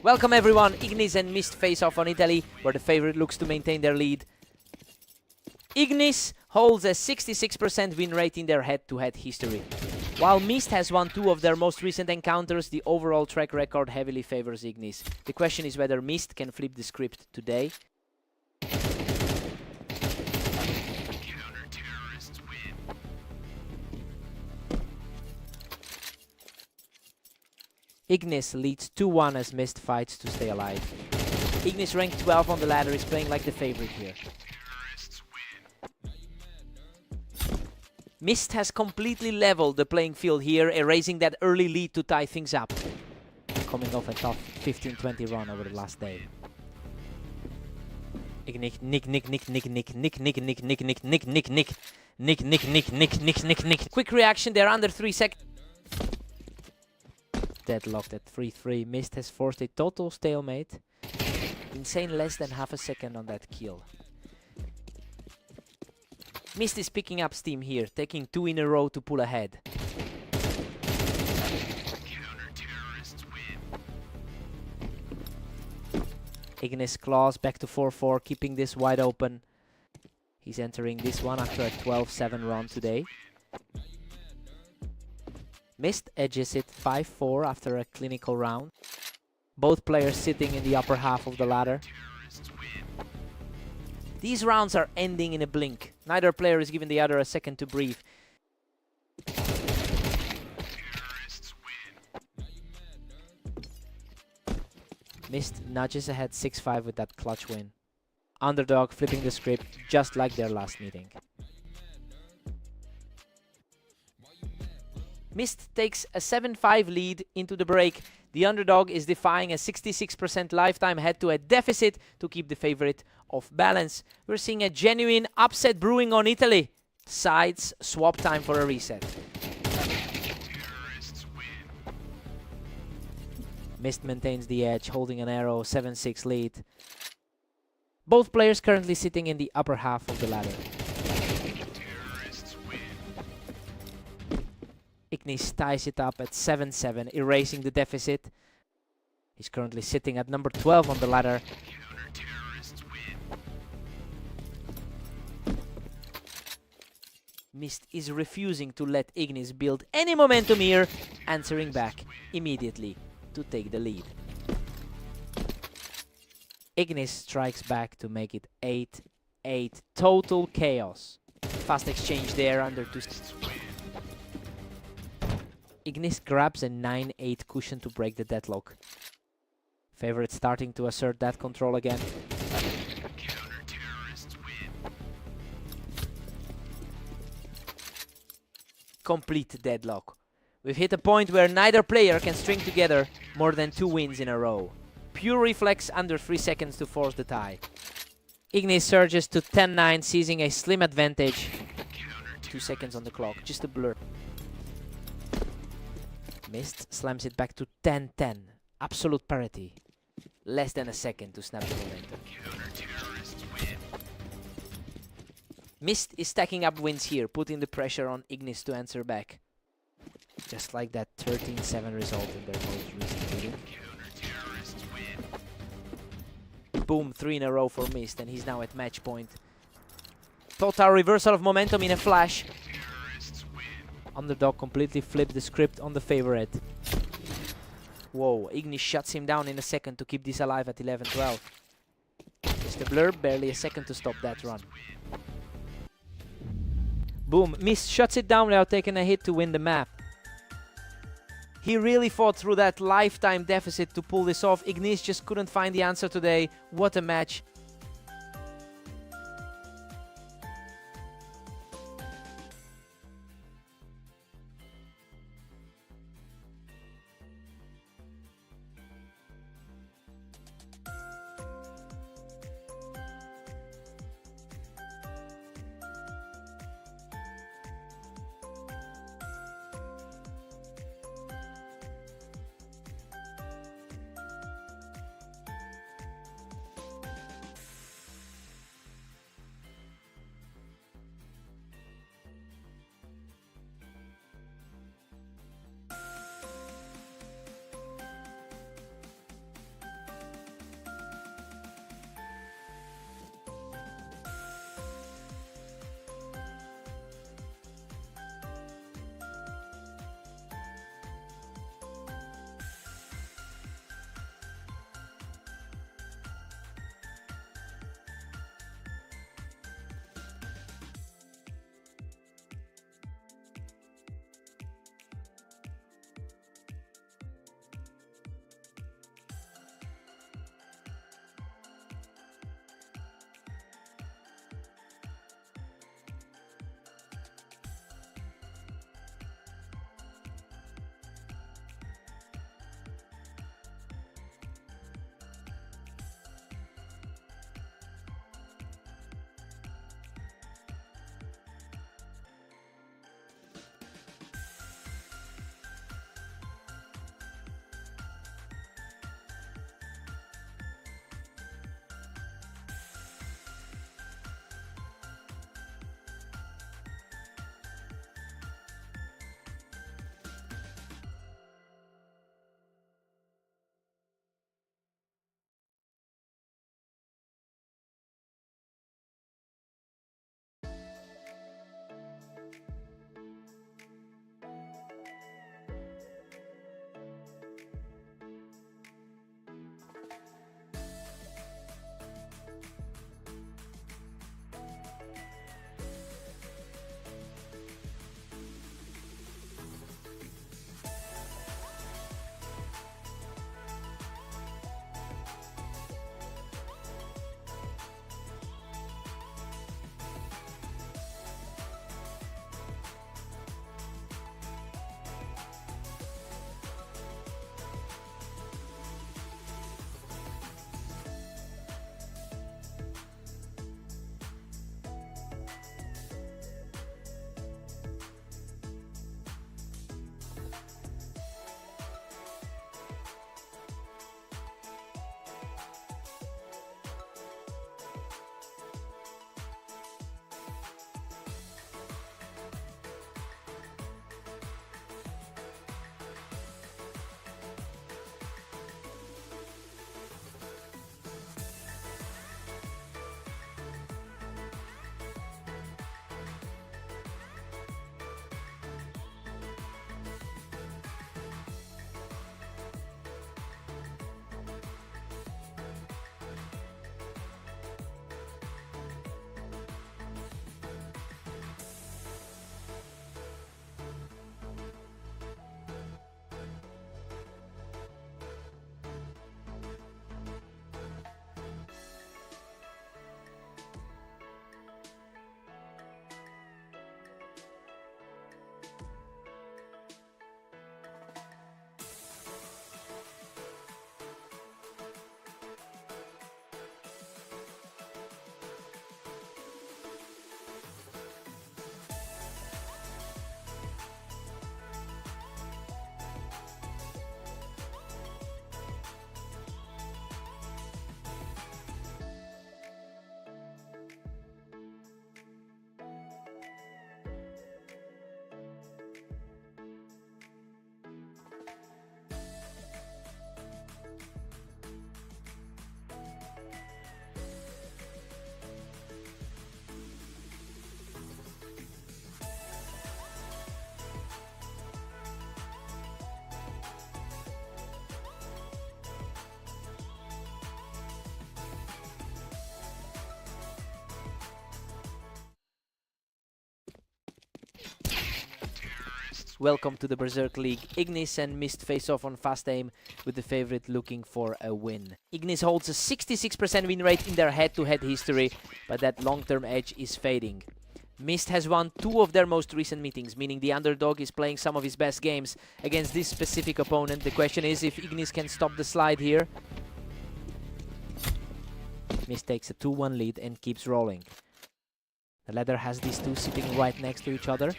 Welcome everyone, Ignis and Mist face off on Italy, where the favorite looks to maintain their lead. Ignis holds a 66% win rate in their head-to-head history. While Mist has won 2 of their most recent encounters, the overall track record heavily favors Ignis. The question is whether Mist can flip the script today. Ignis leads 2-1 as Mist fights to stay alive. Ignis, ranked 12 on the ladder, is playing like the favorite here. Mist has completely leveled the playing field here, erasing that early lead to tie things up. Coming off a tough 15-20 run over the last day. Nick. Quick reaction, they're under 3 seconds. Deadlocked at 3-3. Mist has forced a total stalemate. Insane less than half a second on that kill. Mist is picking up steam here, taking 2 in a row to pull ahead. Ignis claws back to 4-4, keeping this wide open. He's entering this one after a 12-7 run today. Mist edges it 5-4 after a clinical round. Both players sitting in the upper half of the ladder. These rounds are ending in a blink. Neither player is giving the other a second to breathe. Mist nudges ahead 6-5 with that clutch win. Underdog flipping the script just like their last meeting. Mist takes a 7-5 lead into the break. The underdog is defying a 66% lifetime head-to-head deficit to keep the favorite off balance. We're seeing a genuine upset brewing on Italy. Sides swap time for a reset. Mist maintains the edge, holding an arrow, 7-6 lead. Both players currently sitting in the upper half of the ladder. Ignis ties it up at 7-7, erasing the deficit. He's currently sitting at number 12 on the ladder. Mist is refusing to let Ignis build any momentum here, answering back immediately to take the lead. Ignis strikes back to make it 8-8. Total chaos. Fast exchange there under 2. Ignis grabs a 9-8 cushion to break the deadlock. Favorite starting to assert that control again. Complete deadlock. We've hit a point where neither player can string together more than 2 wins in a row. Pure reflex under 3 seconds to force the tie. Ignis surges to 10-9, seizing a slim advantage. 2 seconds on the clock, just a blur. Mist slams it back to 10-10. Absolute parity. Less than a second to snap the momentum. Mist is stacking up wins here, putting the pressure on Ignis to answer back. Just like that 13-7 result in their most recent meeting. Boom, 3 in a row for Mist, and he's now at match point. Total reversal of momentum in a flash. Underdog completely flipped the script on the favorite. Whoa, Ignis shuts him down in a second to keep this alive at 11-12. Just a blur, barely a second to stop that run. Boom, Mist shuts it down without taking a hit to win the map. He really fought through that lifetime deficit to pull this off. Ignis just couldn't find the answer today. What a match. Welcome to the Berserk League. Ignis and Mist face off on fast aim with the favorite looking for a win. Ignis holds a 66% win rate in their head-to-head history, but that long-term edge is fading. Mist has won 2 of their most recent meetings, meaning the underdog is playing some of his best games against this specific opponent. The question is if Ignis can stop the slide here. Mist takes a 2-1 lead and keeps rolling. The ladder has these two sitting right next to each other.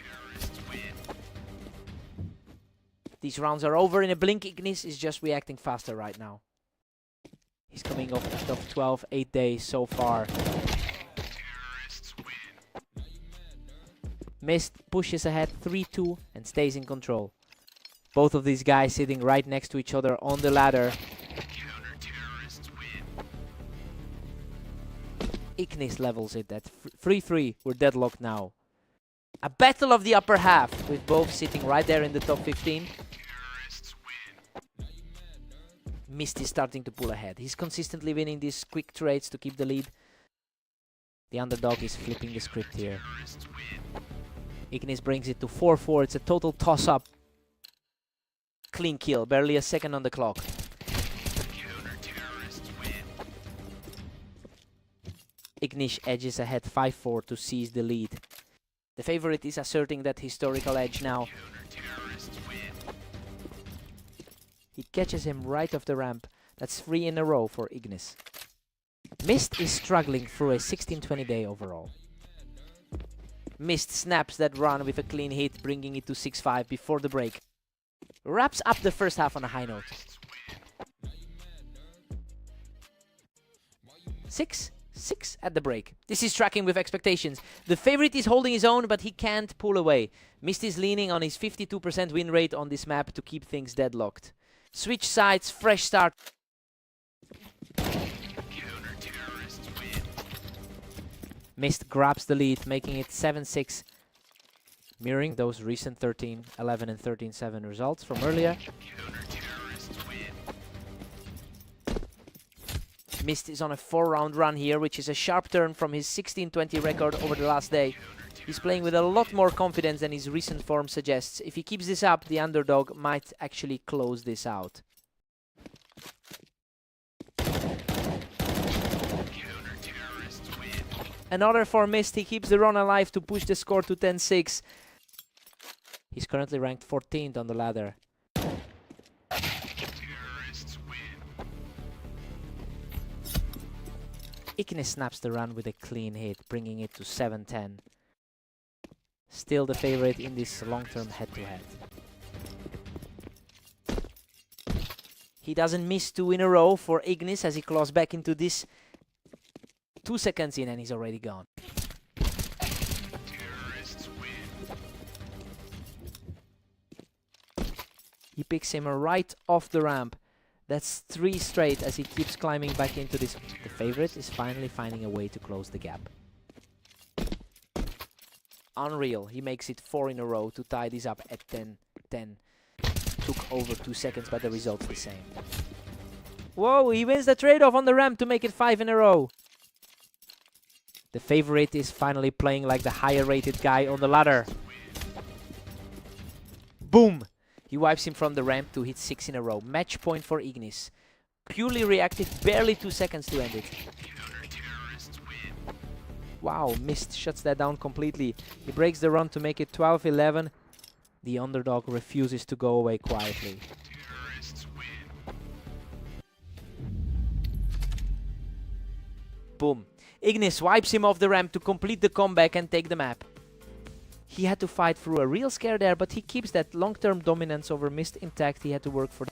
These rounds are over in a blink. Ignis is just reacting faster right now. He's coming off of 12, 8 days so far. Mist pushes ahead 3-2 and stays in control. Both of these guys sitting right next to each other on the ladder. Ignis levels it at 3-3. We're deadlocked now. A battle of the upper half with both sitting right there in the top 15. Mist is starting to pull ahead. He's consistently winning these quick trades to keep the lead. The underdog is flipping the script here. Ignis brings it to 4-4. It's a total toss-up. Clean kill. Barely a second on the clock. Ignis edges ahead 5-4 to seize the lead. The favorite is asserting that historical edge now. He catches him right off the ramp. That's 3 in a row for Ignis. Mist is struggling through a 16-20 day overall. Mist snaps that run with a clean hit, bringing it to 6-5 before the break. Wraps up the first half on a high note. 6 at the break. This is tracking with expectations. The favorite is holding his own, but he can't pull away. Mist is leaning on his 52% win rate on this map to keep things deadlocked. Switch sides, fresh start. Mist grabs the lead, making it 7-6, mirroring those recent 13-11 and 13-7 results from earlier. Mist is on a 4-round run here, which is a sharp turn from his 16-20 record over the last day. He's playing with a lot more confidence than his recent form suggests. If he keeps this up, the underdog might actually close this out. Another for Mist. He keeps the run alive to push the score to 10-6. He's currently ranked 14th on the ladder. Ignis snaps the run with a clean hit, bringing it to 7-10. Still the favorite in this long-term head-to-head. He doesn't miss 2 in a row for Ignis as he claws back into this. 2 seconds in and he's already gone. He picks him right off the ramp. That's 3 straight as he keeps climbing back into this. The favorite is finally finding a way to close the gap. Unreal. He makes it 4 in a row to tie this up at 10-10. Took over 2 seconds, but the result's the same. Whoa, he wins the trade-off on the ramp to make it 5 in a row. The favorite is finally playing like the higher-rated guy on the ladder. Boom! He wipes him from the ramp to hit 6 in a row. Match point for Ignis. Purely reactive, barely 2 seconds to end it. Wow, Mist shuts that down completely. He breaks the run to make it 12-11. The underdog refuses to go away quietly. Boom. Ignis wipes him off the ramp to complete the comeback and take the map. He had to fight through a real scare there, but he keeps that long-term dominance over Mist intact. He had to work for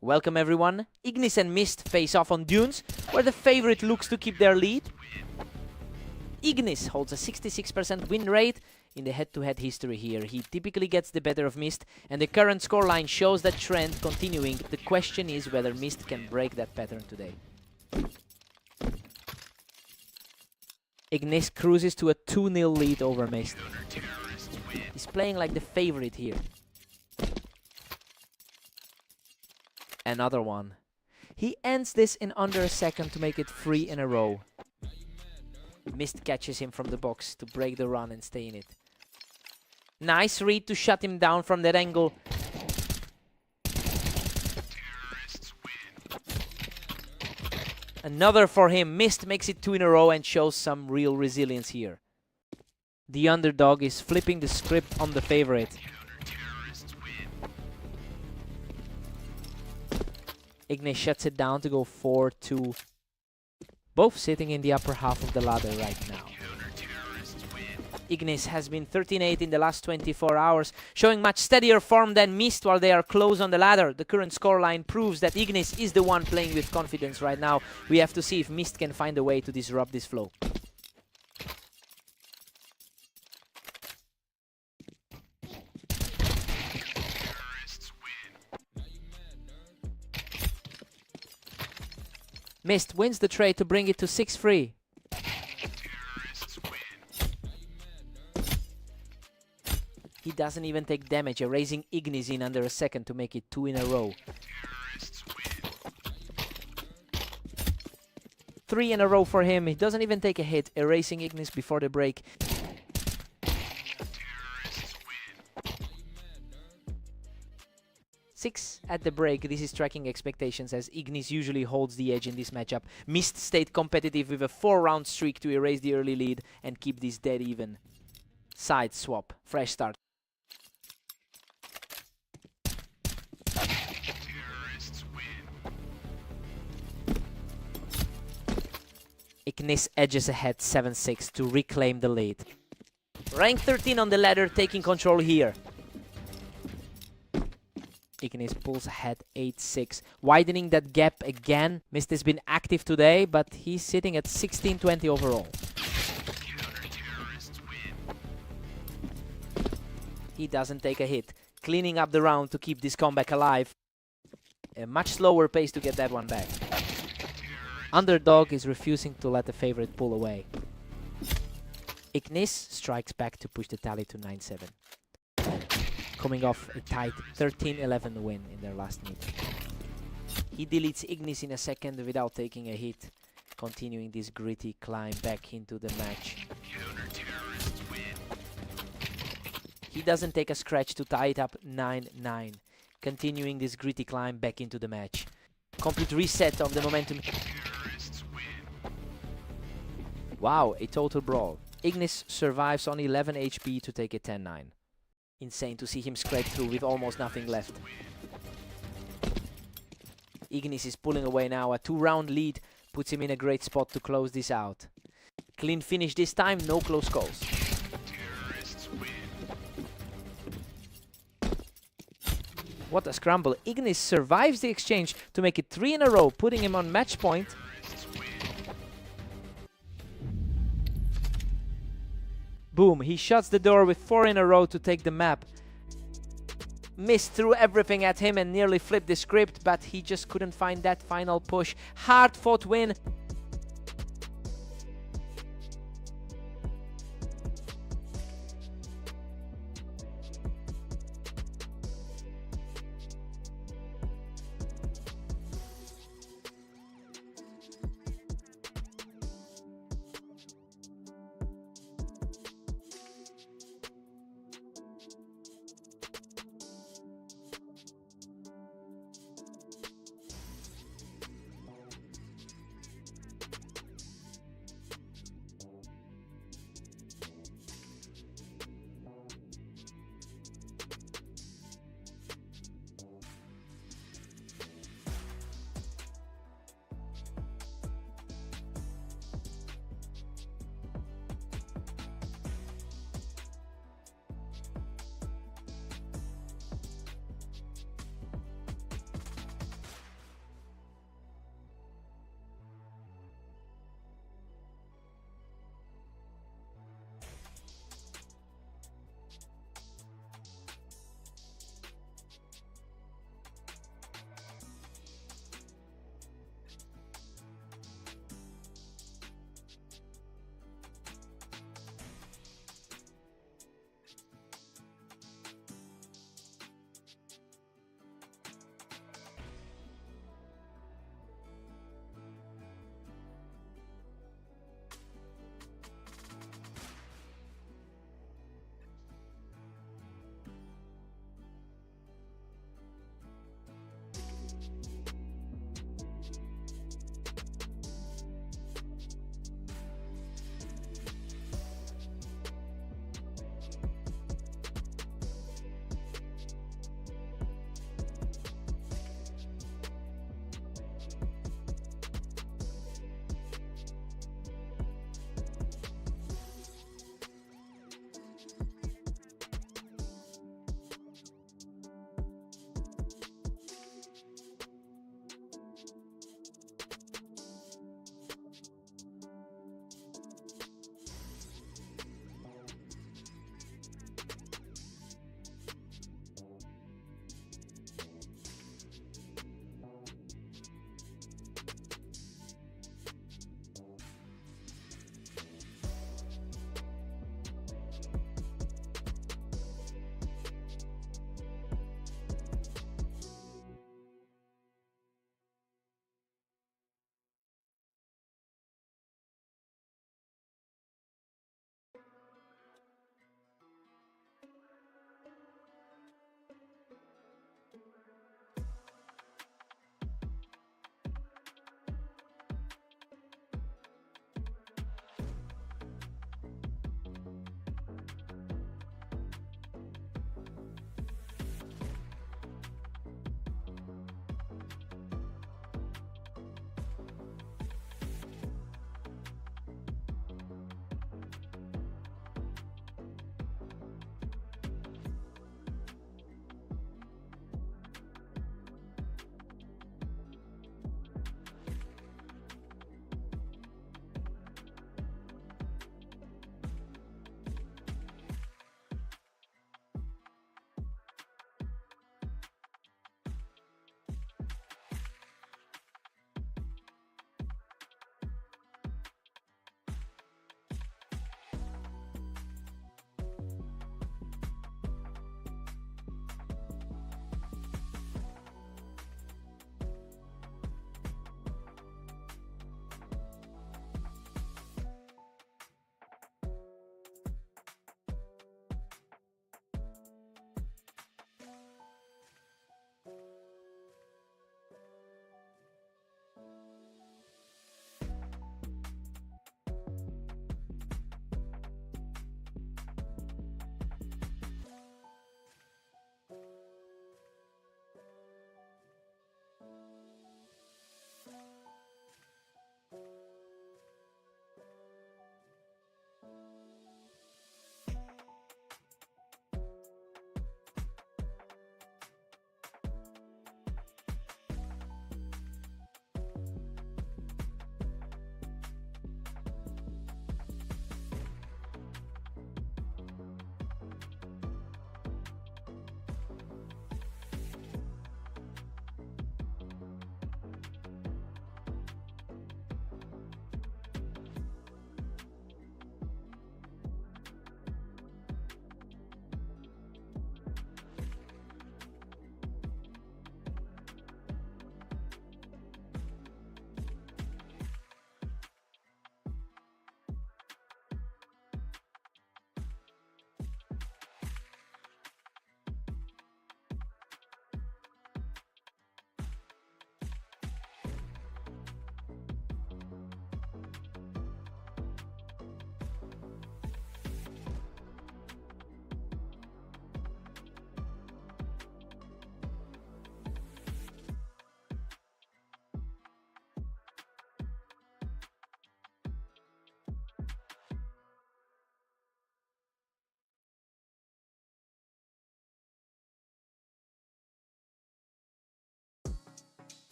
Welcome everyone. Ignis and Mist face off on Dunes, where the favorite looks to keep their lead. Ignis holds a 66% win rate in the head-to-head history here. He typically gets the better of Mist, and the current scoreline shows that trend continuing. The question is whether Mist can break that pattern today. Ignis cruises to a 2-0 lead over Mist. He's playing like the favorite here. Another one. He ends this in under a second to make it 3 in a row. Mist catches him from the box to break the run and stay in it. Nice read to shut him down from that angle. Another for him. Mist makes it 2 in a row and shows some real resilience here. The underdog is flipping the script on the favorite. Ignis shuts it down to go 4-2. Both sitting in the upper half of the ladder right now. Ignis has been 13-8 in the last 24 hours, showing much steadier form than Mist while they are close on the ladder. The current scoreline proves that Ignis is the one playing with confidence right now. We have to see if Mist can find a way to disrupt this flow. Mist wins the trade to bring it to 6-3. He doesn't even take damage, erasing Ignis in under a second to make it 2 in a row. 3 in a row for him. He doesn't even take a hit, erasing Ignis before the break. Six at the break. This is tracking expectations as Ignis usually holds the edge in this matchup. Mist stayed competitive with a 4-round streak to erase the early lead and keep this dead even. Side swap. Fresh start. Ignis edges ahead 7-6 to reclaim the lead. Rank 13 on the ladder, taking control here. Ignis pulls ahead 8-6, widening that gap again. Mist has been active today, but he's sitting at 16-20 overall. He doesn't take a hit, cleaning up the round to keep this comeback alive. A much slower pace to get that one back. Underdog is refusing to let the favorite pull away. Ignis strikes back to push the tally to 9-7. Coming off a tight 13-11 win in their last meet. He deletes Ignis in a second without taking a hit, continuing this gritty climb back into the match. He doesn't take a scratch to tie it up 9-9, continuing this gritty climb back into the match. Complete reset of the momentum. Wow, a total brawl. Ignis survives on 11 HP to take a 10-9. Insane to see him scrape through with almost nothing left. Ignis is pulling away now. A 2-round lead puts him in a great spot to close this out. Clean finish this time, no close calls. What a scramble. Ignis survives the exchange to make it 3 in a row, putting him on match point. Boom, he shuts the door with 4 in a row to take the map. Mist threw everything at him and nearly flipped the script, but he just couldn't find that final push. Hard-fought win.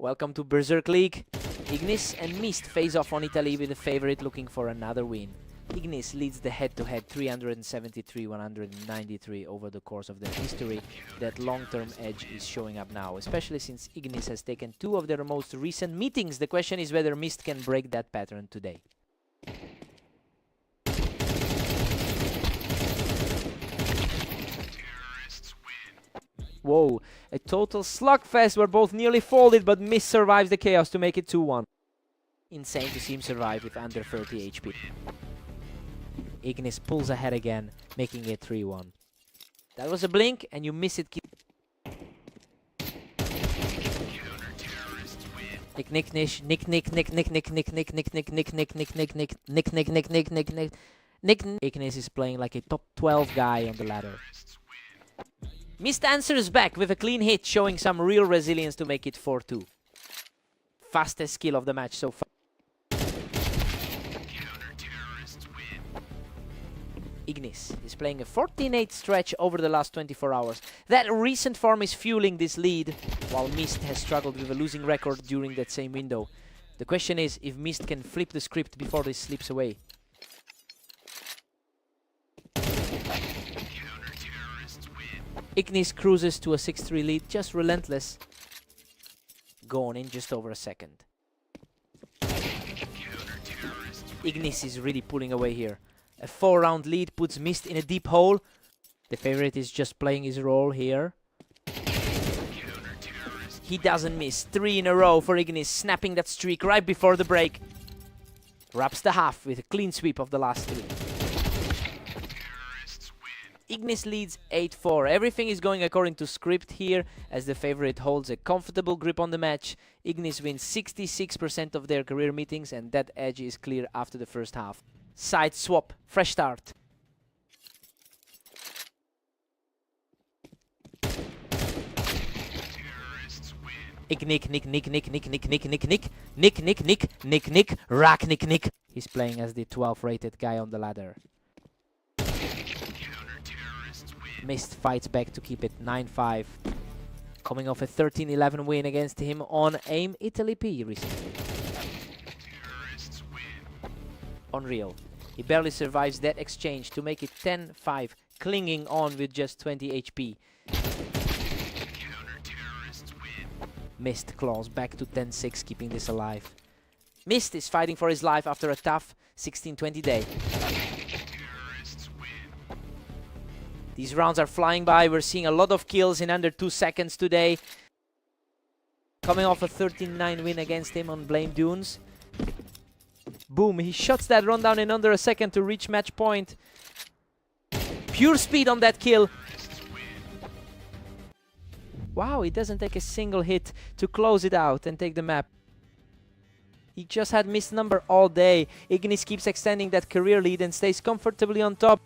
Welcome to Berserk League. Ignis and Mist face off on Italy with the favorite looking for another win. Ignis leads the head-to-head 373-193 over the course of their history. That long-term edge is showing up now, especially since Ignis has taken 2 of their most recent meetings. The question is whether Mist can break that pattern today. Whoa, a total slugfest where both nearly folded, but Mist survives the chaos to make it 2-1. Insane to see him survive with under 30 HP. Ignis pulls ahead again, making it 3-1. That was a blink, and you miss it. Nick Ignis is playing like a top 12 guy on the ladder. Mist answers back with a clean hit, showing some real resilience to make it 4-2. Fastest kill of the match so far. Ignis is playing a 14-8 stretch over the last 24 hours. That recent form is fueling this lead, while Mist has struggled with a losing record during that same window. The question is if Mist can flip the script before this slips away. Ignis cruises to a 6-3 lead, just relentless. Gone in just over a second. Ignis is really pulling away here. A 4-round lead puts Mist in a deep hole. The favorite is just playing his role here. He doesn't miss. 3 in a row for Ignis, snapping that streak right before the break. Wraps the half with a clean sweep of the last 3. Ignis leads 8-4. Everything is going according to script here, as the favorite holds a comfortable grip on the match. Ignis wins 66% of their career meetings, and that edge is clear after the first half. Side swap, fresh start. Nick, rack Nick. He's playing as the 12th rated guy on the ladder. Mist fights back to keep it 9-5. Coming off a 13-11 win against him on AIM Italy P recently. Unreal. He barely survives that exchange to make it 10-5, clinging on with just 20 HP. Mist claws back to 10-6, keeping this alive. Mist is fighting for his life after a tough 16-20 day. These rounds are flying by. We're seeing a lot of kills in under 2 seconds today. Coming off a 13-9 win against him on Blame Dunes. Boom, he shuts that run down in under a second to reach match point. Pure speed on that kill. Wow, he doesn't take a single hit to close it out and take the map. He just had missed number all day. Ignis keeps extending that career lead and stays comfortably on top.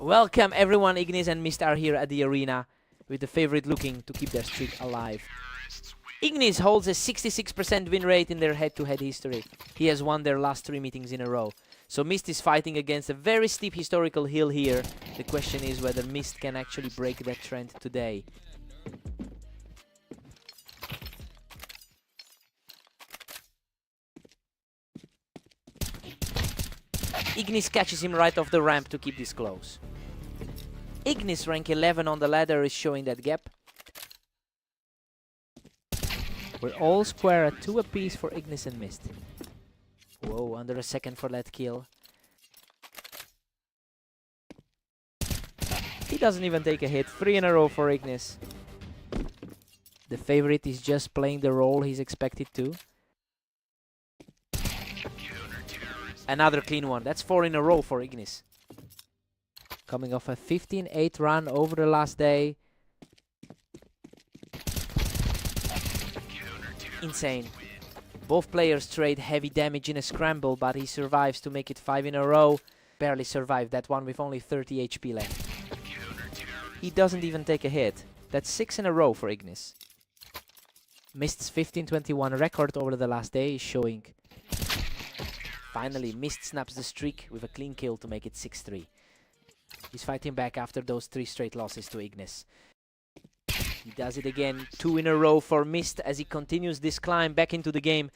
Welcome everyone, Ignis and Mist are here at the arena with the favorite looking to keep their streak alive. Ignis holds a 66% win rate in their head-to-head history. He has won their last 3 meetings in a row. So Mist is fighting against a very steep historical hill here. The question is whether Mist can actually break that trend today. Ignis catches him right off the ramp to keep this close. Ignis, rank 11 on the ladder, is showing that gap. We're all square at 2 apiece for Ignis and Mist. Whoa, under a second for that kill. He doesn't even take a hit. 3 in a row for Ignis. The favorite is just playing the role he's expected to. Another clean one. That's 4 in a row for Ignis. Coming off a 15-8 run over the last day. Insane. Both players trade heavy damage in a scramble, but he survives to make it 5 in a row. Barely survived that one with only 30 HP left. He doesn't even take a hit. That's 6 in a row for Ignis. Mist's 15-21 record over the last day is showing. Finally, Mist snaps the streak with a clean kill to make it 6-3. He's fighting back after those 3 straight losses to Ignis. He does it again, 2 in a row for Mist as he continues this climb back into the game.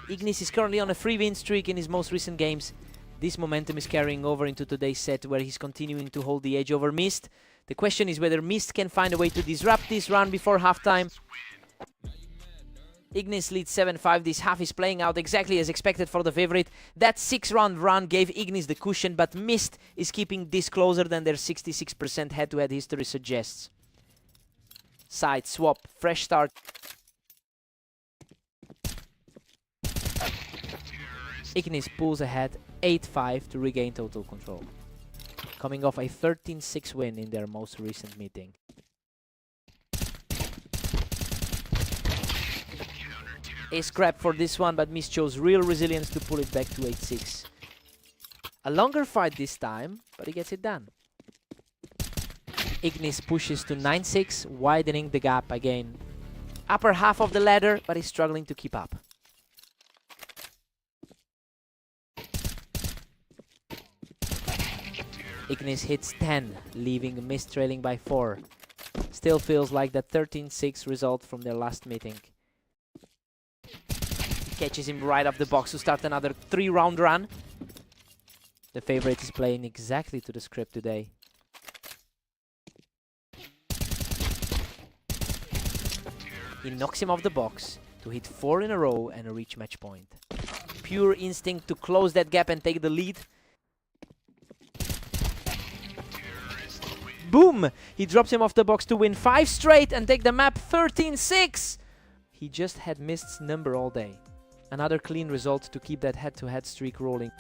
Ignis is currently on a 3-win streak in his most recent games. This momentum is carrying over into today's set where he's continuing to hold the edge over Mist. The question is whether Mist can find a way to disrupt this run before halftime. Ignis leads 7-5. This half is playing out exactly as expected for the favorite. That 6-round run gave Ignis the cushion, but Mist is keeping this closer than their 66% head-to-head history suggests. Side swap, fresh start. Ignis pulls ahead 8-5 to regain total control. Coming off a 13-6 win in their most recent meeting. Ace grab for this one, but Mist shows real resilience to pull it back to 8-6. A longer fight this time, but he gets it done. Ignis pushes to 9-6, widening the gap again. Upper half of the ladder, but he's struggling to keep up. Ignis hits 10, leaving Mist trailing by 4. Still feels like that 13-6 result from their last meeting. Catches him right off the box to start another 3-round run. The favorite is playing exactly to the script today. He knocks him off the box to hit 4 in a row and reach match point. Pure instinct to close that gap and take the lead. Boom! He drops him off the box to win 5 straight and take the map 13-6! He just had Mist's number all day. Another clean result to keep that head-to-head streak rolling.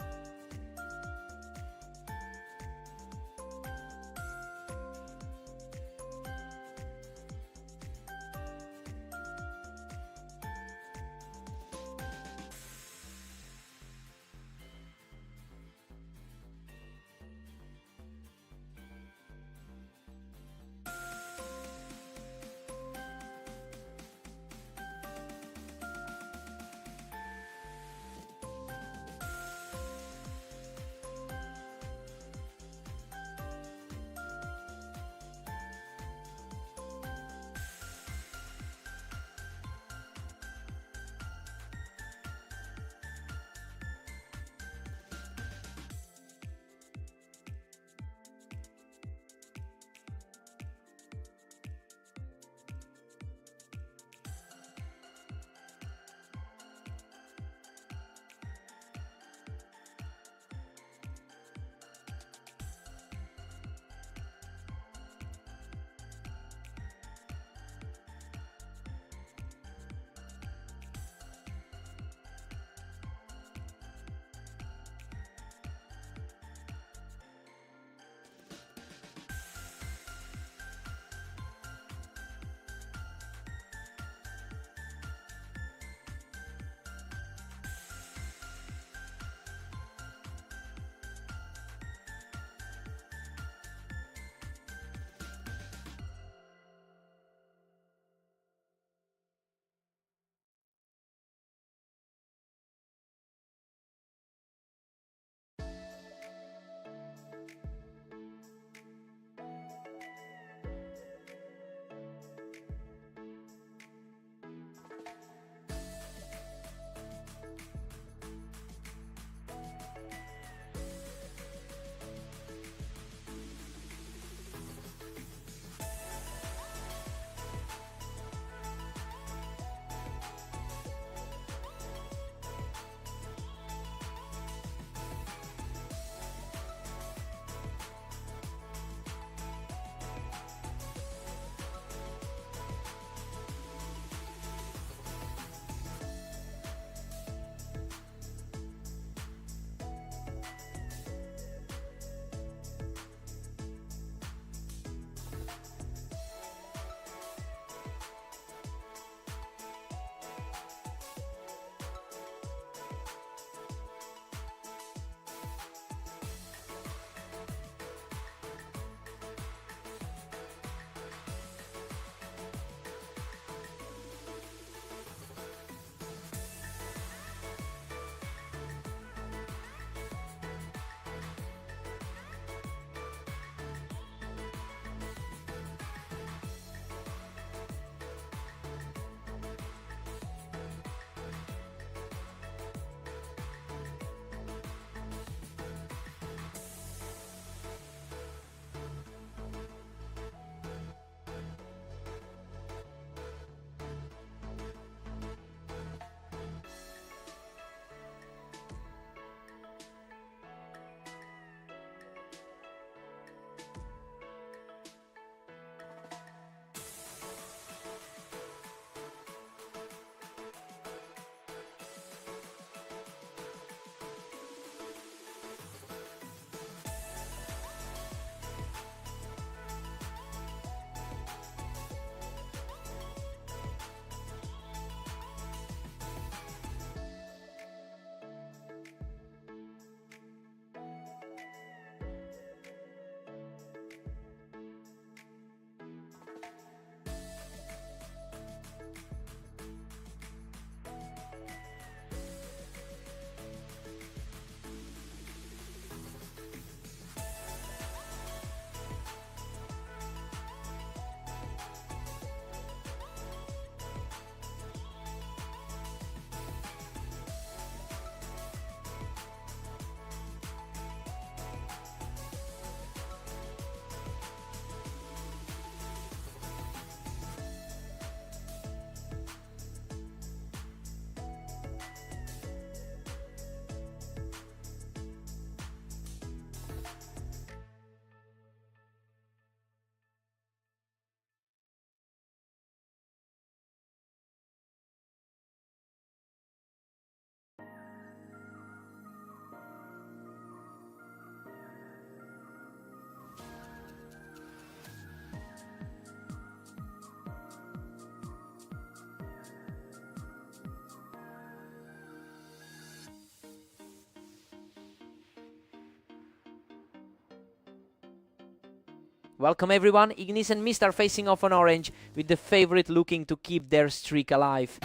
Welcome everyone. Ignis and Mist are facing off on orange, with the favorite looking to keep their streak alive.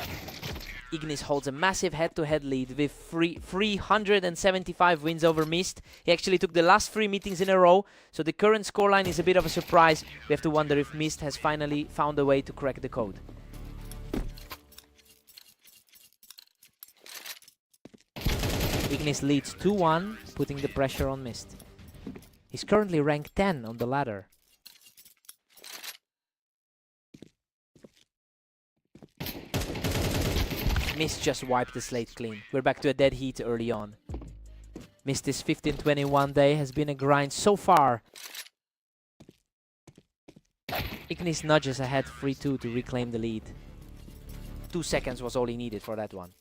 Ignis holds a massive head-to-head lead with 375 wins over Mist. He actually took the last 3 meetings in a row, so the current scoreline is a bit of a surprise. We have to wonder if Mist has finally found a way to crack the code. Ignis leads 2-1, putting the pressure on Mist. He's currently ranked 10 on the ladder. Mist just wiped the slate clean. We're back to a dead heat early on. Mist's 15-21 day has been a grind so far. Ignis nudges ahead 3-2 to reclaim the lead. 2 seconds was all he needed for that one.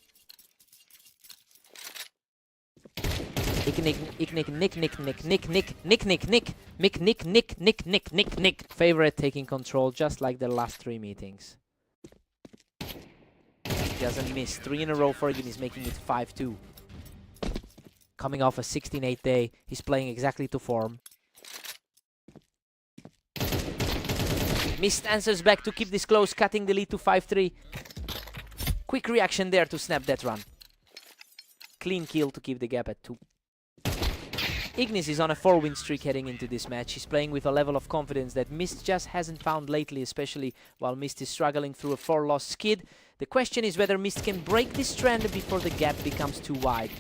Nick. Favorite taking control just like the last 3 meetings. He doesn't miss. 3 in a row for Ignis, making it 5-2. Coming off a 16-8 day, he's playing exactly to form. Mist answers back to keep this close, cutting the lead to 5-3. Quick reaction there to snap that run. Clean kill to keep the gap at 2. Ignis is on a 4-win streak heading into this match. He's playing with a level of confidence that Mist just hasn't found lately, especially while Mist is struggling through a 4-loss skid. The question is whether Mist can break this trend before the gap becomes too wide.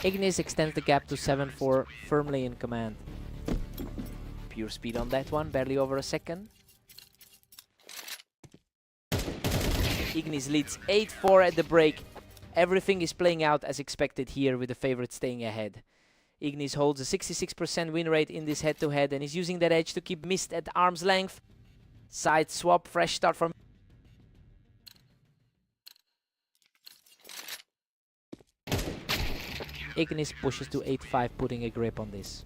Ignis extends the gap to 7-4, firmly in command. Pure speed on that one, barely over a second. Ignis leads 8-4 at the break. Everything is playing out as expected here, with the favorite staying ahead. Ignis holds a 66% win rate in this head-to-head and is using that edge to keep Mist at arm's length. Side swap, fresh start from Ignis pushes to 8-5, putting a grip on this.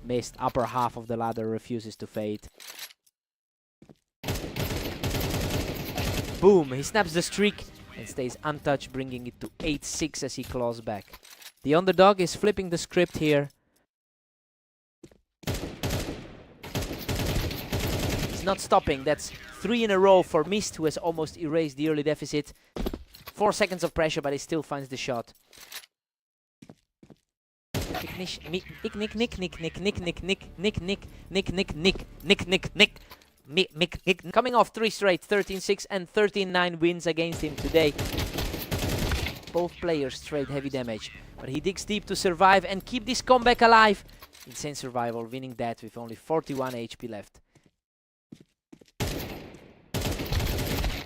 Mist, upper half of the ladder, refuses to fade. Boom! He snaps the streak and stays untouched, bringing it to 8-6 as he claws back. The underdog is flipping the script here. He's not stopping. That's 3 in a row for Mist, who has almost erased the early deficit. 4 seconds of pressure, but he still finds the shot. Coming off 3 straight, 13-6 and 13-9 wins against him today. Both players trade heavy damage, but he digs deep to survive and keep this comeback alive. Insane survival, winning that with only 41 HP left.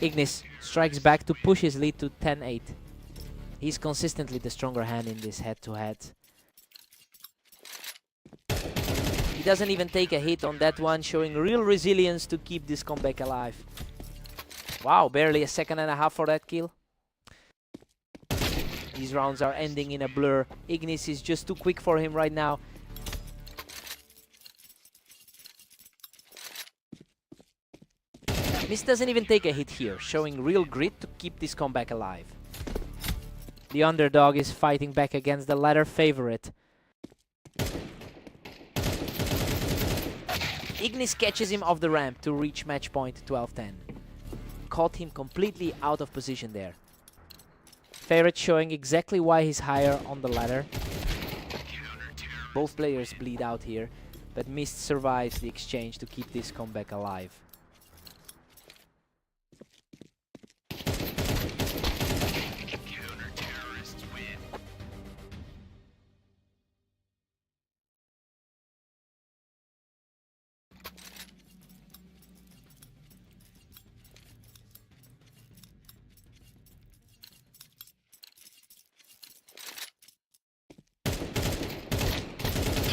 Ignis strikes back to push his lead to 10-8. He's consistently the stronger hand in this head-to-head. He doesn't even take a hit on that one, showing real resilience to keep this comeback alive. Wow, barely a second and a half for that kill. These rounds are ending in a blur. Ignis is just too quick for him right now. Mist doesn't even take a hit here, showing real grit to keep this comeback alive. The underdog is fighting back against the ladder favorite. Ignis catches him off the ramp to reach match point 12-10. Caught him completely out of position there. Favorite showing exactly why he's higher on the ladder. Both players bleed out here, but Mist survives the exchange to keep this comeback alive.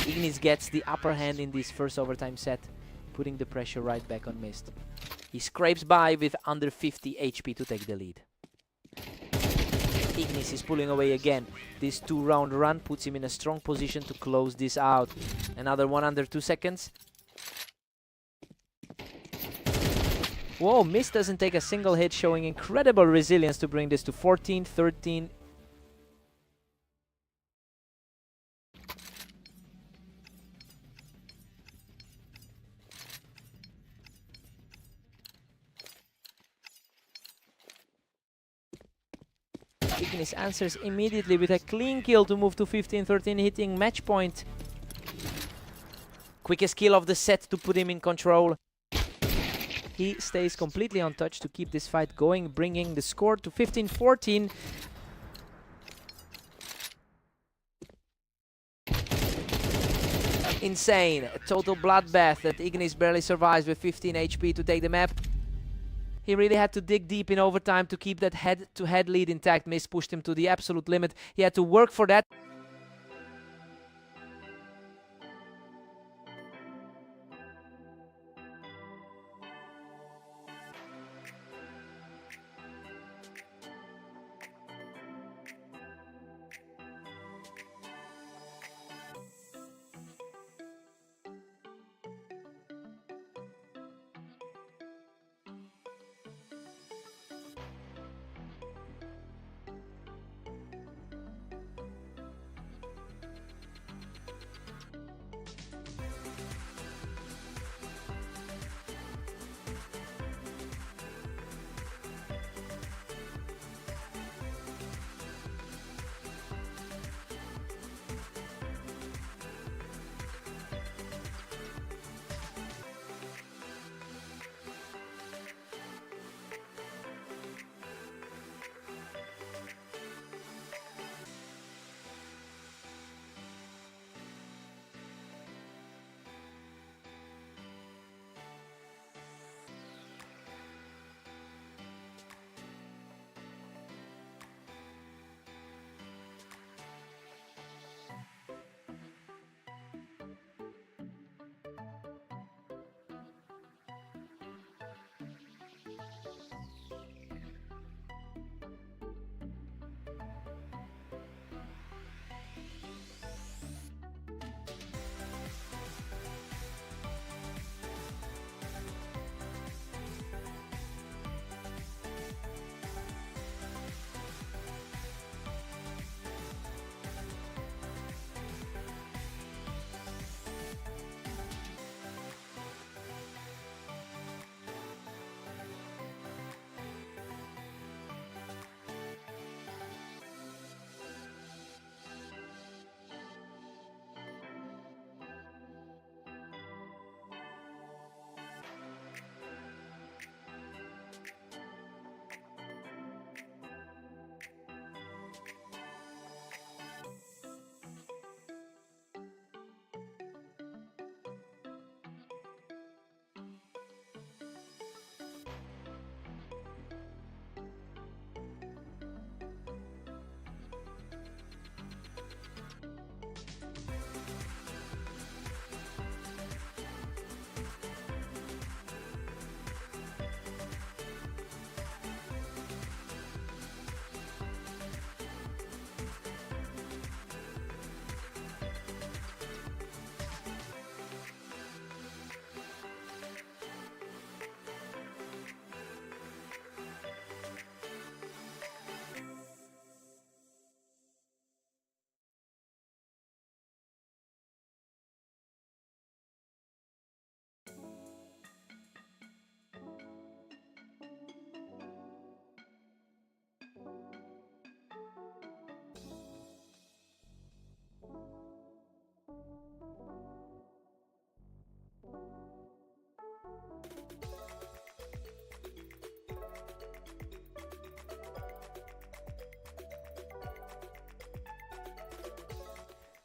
Ignis gets the upper hand in this first overtime set, putting the pressure right back on Mist. He scrapes by with under 50 HP to take the lead. Ignis is pulling away again. This 2-round run puts him in a strong position to close this out. Another one under 2 seconds. Whoa, Mist doesn't take a single hit, showing incredible resilience to bring this to 14-13. Ignis answers immediately with a clean kill to move to 15-13, hitting match point. Quickest kill of the set to put him in control. He stays completely untouched to keep this fight going, bringing the score to 15-14. Insane. A total bloodbath that Ignis barely survives with 15 HP to take the map. He really had to dig deep in overtime to keep that head-to-head lead intact. Mist pushed him to the absolute limit. He had to work for that.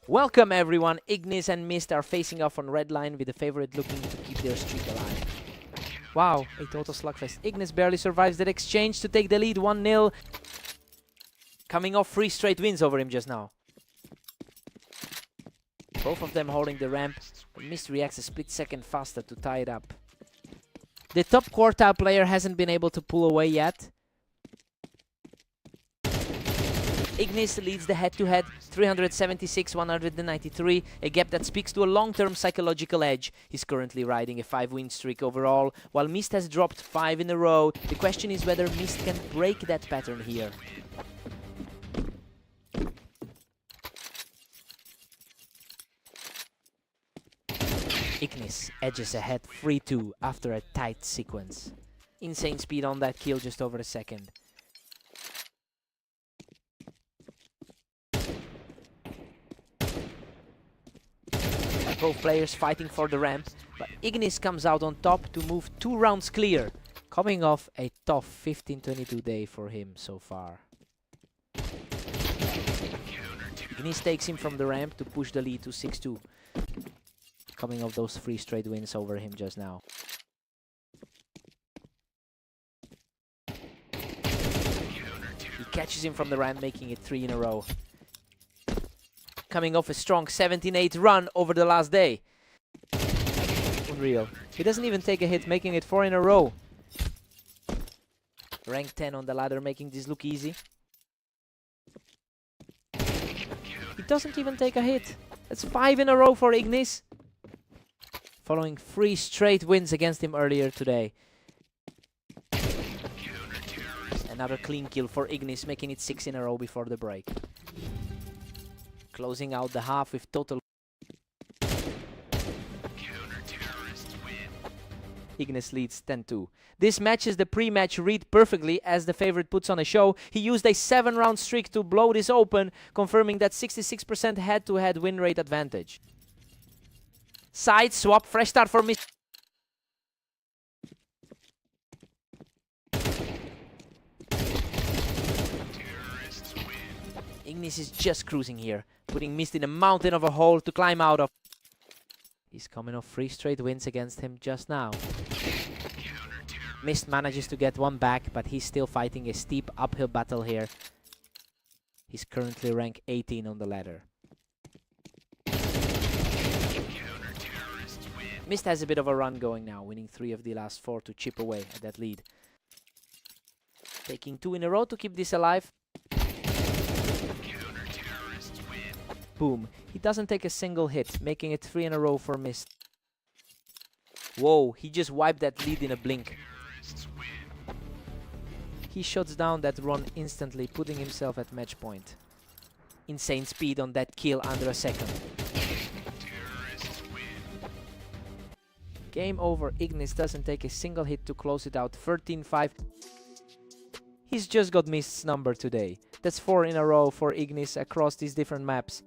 Welcome everyone, Ignis and Mist are facing off on red line with the favorite looking to keep their streak alive. Wow, a total slugfest. Ignis barely survives that exchange to take the lead 1-0. Coming off 3 straight wins over him just now. Both of them holding the ramp, but Mist reacts a split second faster to tie it up. The top quartile player hasn't been able to pull away yet. Ignis leads the head-to-head, 376-193, a gap that speaks to a long-term psychological edge. He's currently riding a 5-win streak overall, while Mist has dropped 5 in a row. The question is whether Mist can break that pattern here. Ignis edges ahead 3-2 after a tight sequence. Insane speed on that kill, just over a second. Both players fighting for the ramp, but Ignis comes out on top to move 2 rounds clear, coming off a tough 15-22 day for him so far. Ignis takes him from the ramp to push the lead to 6-2, coming off those 3 straight wins over him just now. He catches him from the ramp, making it 3 in a row. Coming off a strong 17-8 run over the last day. Unreal. He doesn't even take a hit, making it 4 in a row. Rank 10 on the ladder, making this look easy. He doesn't even take a hit. That's 5 in a row for Ignis, following 3 straight wins against him earlier today. Another clean kill for Ignis, making it 6 in a row before the break. Closing out the half with total. Ignis leads 10-2. This matches the pre-match read perfectly as the favorite puts on a show. He used a 7-round streak to blow this open, confirming that 66% head-to-head win rate advantage. Side swap, fresh start for Mist. Ignis is just cruising here, putting Mist in a mountain of a hole to climb out of. He's coming off 3 straight wins against him just now. Mist manages to get 1 back, but he's still fighting a steep uphill battle here. He's currently rank 18 on the ladder. Mist has a bit of a run going now, winning 3 of the last 4 to chip away at that lead. Taking 2 in a row to keep this alive. Boom. He doesn't take a single hit, making it 3 in a row for Mist. Whoa, he just wiped that lead in a blink. He shuts down that run instantly, putting himself at match point. Insane speed on that kill under a second. Game over. Ignis doesn't take a single hit to close it out. 13-5. He's just got Mist's number today. That's 4 in a row for Ignis across these different maps.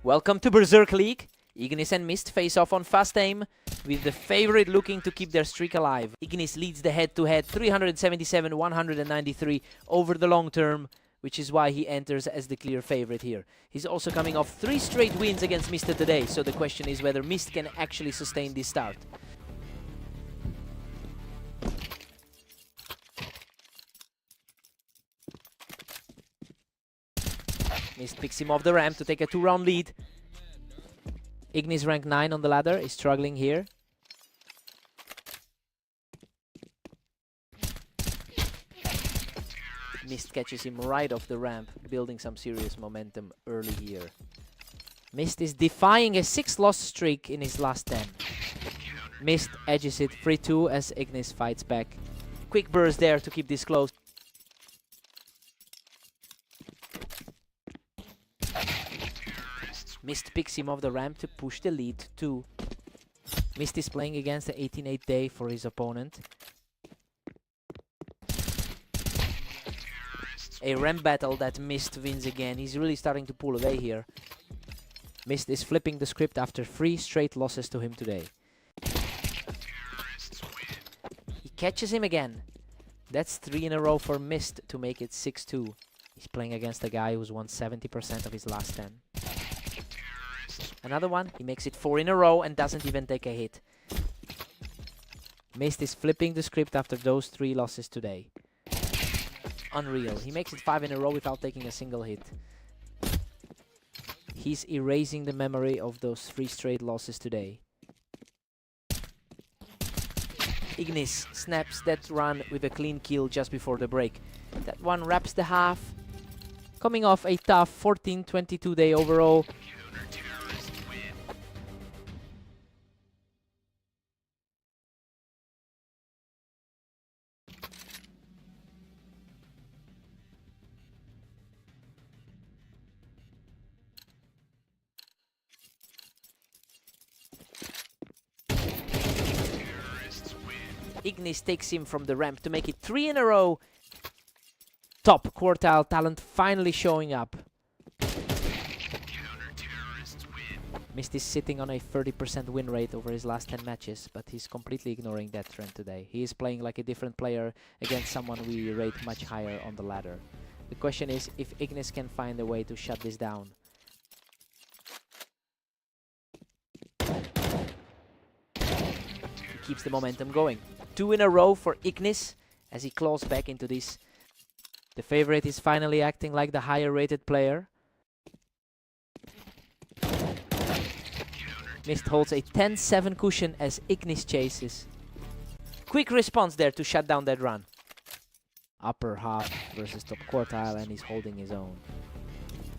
Welcome to Berserk League. Ignis and Mist face off on fast aim, with the favorite looking to keep their streak alive. Ignis leads the head-to-head 377-193 over the long term, which is why he enters as the clear favorite here. He's also coming off 3 straight wins against Mist today, so the question is whether Mist can actually sustain this start. Mist picks him off the ramp to take a 2-round lead. Ignis rank 9 on the ladder, is struggling here. Mist catches him right off the ramp, building some serious momentum early here. Mist is defying a 6-loss streak in his last 10. Mist edges it 3-2 as Ignis fights back. Quick burst there to keep this close. Mist picks him off the ramp to push the lead too. Mist is playing against the 18-8 day for his opponent. A ramp battle that Mist wins again. He's really starting to pull away here. Mist is flipping the script after 3 straight losses to him today. He catches him again. That's 3 in a row for Mist to make it 6-2. He's playing against a guy who's won 70% of his last 10. Another one, he makes it 4 in a row and doesn't even take a hit. Mist is flipping the script after those 3 losses today. Unreal. He makes it 5 in a row without taking a single hit. He's erasing the memory of those 3 straight losses today. Ignis snaps that run with a clean kill just before the break. That one wraps the half. Coming off a tough 14-22 day overall. Ignis takes him from the ramp to make it 3 in a row. Top quartile talent finally showing up. Mist is sitting on a 30% win rate over his last 10 matches, but he's completely ignoring that trend today. He is playing like a different player against someone we rate much higher on the ladder. The question is if Ignis can find a way to shut this down. He keeps the momentum going. 2 in a row for Ignis as he claws back into this. The favorite is finally acting like the higher rated player. Mist holds a 10-7 cushion as Ignis chases. Quick response there to shut down that run. Upper half versus top quartile, and he's holding his own.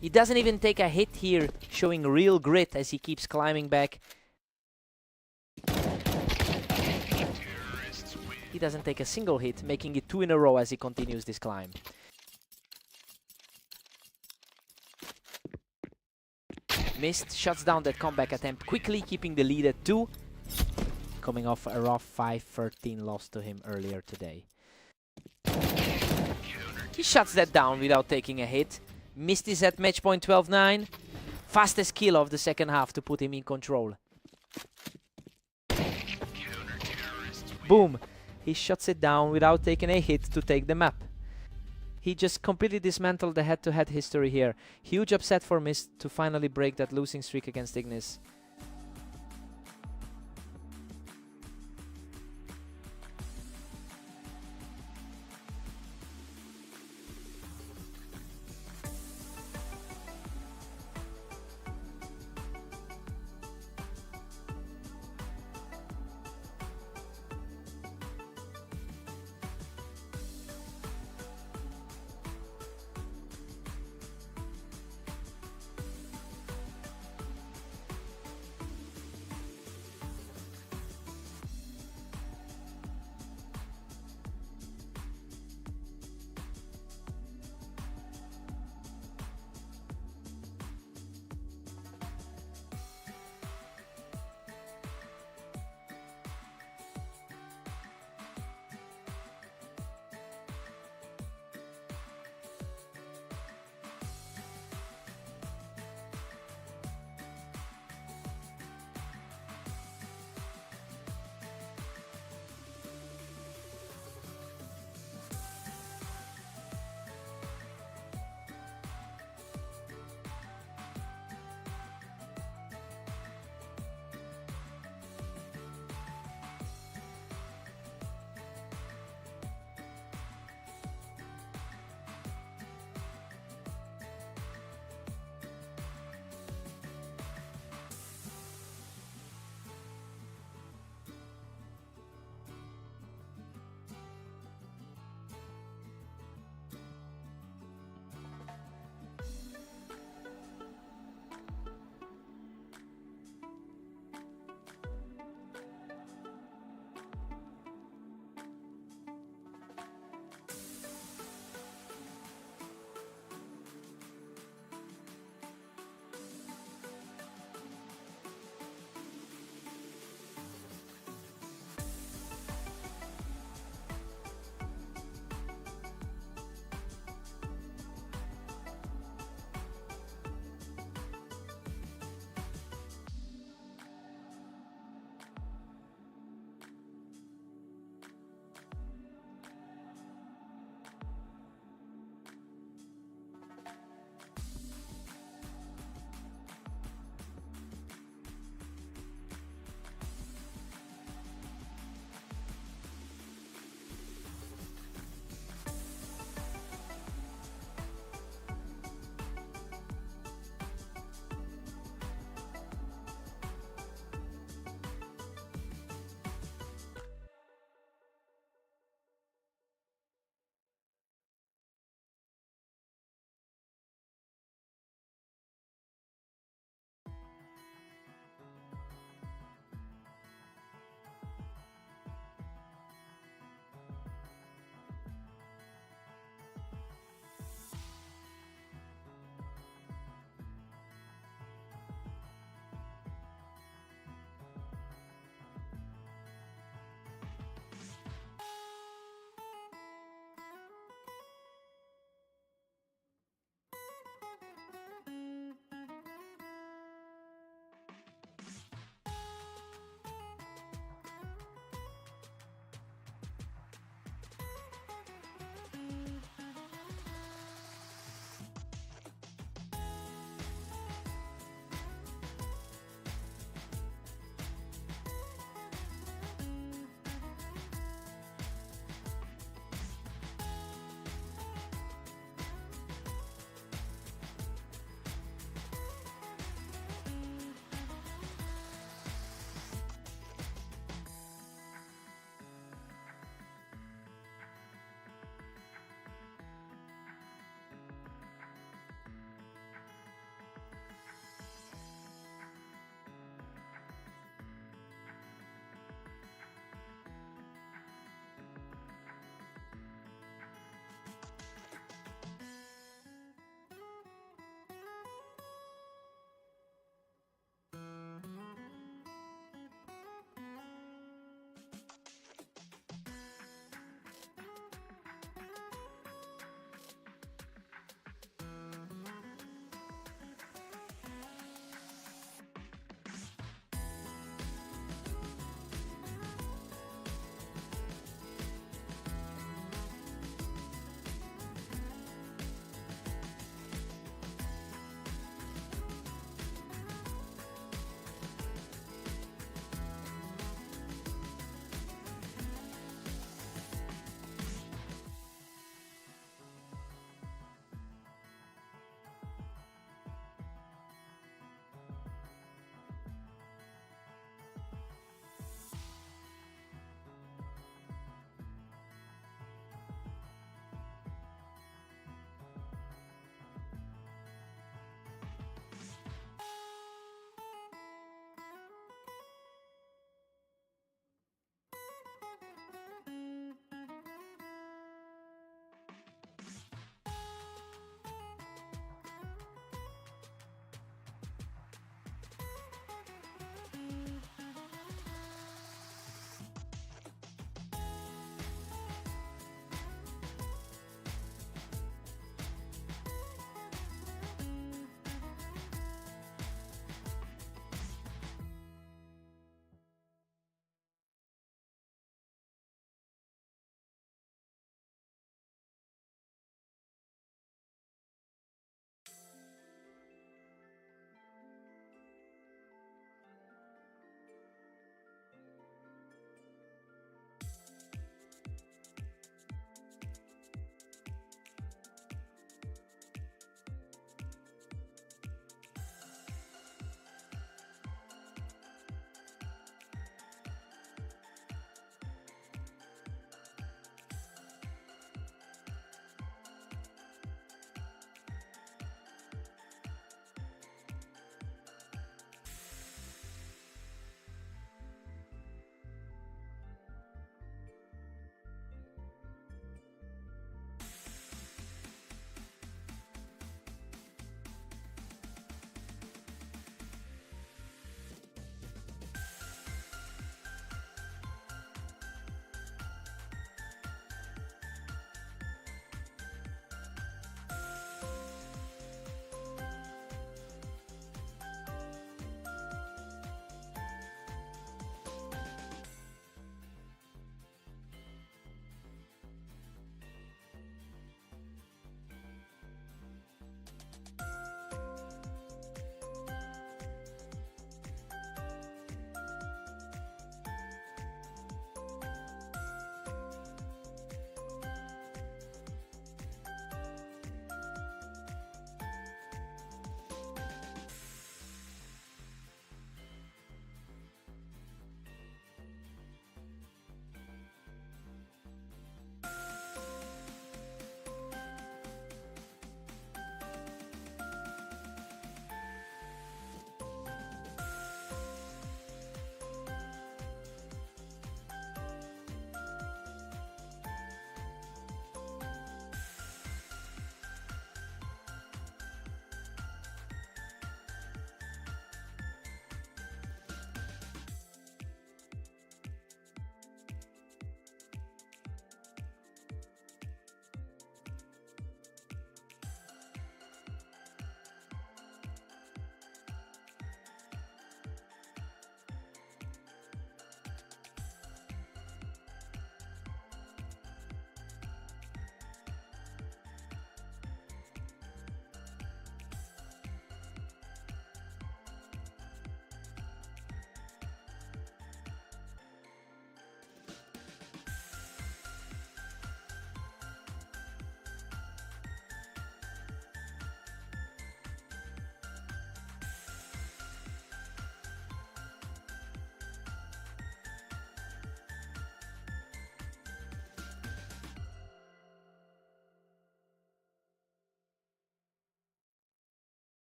He doesn't even take a hit here, showing real grit as he keeps climbing back. He doesn't take a single hit, making it 2 in a row as he continues this climb. Mist shuts down that comeback attempt quickly, keeping the lead at 2. Coming off a rough 5-13 loss to him earlier today. He shuts that down without taking a hit. Mist is at match point 12-9. Fastest kill of the second half to put him in control. Boom! He shuts it down without taking a hit to take the map. He just completely dismantled the head-to-head history here. Huge upset for Mist to finally break that losing streak against Ignis.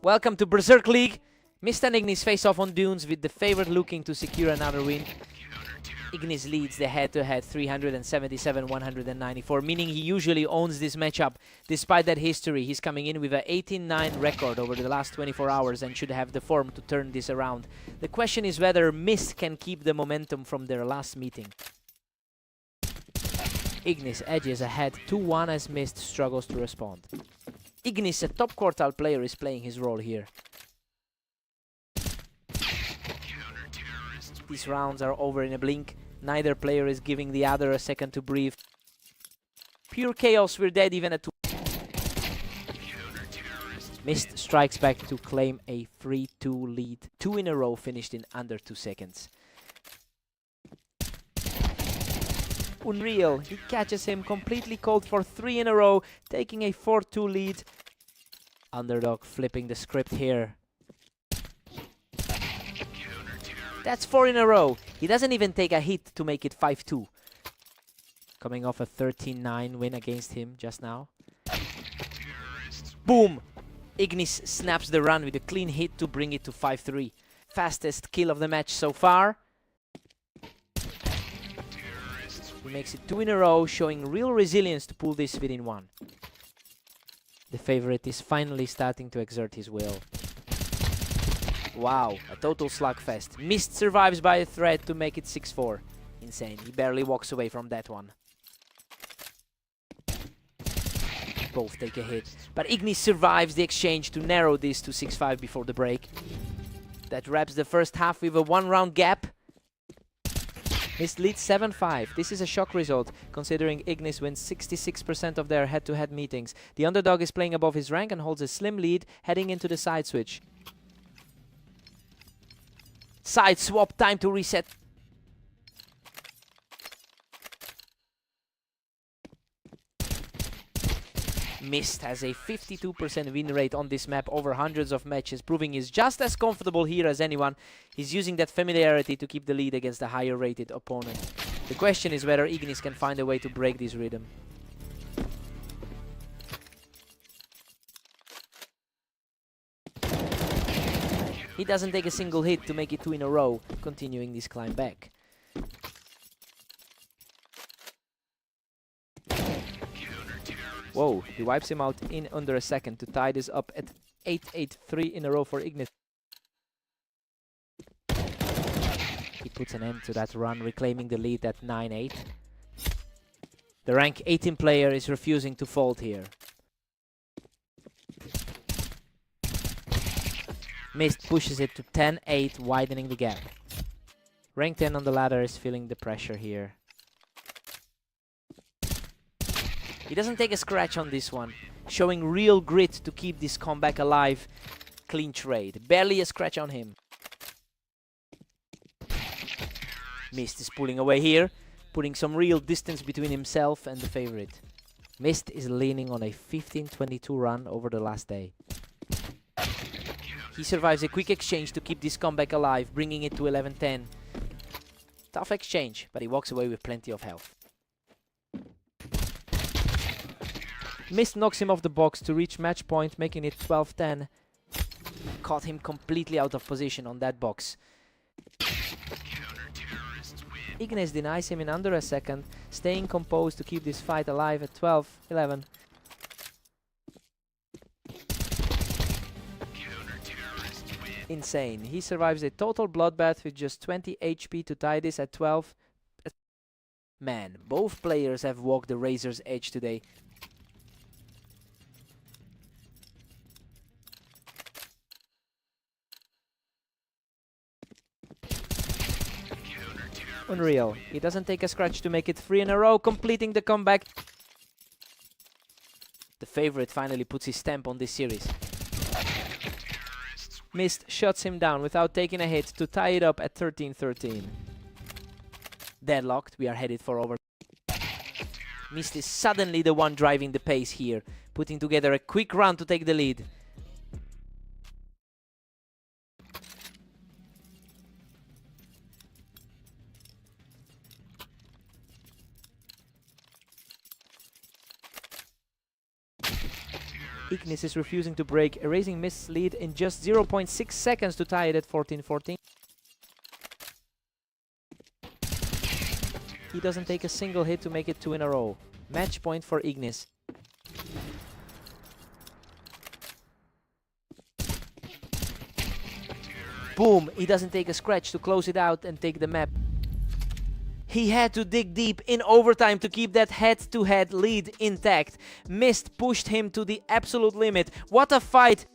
Welcome to Berserk League. Mist and Ignis face off on Dunes with the favorite looking to secure another win. Ignis leads the head-to-head 377-194, meaning he usually owns this matchup. Despite that history, he's coming in with an 18-9 record over the last 24 hours and should have the form to turn this around. The question is whether Mist can keep the momentum from their last meeting. Ignis edges ahead 2-1 as Mist struggles to respond. Ignis, a top quartile player, is playing his role here. These rounds are over in a blink. Neither player is giving the other a second to breathe. Pure chaos, we're dead even at 2. Mist strikes back to claim a 3-2 lead. 2 in a row finished in under 2 seconds. Unreal, he catches him completely cold for 3 in a row, taking a 4-2 lead. Underdog flipping the script here. That's 4 in a row. He doesn't even take a hit to make it 5-2. Coming off a 13-9 win against him just now. Boom! Ignis snaps the run with a clean hit to bring it to 5-3. Fastest kill of the match so far. He makes it 2 in a row, showing real resilience to pull this within 1. The favorite is finally starting to exert his will. Wow, a total slugfest. Mist survives by a thread to make it 6-4. Insane, he barely walks away from that one. Both take a hit, but Ignis survives the exchange to narrow this to 6-5 before the break. That wraps the first half with a 1-round gap. Mist leads 7-5. This is a shock result, considering Ignis wins 66% of their head-to-head meetings. The underdog is playing above his rank and holds a slim lead, heading into the side switch. Side swap, time to reset. Mist has a 52% win rate on this map over hundreds of matches, proving he's just as comfortable here as anyone. He's using that familiarity to keep the lead against a higher rated opponent. The question is whether Ignis can find a way to break this rhythm. He doesn't take a single hit to make it 2 in a row, continuing this climb back. Whoa, he wipes him out in under a second to tie this up at 8-8-3 in a row for Ignis. He puts an end to that run, reclaiming the lead at 9-8. The rank 18 player is refusing to fold here. Mist pushes it to 10-8, widening the gap. Rank 10 on the ladder is feeling the pressure here. He doesn't take a scratch on this one, showing real grit to keep this comeback alive. Clean trade, barely a scratch on him. Mist is pulling away here, putting some real distance between himself and the favorite. Mist is leaning on a 15-22 run over the last day. He survives a quick exchange to keep this comeback alive, bringing it to 11-10. Tough exchange, but he walks away with plenty of health. Mist knocks him off the box to reach match point, making it 12-10. Caught him completely out of position on that box. Ignis denies him in under a second, staying composed to keep this fight alive at 12-11. Insane. He survives a total bloodbath with just 20 HP to tie this at 12. Man, both players have walked the razor's edge today. Unreal. He doesn't take a scratch to make it 3 in a row, completing the comeback. The favorite finally puts his stamp on this series. Mist shuts him down without taking a hit to tie it up at 13-13. Deadlocked, we are headed for over. Mist is suddenly the one driving the pace here, putting together a quick run to take the lead. Ignis is refusing to break, erasing Mist's lead in just 0.6 seconds to tie it at 14-14. He doesn't take a single hit to make it 2 in a row. Match point for Ignis. Boom! He doesn't take a scratch to close it out and take the map. He had to dig deep in overtime to keep that head-to-head lead intact. Mist pushed him to the absolute limit. What a fight!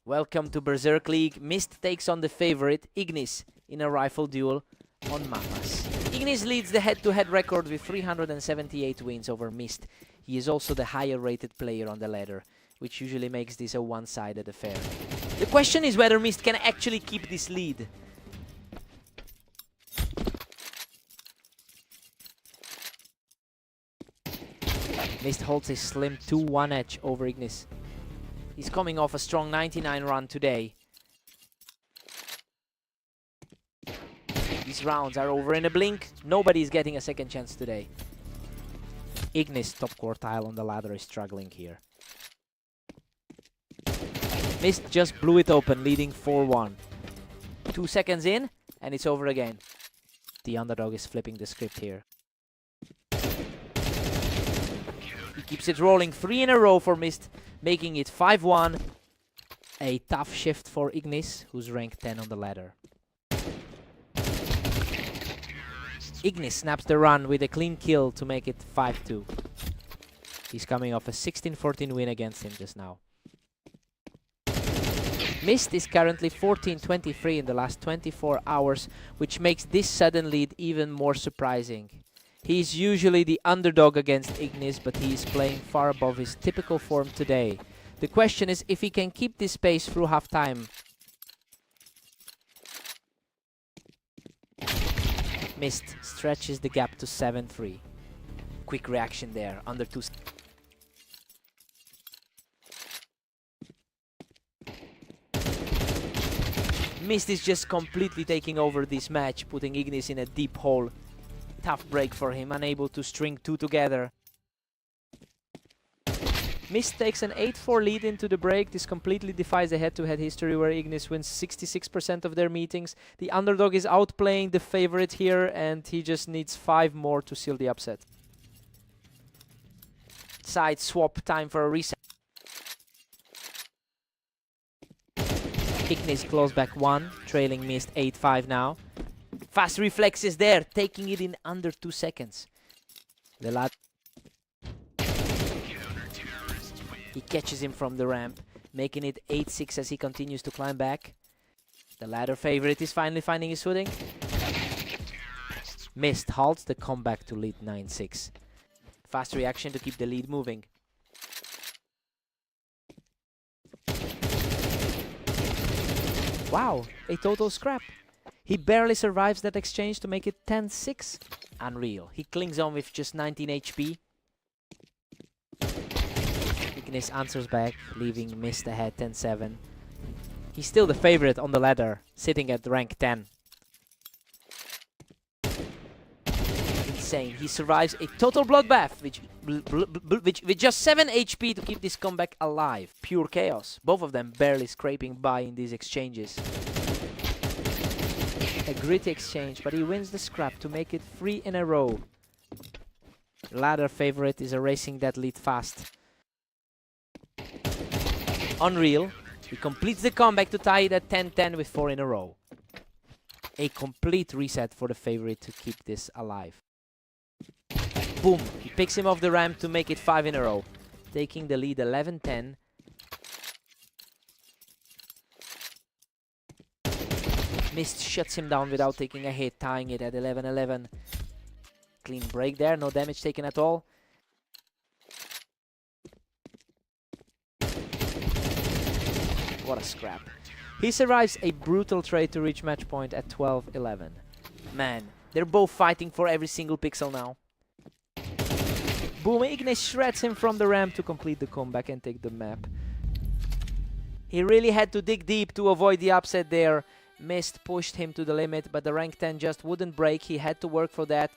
Welcome to Berserk League. Mist takes on the favorite, Ignis, in a rifle duel on Mapas. Ignis leads the head-to-head record with 378 wins over Mist. He is also the higher-rated player on the ladder, which usually makes this a one-sided affair. The question is whether Mist can actually keep this lead. Mist holds a slim 2-1 edge over Ignis. He's coming off a strong 99 run today. These rounds are over in a blink. Nobody's getting a second chance today. Ignis, top quartile on the ladder, is struggling here. Mist just blew it open, leading 4-1. 2 seconds in, and it's over again. The underdog is flipping the script here. He keeps it rolling 3 in a row for Mist, making it 5-1. A tough shift for Ignis, who's ranked 10 on the ladder. Ignis snaps the run with a clean kill to make it 5-2. He's coming off a 16-14 win against him just now. Mist is currently 14-23 in the last 24 hours, which makes this sudden lead even more surprising. He's usually the underdog against Ignis, but he is playing far above his typical form today. The question is if he can keep this pace through halftime. Mist stretches the gap to 7-3. Quick reaction there, under 2 seconds. Mist is just completely taking over this match, putting Ignis in a deep hole. Tough break for him, unable to string 2 together. Mist takes an 8-4 lead into the break. This completely defies the head-to-head history where Ignis wins 66% of their meetings. The underdog is outplaying the favorite here, and he just needs 5 more to seal the upset. Side swap, time for a reset. Ignis close back 1, trailing Mist 8-5 now. Fast reflexes there, taking it in under 2 seconds. The lad. He catches him from the ramp, making it 8-6 as he continues to climb back. The ladder favorite is finally finding his footing. Mist halts the comeback to lead 9-6. Fast reaction to keep the lead moving. Wow, a total scrap. He barely survives that exchange to make it 10-6. Unreal. He clings on with just 19 HP. Ignis answers back, leaving Mist ahead 10-7. He's still the favorite on the ladder, sitting at rank 10. Insane. He survives a total bloodbath, with just 7 HP to keep this comeback alive. Pure chaos. Both of them barely scraping by in these exchanges. A gritty exchange, but he wins the scrap to make it 3 in a row. Ladder favorite is erasing that lead fast. Unreal. He completes the comeback to tie it at 10-10 with 4 in a row. A complete reset for the favorite to keep this alive. Boom! He picks him off the ramp to make it 5 in a row, taking the lead 11-10. Mist shuts him down without taking a hit, tying it at 11-11. Clean break there, no damage taken at all. What a scrap. He survives a brutal trade to reach match point at 12-11. Man, they're both fighting for every single pixel now. Boom, Ignis shreds him from the ramp to complete the comeback and take the map. He really had to dig deep to avoid the upset there. Mist pushed him to the limit, but the rank 10 just wouldn't break. He had to work for that.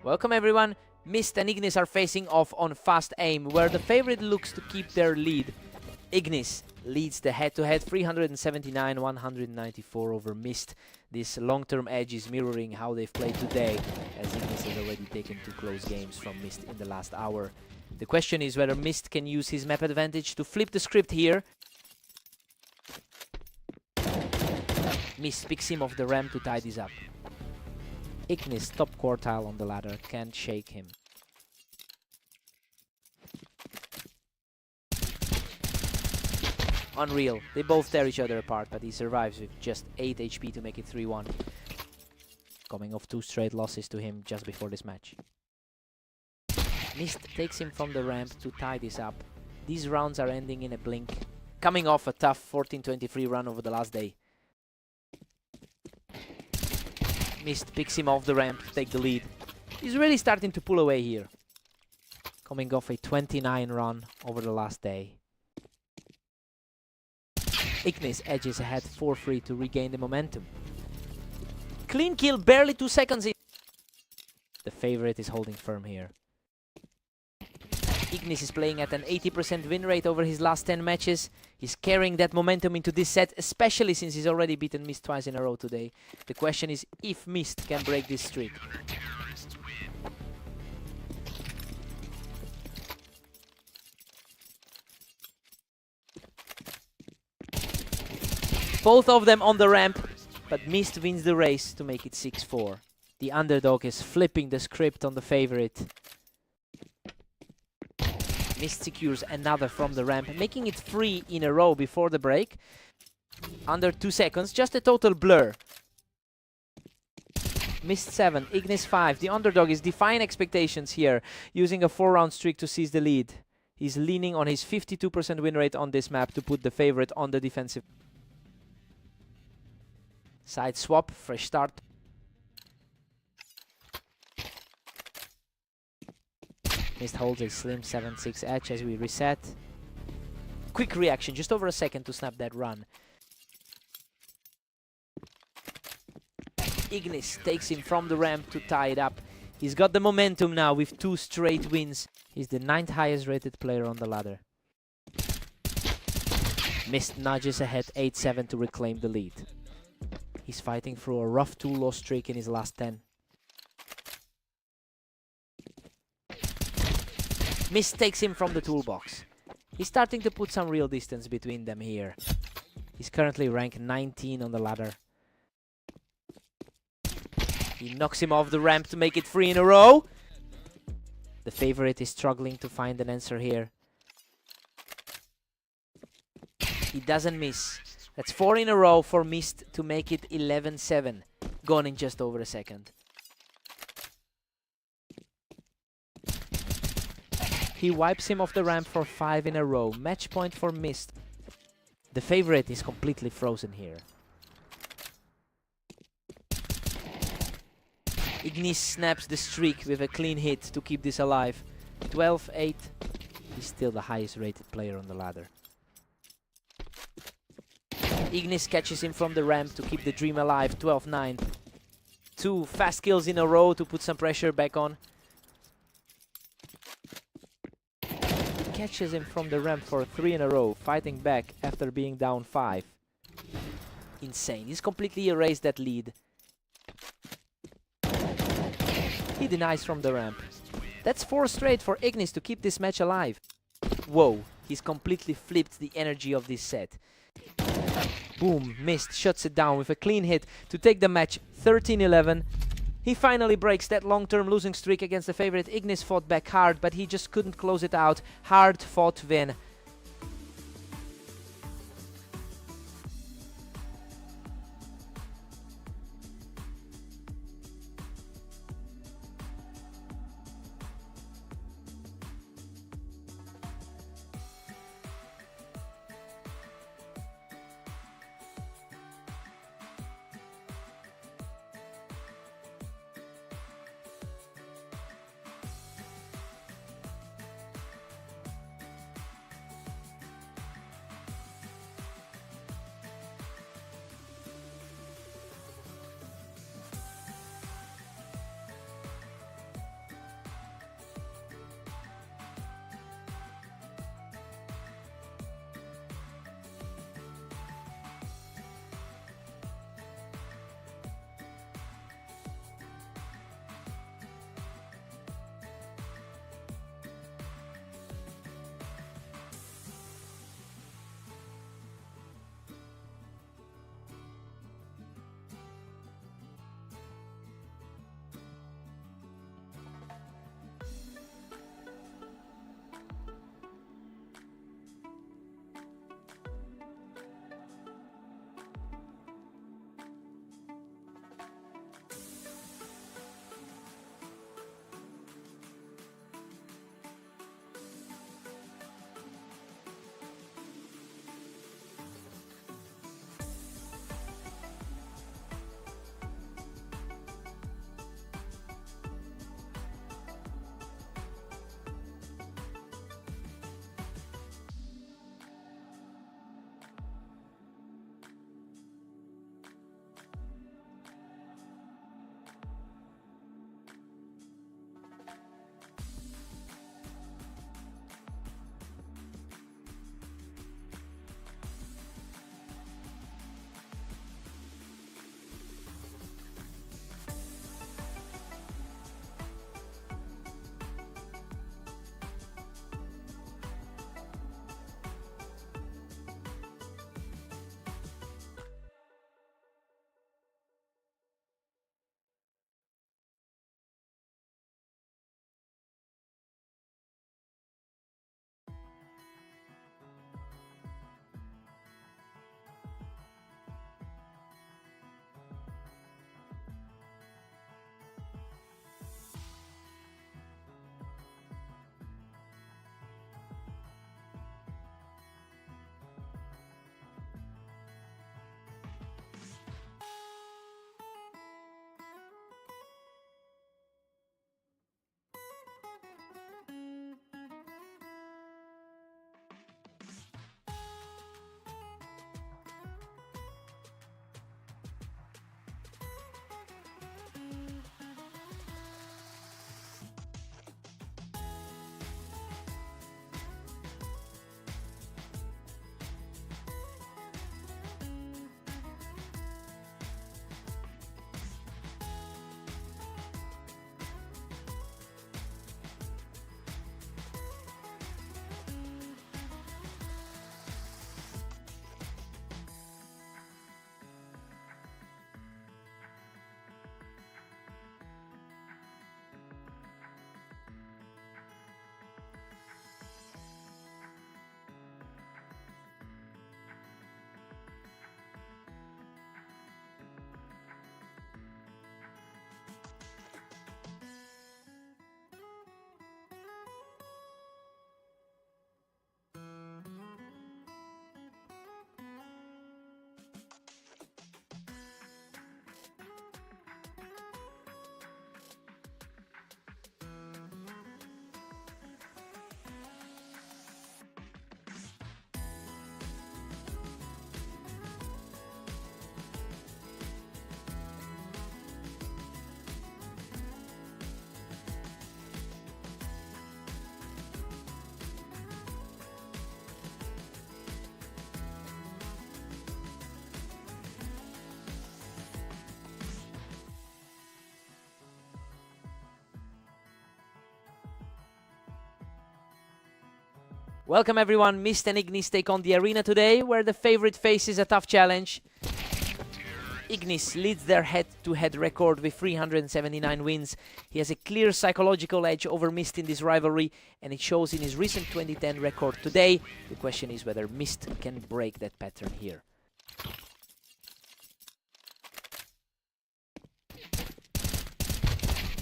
Welcome everyone. Mist and Ignis are facing off on Fast Aim, where the favorite looks to keep their lead. Ignis leads the head-to-head 379-194 over Mist. This long-term edge is mirroring how they've played today, as Ignis has already taken 2 close games from Mist in the last hour. The question is whether Mist can use his map advantage to flip the script here. Mist picks him off the ramp to tie this up. Ignis, top quartile on the ladder, can't shake him. Unreal. They both tear each other apart, but he survives with just 8 HP to make it 3-1. Coming off 2 straight losses to him just before this match. Mist takes him from the ramp to tie this up. These rounds are ending in a blink. Coming off a tough 14-23 run over the last day. Mist picks him off the ramp to take the lead. He's really starting to pull away here. Coming off a 29 run over the last day. Ignis edges ahead 4-3 to regain the momentum. Clean kill, barely 2 seconds in. The favorite is holding firm here. Ignis is playing at an 80% win rate over his last 10 matches. He's carrying that momentum into this set, especially since he's already beaten Mist twice in a row today. The question is if Mist can break this streak. Both of them on the ramp, but Mist wins the race to make it 6-4. The underdog is flipping the script on the favorite. Mist secures another from the ramp, making it 3 in a row before the break. Under 2 seconds, just a total blur. Mist 7, Ignis 5. The underdog is defying expectations here, using a 4-round streak to seize the lead. He's leaning on his 52% win rate on this map to put the favorite on the defensive. Side swap, fresh start. Mist holds a slim 7-6 edge as we reset. Quick reaction, just over a second to snap that run. Ignis takes him from the ramp to tie it up. He's got the momentum now with 2 straight wins. He's the 9th highest rated player on the ladder. Mist nudges ahead 8-7 to reclaim the lead. He's fighting through a rough 2-loss streak in his last 10. Mist takes him from the toolbox. He's starting to put some real distance between them here. He's currently ranked 19 on the ladder. He knocks him off the ramp to make it 3 in a row. The favorite is struggling to find an answer here. He doesn't miss. That's 4 in a row for Mist to make it 11-7. Gone in just over a second. He wipes him off the ramp for 5 in a row. Match point for Mist. The favorite is completely frozen here. Ignis snaps the streak with a clean hit to keep this alive. 12-8. He's still the highest rated player on the ladder. Ignis catches him from the ramp to keep the dream alive. 12-9. 2 fast kills in a row to put some pressure back on. Catches him from the ramp for 3 in a row, fighting back after being down 5. Insane. He's completely erased that lead. He denies from the ramp. That's 4 straight for Ignis to keep this match alive. Whoa, he's completely flipped the energy of this set. Boom, Mist shuts it down with a clean hit to take the match 13-11. He finally breaks that long-term losing streak against the favorite. Ignis fought back hard, but he just couldn't close it out. Hard-fought win. Welcome everyone, Mist and Ignis take on the arena today, where the favorite faces a tough challenge. Ignis leads their head-to-head record with 379 wins. He has a clear psychological edge over Mist in this rivalry, and it shows in his recent 2010 record today. The question is whether Mist can break that pattern here.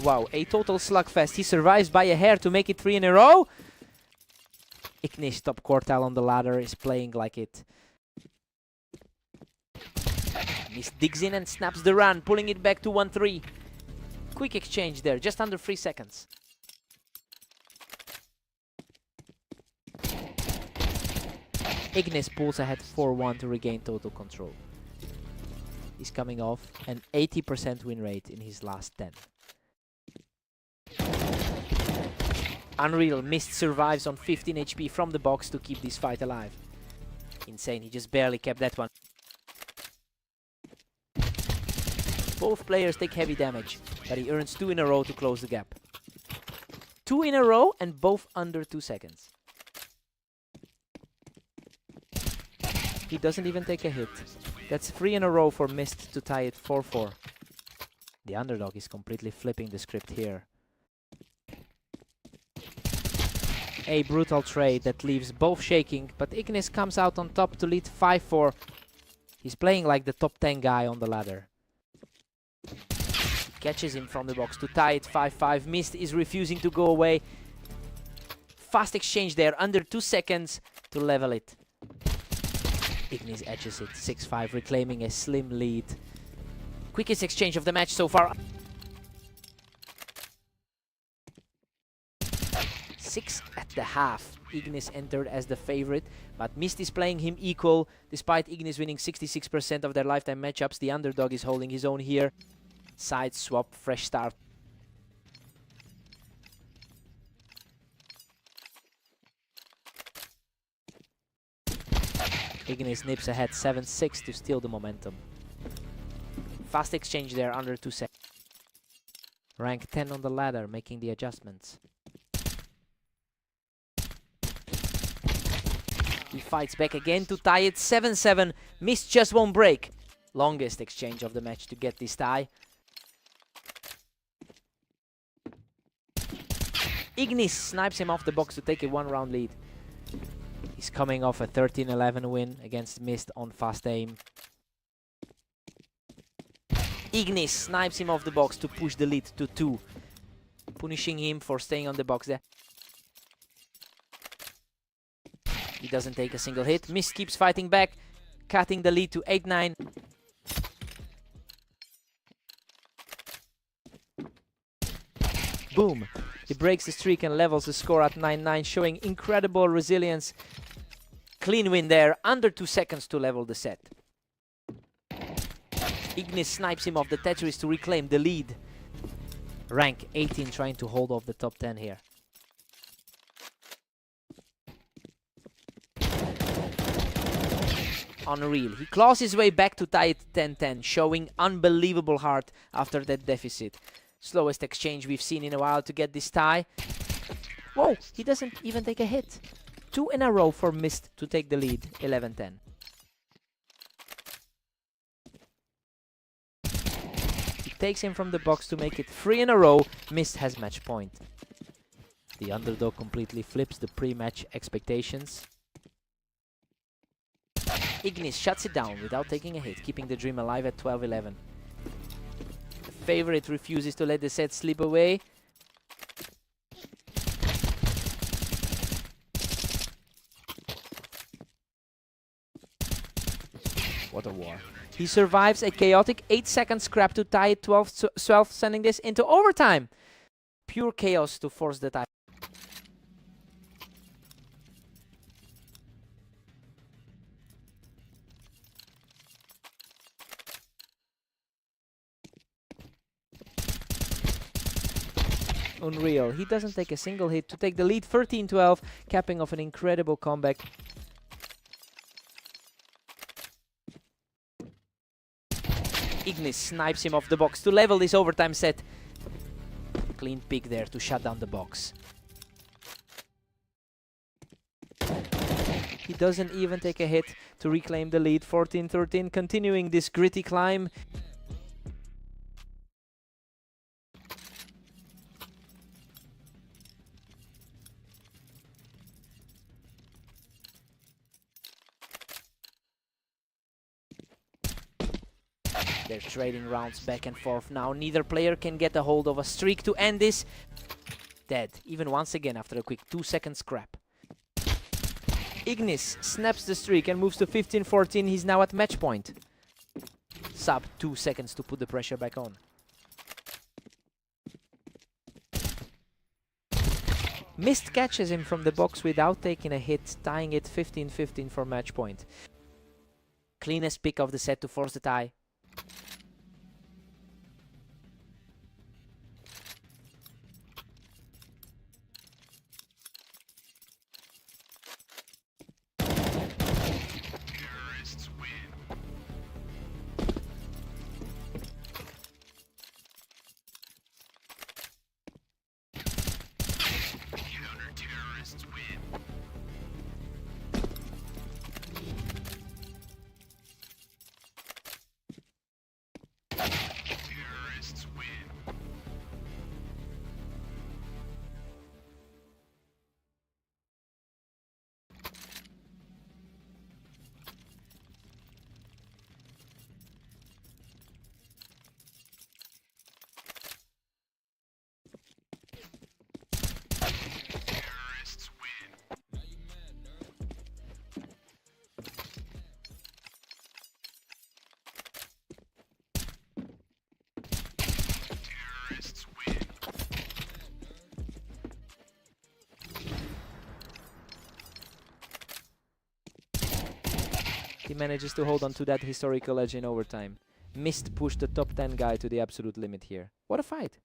Wow, a total slugfest. He survives by a hair to make it 3 in a row. Ignis, top quartile on the ladder, is playing like it. Mist digs in and snaps the run, pulling it back to 1-3. Quick exchange there, just under 3 seconds. Ignis pulls ahead 4-1 to regain total control. He's coming off an 80% win rate in his last 10. Unreal, Mist survives on 15 HP from the box to keep this fight alive. Insane, he just barely kept that one. Both players take heavy damage, but he earns 2 in a row to close the gap. 2 in a row and both under 2 seconds. He doesn't even take a hit. That's 3 in a row for Mist to tie it 4-4. The underdog is completely flipping the script here. A brutal trade that leaves both shaking, but Ignis comes out on top to lead 5-4. He's playing like the top 10 guy on the ladder. Catches him from the box to tie it 5-5. Mist is refusing to go away. Fast exchange there, under 2 seconds to level it. Ignis edges it, 6-5, reclaiming a slim lead. Quickest exchange of the match so far. 6 at the half. Ignis entered as the favorite, but Mist is playing him equal. Despite Ignis winning 66% of their lifetime matchups, the underdog is holding his own here. Side swap, fresh start. Ignis nips ahead 7-6 to steal the momentum. Fast exchange there, under 2 seconds. Rank 10 on the ladder, making the adjustments. He fights back again to tie it 7-7. Mist just won't break. Longest exchange of the match to get this tie. Ignis snipes him off the box to take a 1-round lead. He's coming off a 13-11 win against Mist on fast aim. Ignis snipes him off the box to push the lead to 2. Punishing him for staying on the box there. He doesn't take a single hit. Mist keeps fighting back, cutting the lead to 8-9. Boom! He breaks the streak and levels the score at 9-9, showing incredible resilience. Clean win there, under 2 seconds to level the set. Ignis snipes him off the Tetris to reclaim the lead. Rank 18 trying to hold off the top 10 here. Unreal. He claws his way back to tie it 10-10, showing unbelievable heart after that deficit. Slowest exchange we've seen in a while to get this tie. Whoa, he doesn't even take a hit. 2 in a row for Mist to take the lead, 11-10. He takes him from the box to make it 3 in a row. Mist has match point. The underdog completely flips the pre-match expectations. Ignis shuts it down without taking a hit, keeping the dream alive at 12-11. The favorite refuses to let the set slip away. What a war. He survives a chaotic 8-second scrap to tie it 12, sending this into overtime. Pure chaos to force the tie. Unreal. He doesn't take a single hit to take the lead 13-12, capping off an incredible comeback. Ignis snipes him off the box to level this overtime set. Clean pick there to shut down the box. He doesn't even take a hit to reclaim the lead. 14-13, continuing this gritty climb. They're trading rounds back and forth now. Neither player can get a hold of a streak to end this. Dead, even once again after a quick 2-second scrap. Ignis snaps the streak and moves to 15-14. He's now at match point. Sub 2 seconds to put the pressure back on. Mist catches him from the box without taking a hit, tying it 15-15 for match point. Cleanest pick of the set to force the tie. He manages to hold on to that historical edge in overtime. Mist pushed the top 10 guy to the absolute limit here. What a fight!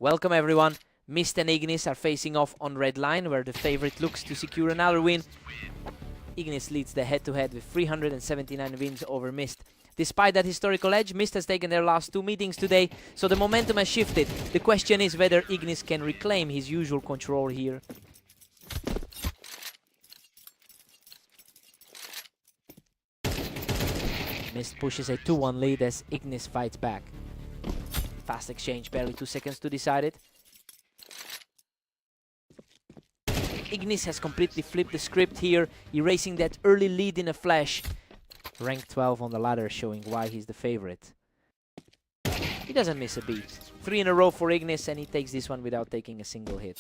Welcome everyone. Mist and Ignis are facing off on red line, where the favorite looks to secure another win. Ignis leads the head-to-head with 379 wins over Mist. Despite that historical edge, Mist has taken their last 2 meetings today, so the momentum has shifted. The question is whether Ignis can reclaim his usual control here. Mist pushes a 2-1 lead as Ignis fights back. Fast exchange, barely 2 seconds to decide it. Ignis has completely flipped the script here, erasing that early lead in a flash. Rank 12 on the ladder, showing why he's the favorite. He doesn't miss a beat. 3 in a row for Ignis, and he takes this one without taking a single hit.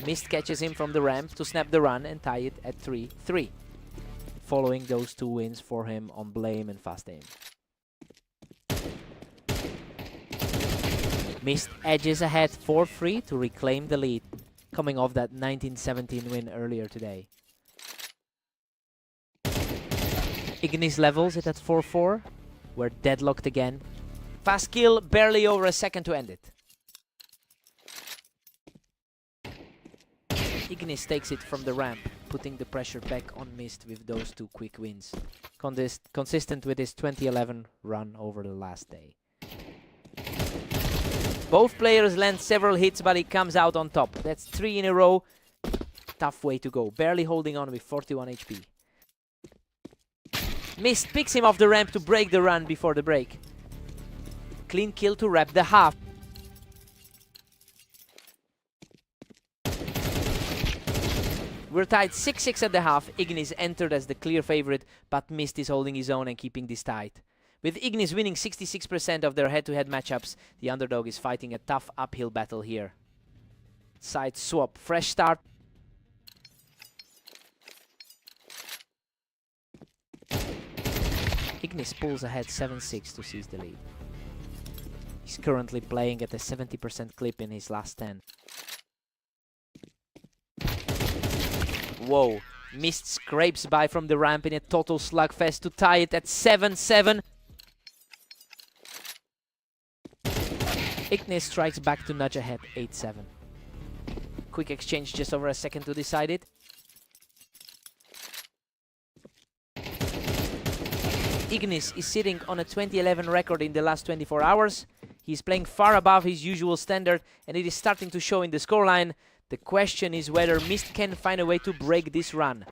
Mist catches him from the ramp to snap the run and tie it at 3-3. Following those 2 wins for him on Blame and Fast Aim. Mist edges ahead 4-3 to reclaim the lead, coming off that 1917 win earlier today. Ignis levels it at 4-4. We're deadlocked again. Fast kill, barely over a second to end it. Ignis takes it from the ramp, putting the pressure back on Mist with those 2 quick wins. Consistent with his 2011 run over the last day. Both players land several hits, but he comes out on top. That's 3 in a row. Tough way to go. Barely holding on with 41 HP. Mist picks him off the ramp to break the run before the break. Clean kill to wrap the half. We're tied 6-6 at the half. Ignis entered as the clear favorite, but Mist is holding his own and keeping this tight. With Ignis winning 66% of their head-to-head matchups, the underdog is fighting a tough uphill battle here. Side swap, fresh start. Ignis pulls ahead 7-6 to seize the lead. He's currently playing at a 70% clip in his last 10. Whoa, Mist scrapes by from the ramp in a total slugfest to tie it at 7-7. Ignis strikes back to nudge ahead 8-7. Quick exchange just over a second to decide it. Ignis is sitting on a 2011 record in the last 24 hours. He's playing far above his usual standard, and it is starting to show in the scoreline. The question is whether Mist can find a way to break this run.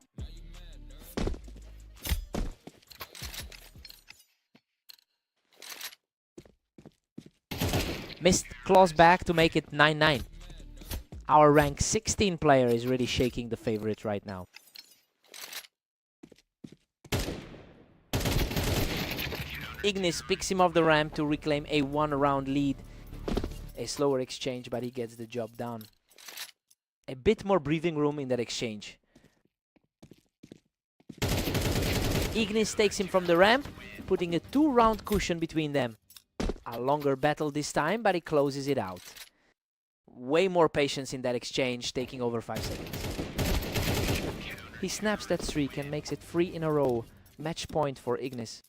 Mist claws back to make it 9-9. Our rank 16 player is really shaking the favorite right now. Ignis picks him off the ramp to reclaim a 1-round lead. A slower exchange, but he gets the job done. A bit more breathing room in that exchange. Ignis takes him from the ramp, putting a 2-round cushion between them. A longer battle this time, but he closes it out. Way more patience in that exchange, taking over 5 seconds. He snaps that streak and makes it 3 in a row. Match point for Ignis.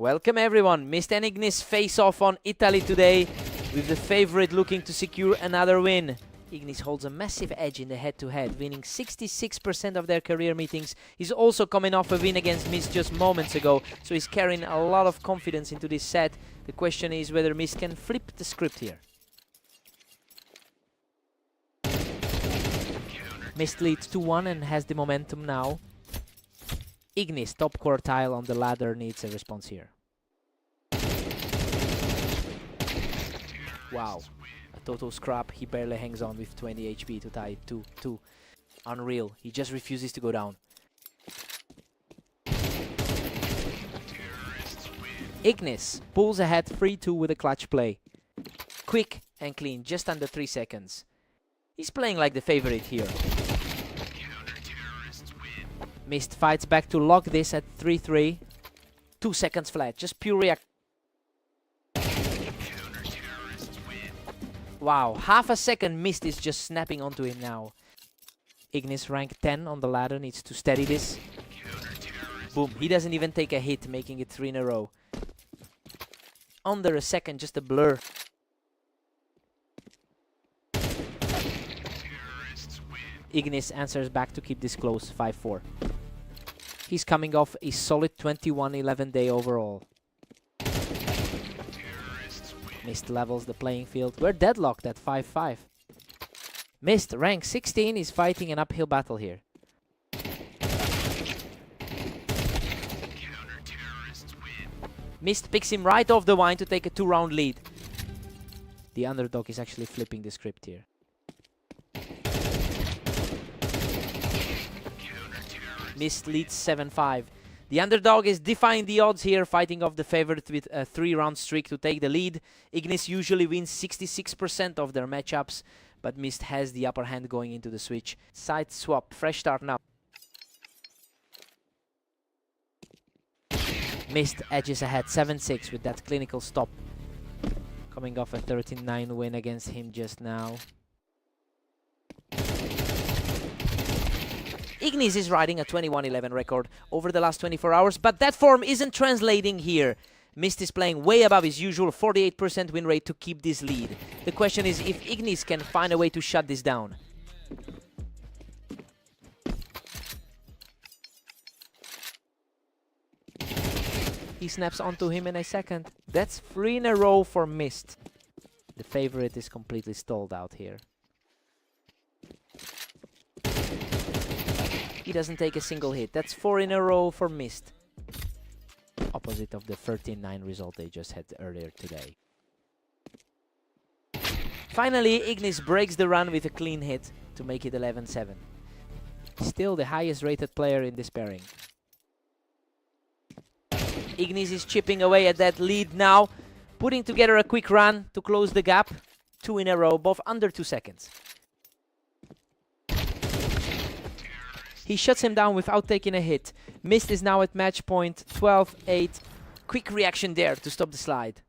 Welcome everyone. Mist and Ignis face off on Italy today, with the favorite looking to secure another win. Ignis holds a massive edge in the head-to-head, winning 66% of their career meetings. He's also coming off a win against Mist just moments ago, so he's carrying a lot of confidence into this set. The question is whether Mist can flip the script here. Mist leads 2-1 and has the momentum now. Ignis, top quartile on the ladder, needs a response here. Wow, a total scrap. He barely hangs on with 20 HP to tie 2-2. Unreal, he just refuses to go down. Ignis pulls ahead 3-2 with a clutch play. Quick and clean, just under 3 seconds. He's playing like the favorite here. Mist fights back to lock this at 3-3. 2 seconds flat, just pure react. Wow, half a second Mist is just snapping onto him now. Ignis rank 10 on the ladder, needs to steady this. Boom, he doesn't even take a hit, making it 3 in a row. Under a second, just a blur. Ignis answers back to keep this close, 5-4. He's coming off a solid 21-11 day overall. Mist levels the playing field. We're deadlocked at 5-5. Mist, rank 16, is fighting an uphill battle here. Mist picks him right off the vine to take a 2-round lead. The underdog is actually flipping the script here. Mist leads 7-5. The underdog is defying the odds here, fighting off the favorite with a 3-round streak to take the lead. Ignis usually wins 66% of their matchups, but Mist has the upper hand going into the switch. Side swap, fresh start now. Mist edges ahead 7-6 with that clinical stop. Coming off a 13-9 win against him just now. Ignis is riding a 21-11 record over the last 24 hours, but that form isn't translating here. Mist is playing way above his usual 48% win rate to keep this lead. The question is if Ignis can find a way to shut this down. He snaps onto him in a second. That's 3 in a row for Mist. The favorite is completely stalled out here. He doesn't take a single hit. That's 4 in a row for Mist. Opposite of the 13-9 result they just had earlier today. Finally, Ignis breaks the run with a clean hit to make it 11-7. Still the highest rated player in this pairing. Ignis is chipping away at that lead now, putting together a quick run to close the gap. 2 in a row, both under 2 seconds. He shuts him down without taking a hit. Mist is now at match point 12-8. Quick reaction there to stop the slide.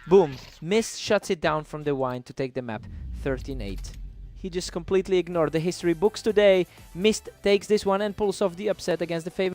Boom. Mist shuts it down from the wine to take the map 13-8. He just completely ignored the history books today. Mist takes this one and pulls off the upset against the favorite.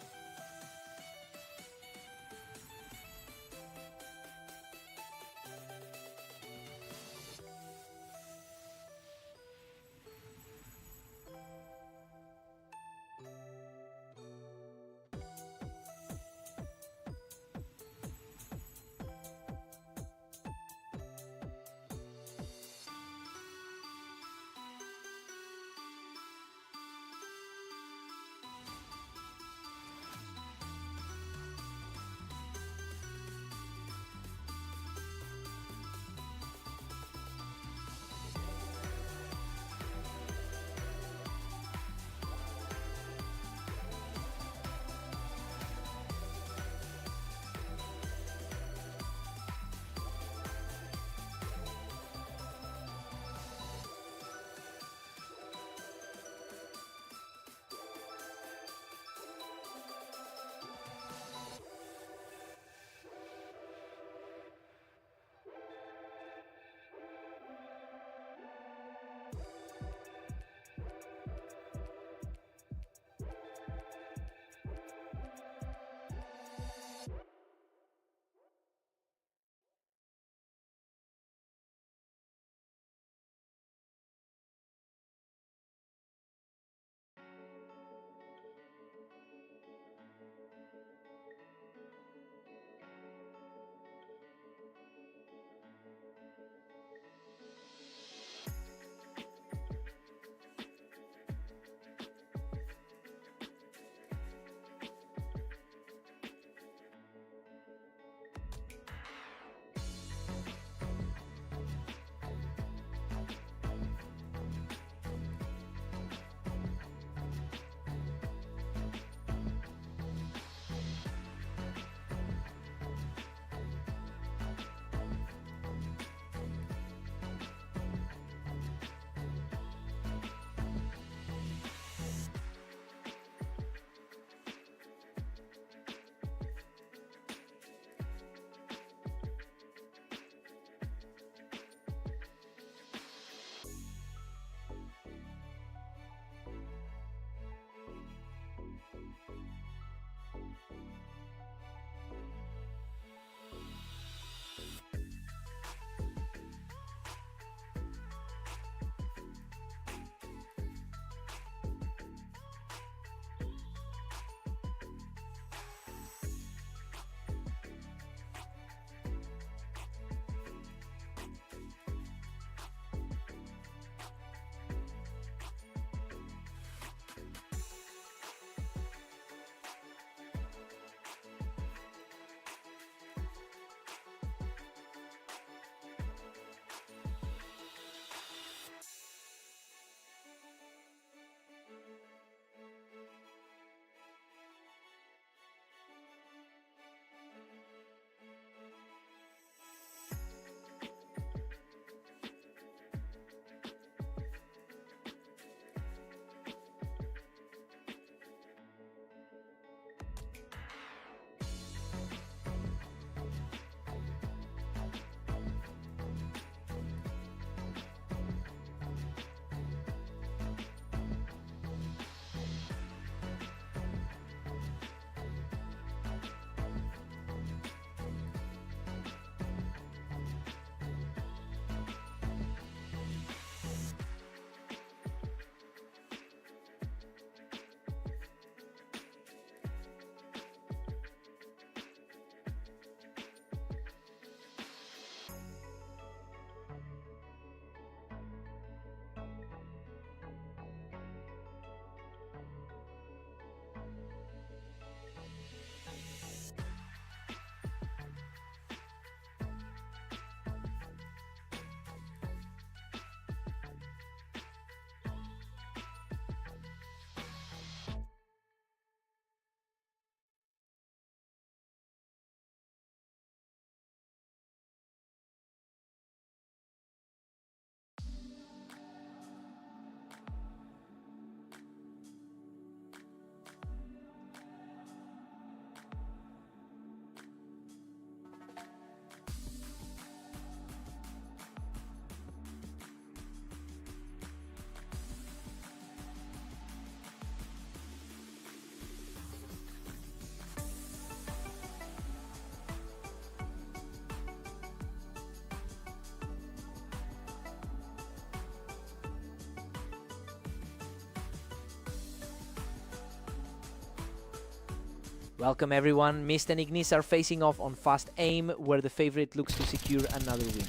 Welcome everyone. Mist and Ignis are facing off on Fast Aim, where the favorite looks to secure another win.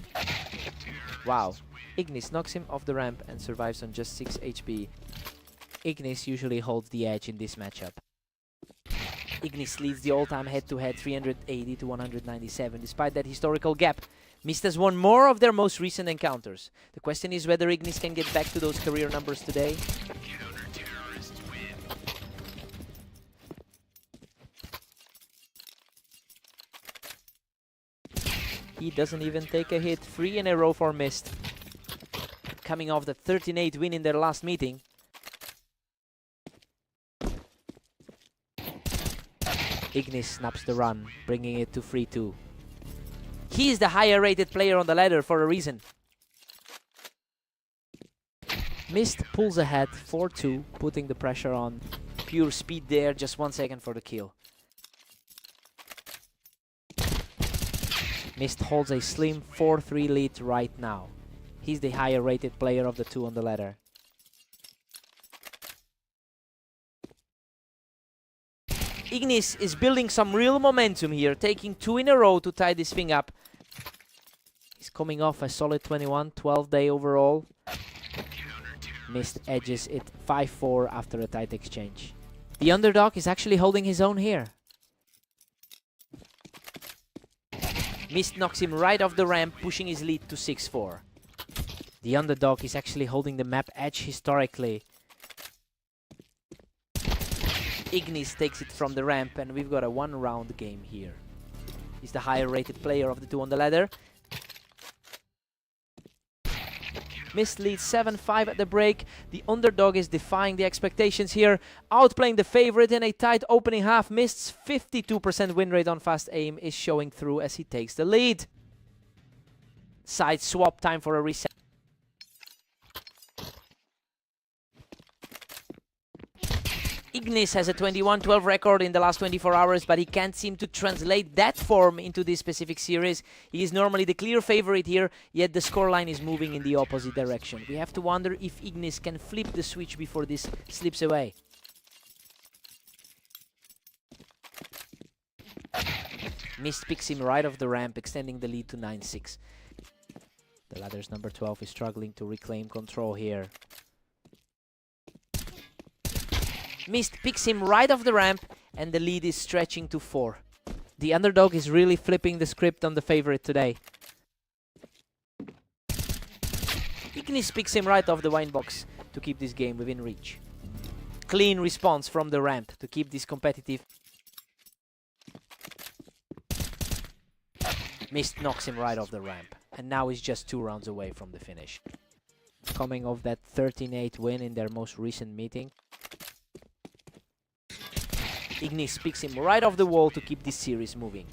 Wow. Ignis knocks him off the ramp and survives on just 6 HP. Ignis usually holds the edge in this matchup. Ignis leads the all-time head-to-head 380 to 197. Despite that historical gap, Mist has won more of their most recent encounters. The question is whether Ignis can get back to those career numbers today. He doesn't even take a hit. 3 in a row for Mist. Coming off the 13-8 win in their last meeting. Ignis snaps the run, bringing it to 3-2. He is the higher rated player on the ladder for a reason. Mist pulls ahead 4-2, putting the pressure on. Pure speed there, just 1 second for the kill. Mist holds a slim 4-3 lead right now. He's the higher rated player of the two on the ladder. Ignis is building some real momentum here, taking 2 in a row to tie this thing up. He's coming off a solid 21, 12 day overall. Mist edges it 5-4 after a tight exchange. The underdog is actually holding his own here. Mist knocks him right off the ramp, pushing his lead to 6-4. The underdog is actually holding the map edge historically. Ignis takes it from the ramp, and we've got a 1-round game here. He's the higher rated player of the two on the ladder. Mist leads 7-5 at the break. The underdog is defying the expectations here, outplaying the favorite in a tight opening half. Mist's 52% win rate on Fast Aim is showing through as he takes the lead. Side swap, time for a reset. Ignis has a 21-12 record in the last 24 hours, but he can't seem to translate that form into this specific series. He is normally the clear favorite here, yet the scoreline is moving in the opposite direction. We have to wonder if Ignis can flip the switch before this slips away. Mist picks him right off the ramp, extending the lead to 9-6. The ladder's number 12 is struggling to reclaim control here. Mist picks him right off the ramp, and the lead is stretching to 4. The underdog is really flipping the script on the favorite today. Ignis picks him right off the wine box to keep this game within reach. Clean response from the ramp to keep this competitive. Mist knocks him right off the ramp, and now he's just 2 rounds away from the finish. Coming off that 13-8 win in their most recent meeting, Ignis picks him right off the wall to keep this series moving.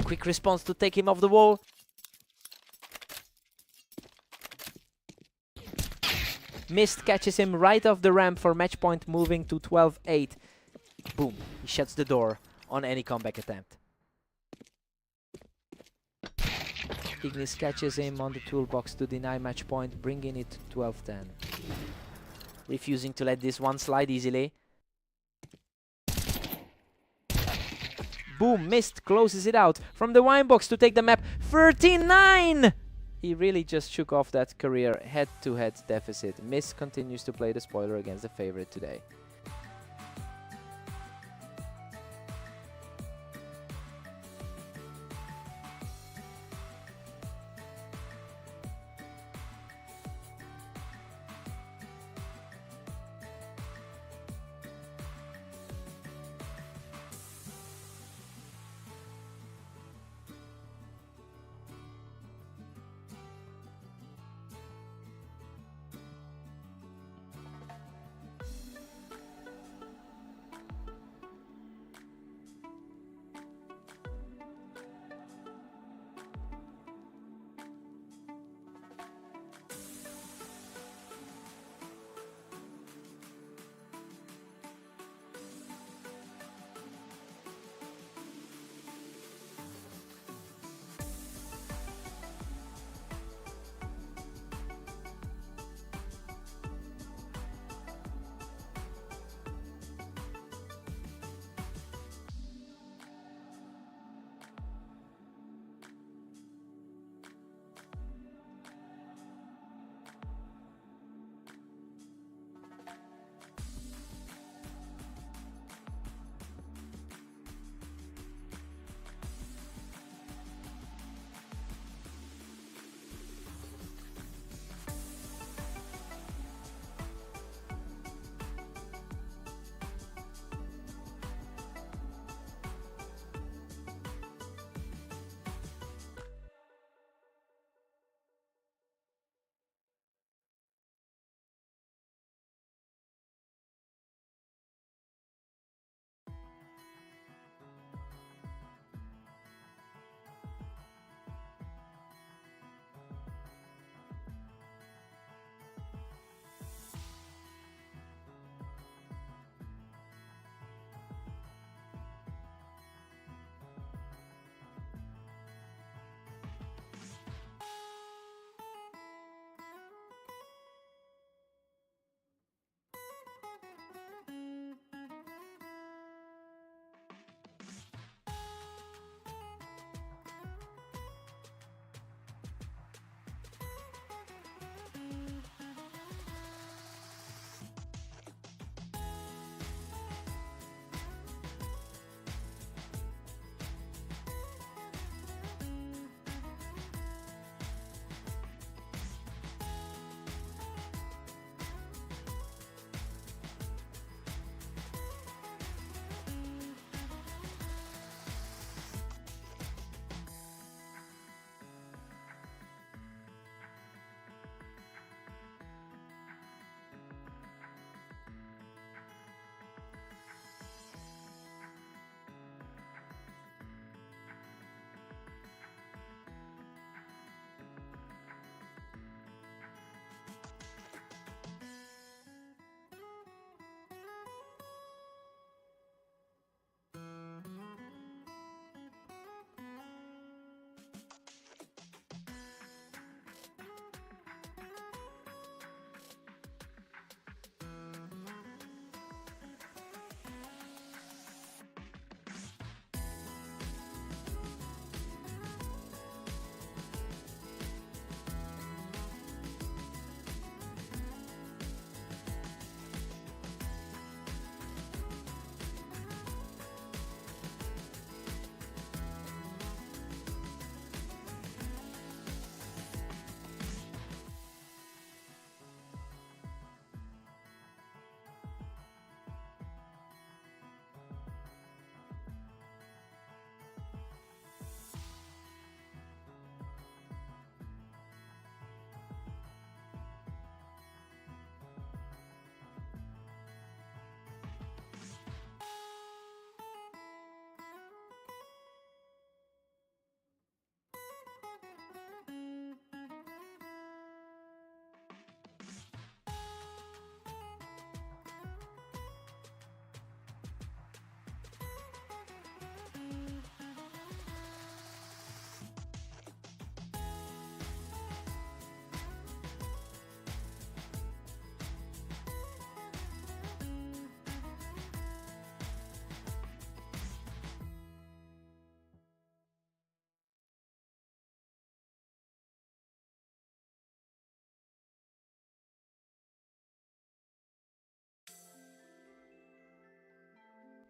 Quick response to take him off the wall. Mist catches him right off the ramp for match point, moving to 12-8. Boom. He shuts the door on any comeback attempt. Ignis catches him on the toolbox to deny match point, bringing it to 12-10. Refusing to let this one slide easily. Boom, Mist closes it out from the wine box to take the map 13-9! He really just shook off that career head-to-head deficit. Mist continues to play the spoiler against the favorite today.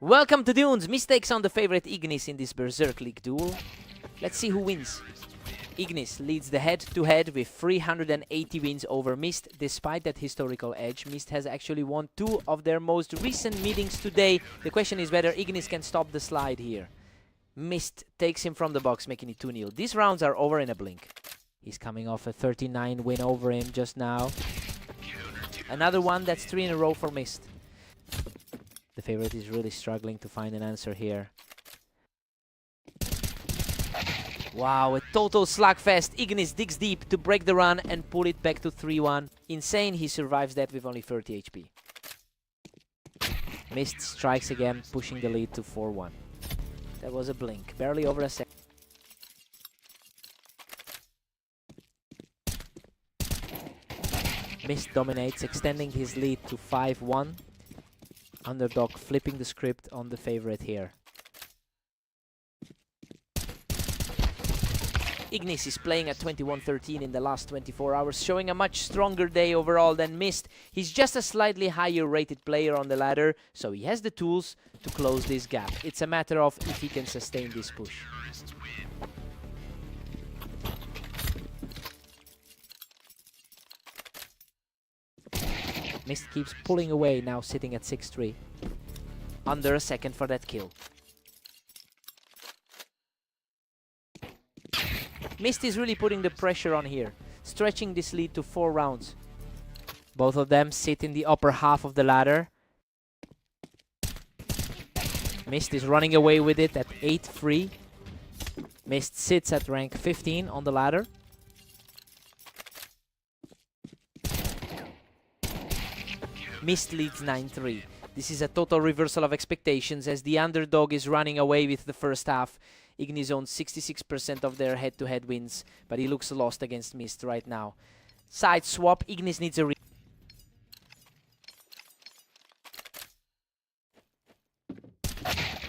Welcome to Dunes. Mistakes on the favorite Ignis in this Berserk League duel. Let's see who wins. Ignis leads the head-to-head with 380 wins over Mist. Despite that historical edge, Mist has actually won 2 of their most recent meetings today. The question is whether Ignis can stop the slide here. Mist takes him from the box, making it 2-0. These rounds are over in a blink. He's coming off a 39 win over him just now. Another one, that's 3 in a row for Mist. The favorite is really struggling to find an answer here. Wow, a total slugfest. Ignis digs deep to break the run and pull it back to 3-1. Insane, he survives that with only 30 HP. Mist strikes again, pushing the lead to 4-1. That was a blink, barely over a second. Mist dominates, extending his lead to 5-1. Underdog flipping the script on the favorite here. Ignis is playing at 21-13 in the last 24 hours, showing a much stronger day overall than Mist. He's just a slightly higher rated player on the ladder, so he has the tools to close this gap. It's a matter of if he can sustain this push. Mist keeps pulling away, now sitting at 6-3. Under a second for that kill. Mist is really putting the pressure on here, stretching this lead to 4 rounds. Both of them sit in the upper half of the ladder. Mist is running away with it at 8-3. Mist sits at rank 15 on the ladder. Mist leads 9-3. This is a total reversal of expectations as the underdog is running away with the first half. Ignis owns 66% of their head-to-head wins, but he looks lost against Mist right now. Side swap, Ignis needs a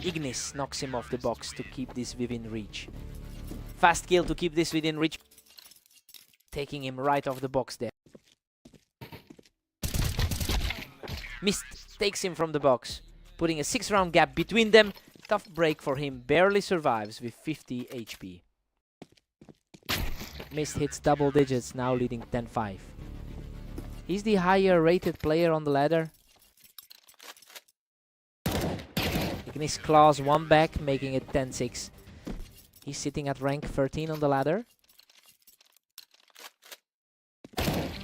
Ignis knocks him off the box to keep this within reach. Fast kill to keep this within reach. Taking him right off the box there. Mist takes him from the box, putting a 6-round gap between them. Tough break for him, barely survives with 50 HP. Mist hits double digits, now leading 10-5. He's the higher rated player on the ladder. Ignis claws one back, making it 10-6. He's sitting at rank 13 on the ladder.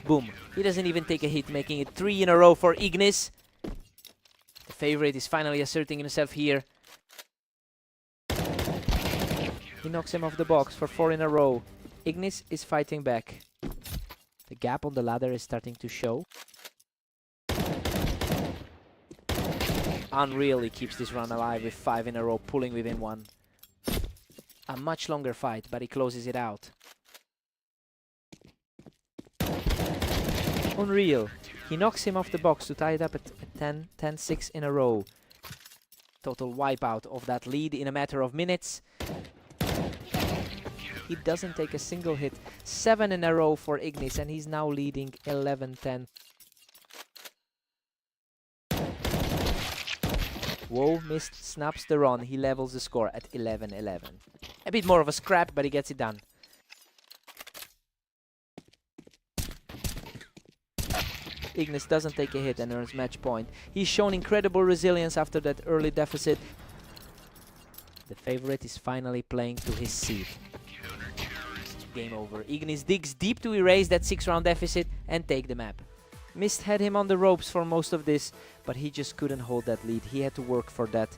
Boom. He doesn't even take a hit, making it 3 in a row for Ignis. The favorite is finally asserting himself here. He knocks him off the box for 4 in a row. Ignis is fighting back. The gap on the ladder is starting to show. Unreal, he keeps this run alive with 5 in a row, pulling within 1. A much longer fight, but he closes it out. Unreal. He knocks him off the box to tie it up at 10-6 in a row. Total wipeout of that lead in a matter of minutes. He doesn't take a single hit. 7 in a row for Ignis, and he's now leading 11-10. Whoa, Mist snaps the run. He levels the score at 11-11. A bit more of a scrap, but he gets it done. Ignis doesn't take a hit and earns match point. He's shown incredible resilience after that early deficit. The favorite is finally playing to his seat. Game over. Ignis digs deep to erase that 6-round deficit and take the map. Mist had him on the ropes for most of this, but he just couldn't hold that lead. He had to work for that.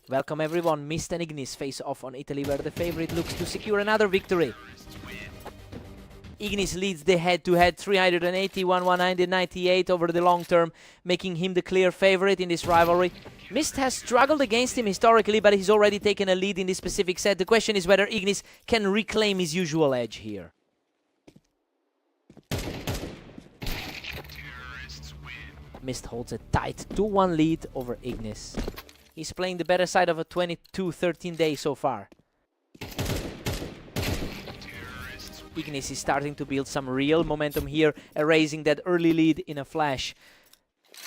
Welcome everyone, Mist and Ignis face off on Italy, where the favorite looks to secure another victory. Ignis leads the head-to-head 381, 198 over the long term, making him the clear favorite in this rivalry. Mist has struggled against him historically, but he's already taken a lead in this specific set. The question is whether Ignis can reclaim his usual edge here. Mist holds a tight 2-1 lead over Ignis. He's playing the better side of a 22-13 day so far. Ignis is starting to build some real momentum here, erasing that early lead in a flash.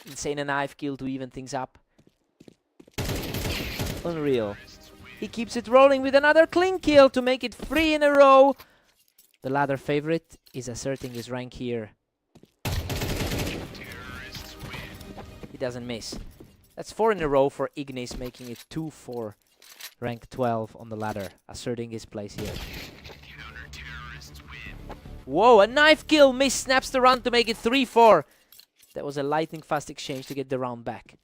Insane a knife kill to even things up. Unreal. He keeps it rolling with another clean kill to make it 3 in a row. The ladder favorite is asserting his rank here. He doesn't miss. That's 4 in a row for Ignis, making it 2 for rank 12 on the ladder, asserting his place here. Whoa, a knife kill! Miss snaps the round to make it 3-4. That was a lightning fast exchange to get the round back.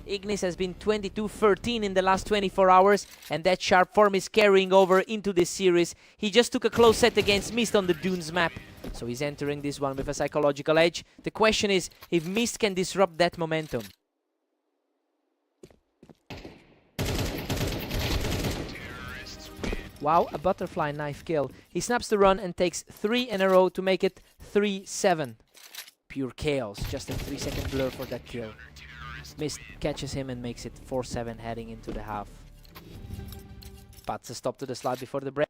Ignis has been 22-13 in the last 24 hours, and that sharp form is carrying over into this series. He just took a close set against Mist on the Dunes map, so he's entering this one with a psychological edge. The question is if Mist can disrupt that momentum. Wow, a butterfly knife kill. He snaps the run and takes 3 in a row to make it 3-7. Pure chaos, just a 3-second blur for that kill. Mist catches him and makes it 4-7 heading into the half. Puts a stop to the slide before the break.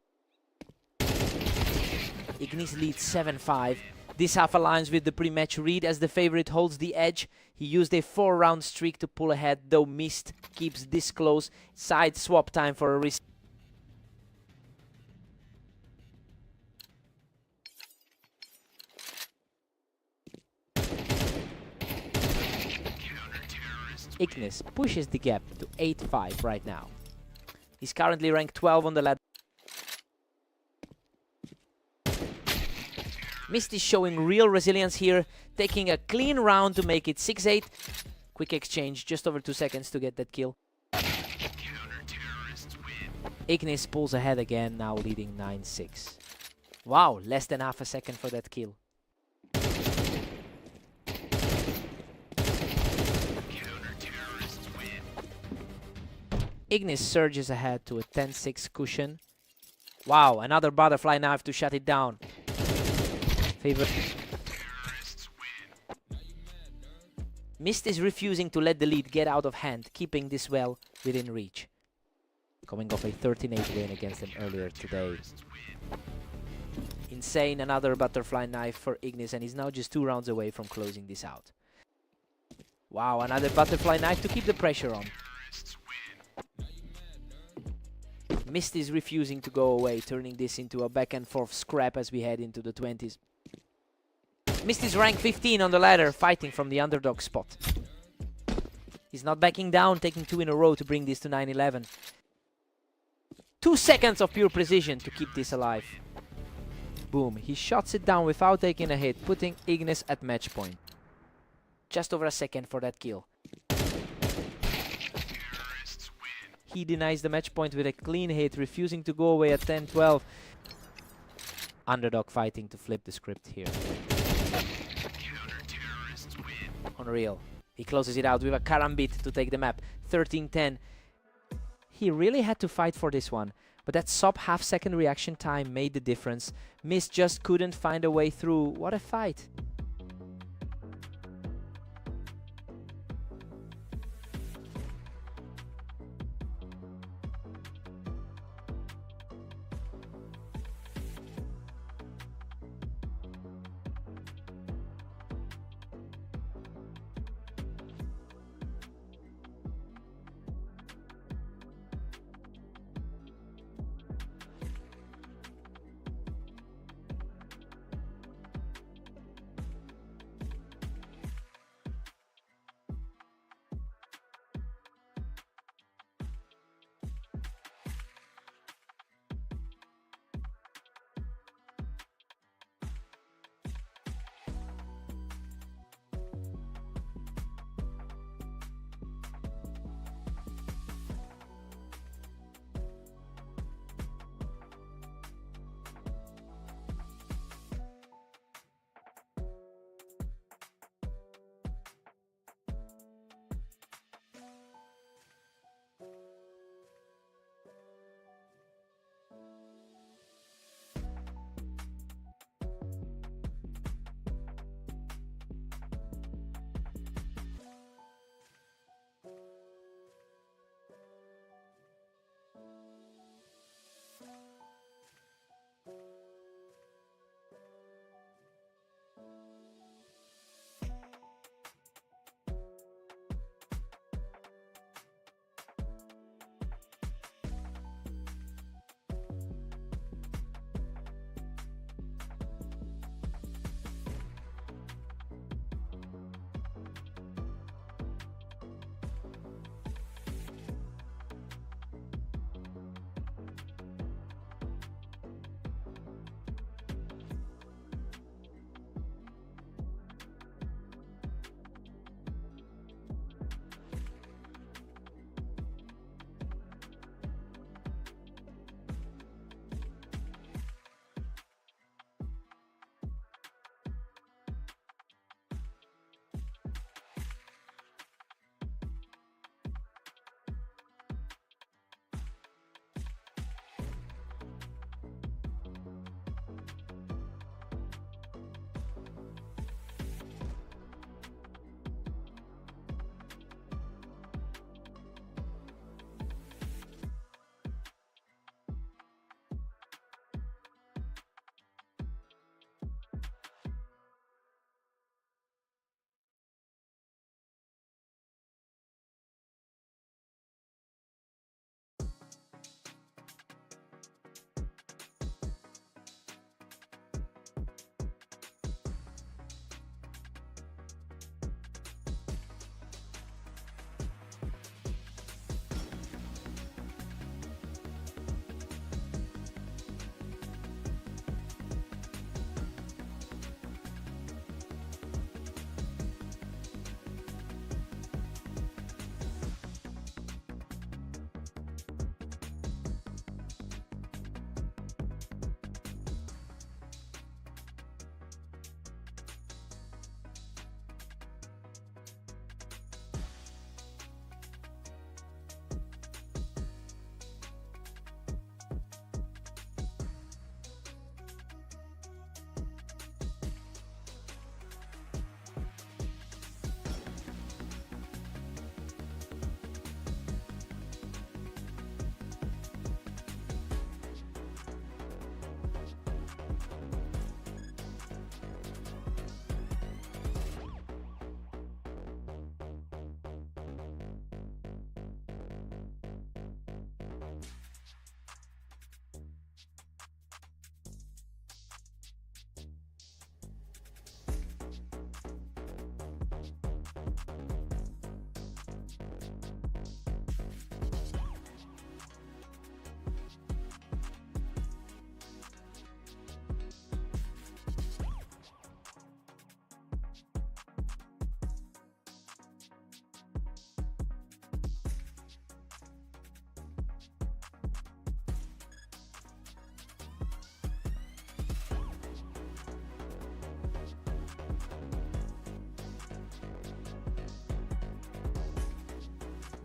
Ignis leads 7-5. This half aligns with the pre-match read as the favorite holds the edge. He used a 4-round streak to pull ahead, though Mist keeps this close. Side swap time for a reset. Ignis pushes the gap to 8-5 right now. He's currently ranked 12 on the ladder. Mist is showing real resilience here, taking a clean round to make it 6-8. Quick exchange, just over 2 seconds to get that kill. Ignis pulls ahead again, now leading 9-6. Wow, less than half a second for that kill. Ignis surges ahead to a 10-6 cushion. Wow, another butterfly knife to shut it down. Mist is refusing to let the lead get out of hand, keeping this well within reach. Coming off a 13-8 win against them earlier today. Insane, another butterfly knife for Ignis, and he's now just 2 rounds away from closing this out. Wow, another butterfly knife to keep the pressure on. Mist is refusing to go away, turning this into a back and forth scrap as we head into the 20s. Mist is rank 15 on the ladder, fighting from the underdog spot. He's not backing down, taking 2 in a row to bring this to 9-11. 2 seconds of pure precision to keep this alive. Boom, he shots it down without taking a hit, putting Ignis at match point. Just over a second for that kill. He denies the match point with a clean hit, refusing to go away at 10-12. Underdog fighting to flip the script here. Unreal. He closes it out with a karambit to take the map. 13-10. He really had to fight for this one, but that sub half-second reaction time made the difference. Mist just couldn't find a way through. What a fight.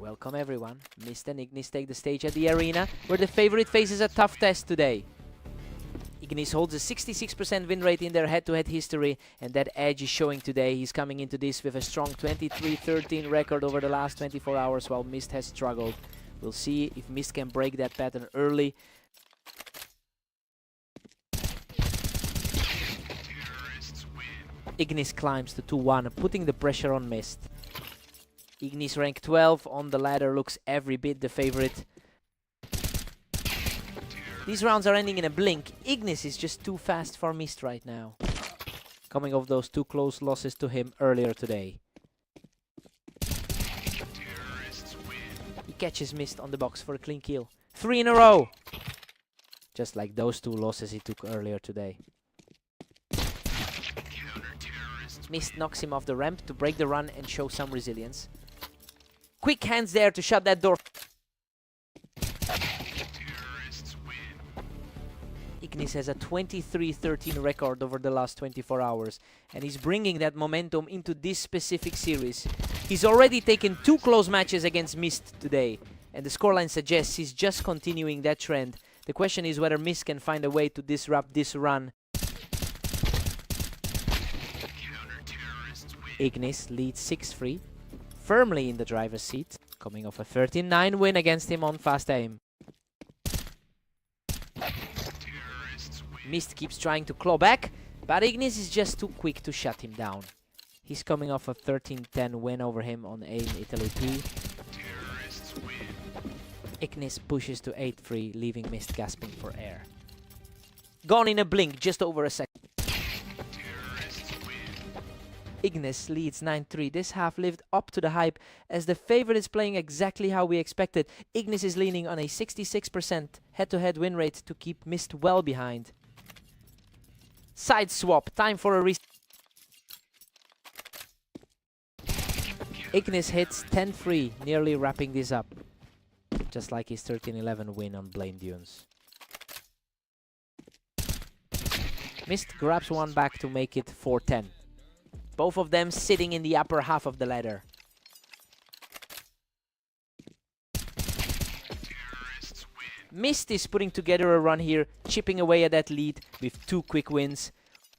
Welcome everyone. Mist and Ignis take the stage at the arena, where the favorite faces a tough test today. Ignis holds a 66% win rate in their head-to-head history, and that edge is showing today. He's coming into this with a strong 23-13 record over the last 24 hours, while Mist has struggled. We'll see if Mist can break that pattern early. Ignis climbs to 2-1, putting the pressure on Mist. Ignis rank 12 on the ladder, looks every bit the favorite. These rounds are ending in a blink. Ignis is just too fast for Mist right now, coming off those two close losses to him earlier today. He catches Mist on the box for a clean kill. 3 in a row! Just like those two losses he took earlier today. Mist knocks him off the ramp to break the run and show some resilience. Quick hands there to shut that door. Ignis has a 23-13 record over the last 24 hours, and he's bringing that momentum into this specific series. He's already taken 2 close matches against Mist today, and the scoreline suggests he's just continuing that trend. The question is whether Mist can find a way to disrupt this run. Ignis leads 6-3, firmly in the driver's seat, coming off a 13-9 win against him on fast aim. Mist keeps trying to claw back, but Ignis is just too quick to shut him down. He's coming off a 13-10 win over him on AIM Italy 2. Ignis pushes to 8-3, leaving Mist gasping for air. Gone in a blink, just over a second. Ignis leads 9-3. This half lived up to the hype, as the favorite is playing exactly how we expected. Ignis is leaning on a 66% head-to-head win rate to keep Mist well behind. Side swap, time for a reset. Ignis hits 10-3, nearly wrapping this up. Just like his 13-11 win on Blame Dunes. Mist grabs one back to make it 4-10. Both of them sitting in the upper half of the ladder. Mist is putting together a run here, chipping away at that lead with 2 quick wins.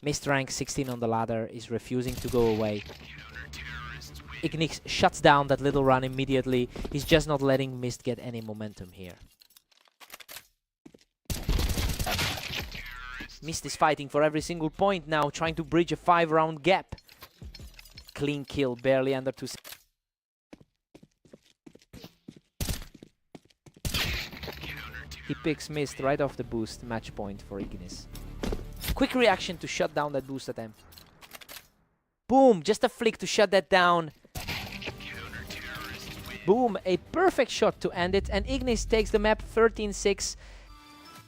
Mist rank 16 on the ladder, is refusing to go away. Ignis shuts down that little run immediately. He's just not letting Mist get any momentum here. Mist is fighting for every single point now, trying to bridge a 5-round gap. Clean kill, barely under 2 seconds. He picks Mist right off the boost, match point for Ignis. Quick reaction to shut down that boost attempt. Boom, just a flick to shut that down. Boom, a perfect shot to end it, and Ignis takes the map 13-6.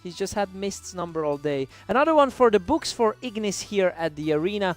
He's just had Mist's number all day. Another one for the books for Ignis here at the arena.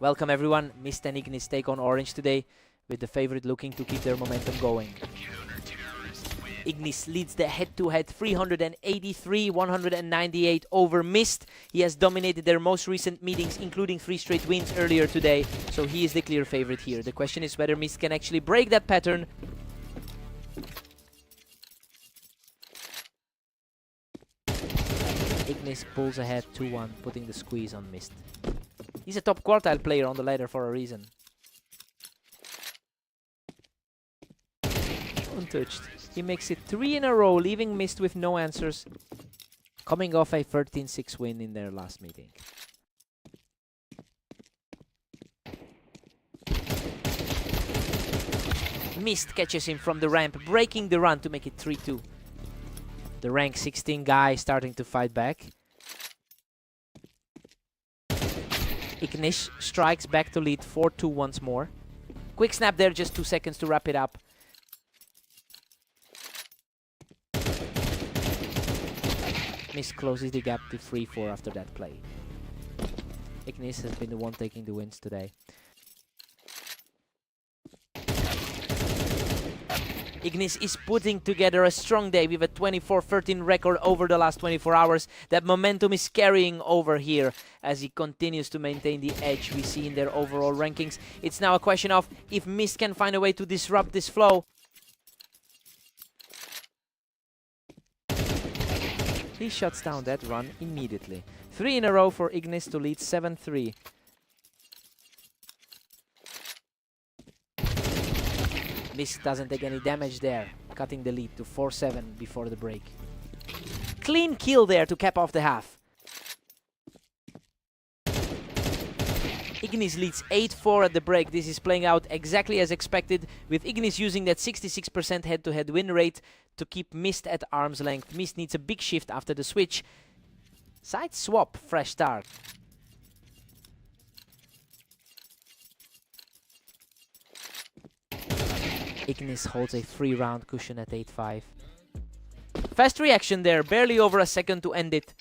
Welcome everyone, Mist and Ignis take on Orange today, with the favorite looking to keep their momentum going. Ignis leads the head-to-head 383-198 over Mist. He has dominated their most recent meetings, including 3 straight wins earlier today, so he is the clear favorite here. The question is whether Mist can actually break that pattern. Ignis pulls ahead 2-1, putting the squeeze on Mist. He's a top quartile player on the ladder for a reason. Untouched. He makes it 3 in a row, leaving Mist with no answers, coming off a 13-6 win in their last meeting. Mist catches him from the ramp, breaking the run to make it 3-2. The rank 16 guy starting to fight back. Ignis strikes back to lead 4-2 once more. Quick snap there, just 2 seconds to wrap it up. Mist closes the gap to 3-4 after that play. Ignis has been the one taking the wins today. Ignis is putting together a strong day with a 24-13 record over the last 24 hours. That momentum is carrying over here as he continues to maintain the edge we see in their overall rankings. It's now a question of if Mist can find a way to disrupt this flow. He shuts down that run immediately. 3 in a row for Ignis to lead 7-3. Mist doesn't take any damage there, cutting the lead to 4-7 before the break. Clean kill there to cap off the half. Ignis leads 8-4 at the break. This is playing out exactly as expected, with Ignis using that 66% head-to-head win rate to keep Mist at arm's length. Mist needs a big shift after the switch. Side swap, fresh start. Ignis holds a 3-round cushion at 8-5. Fast reaction there, barely over a second to end it.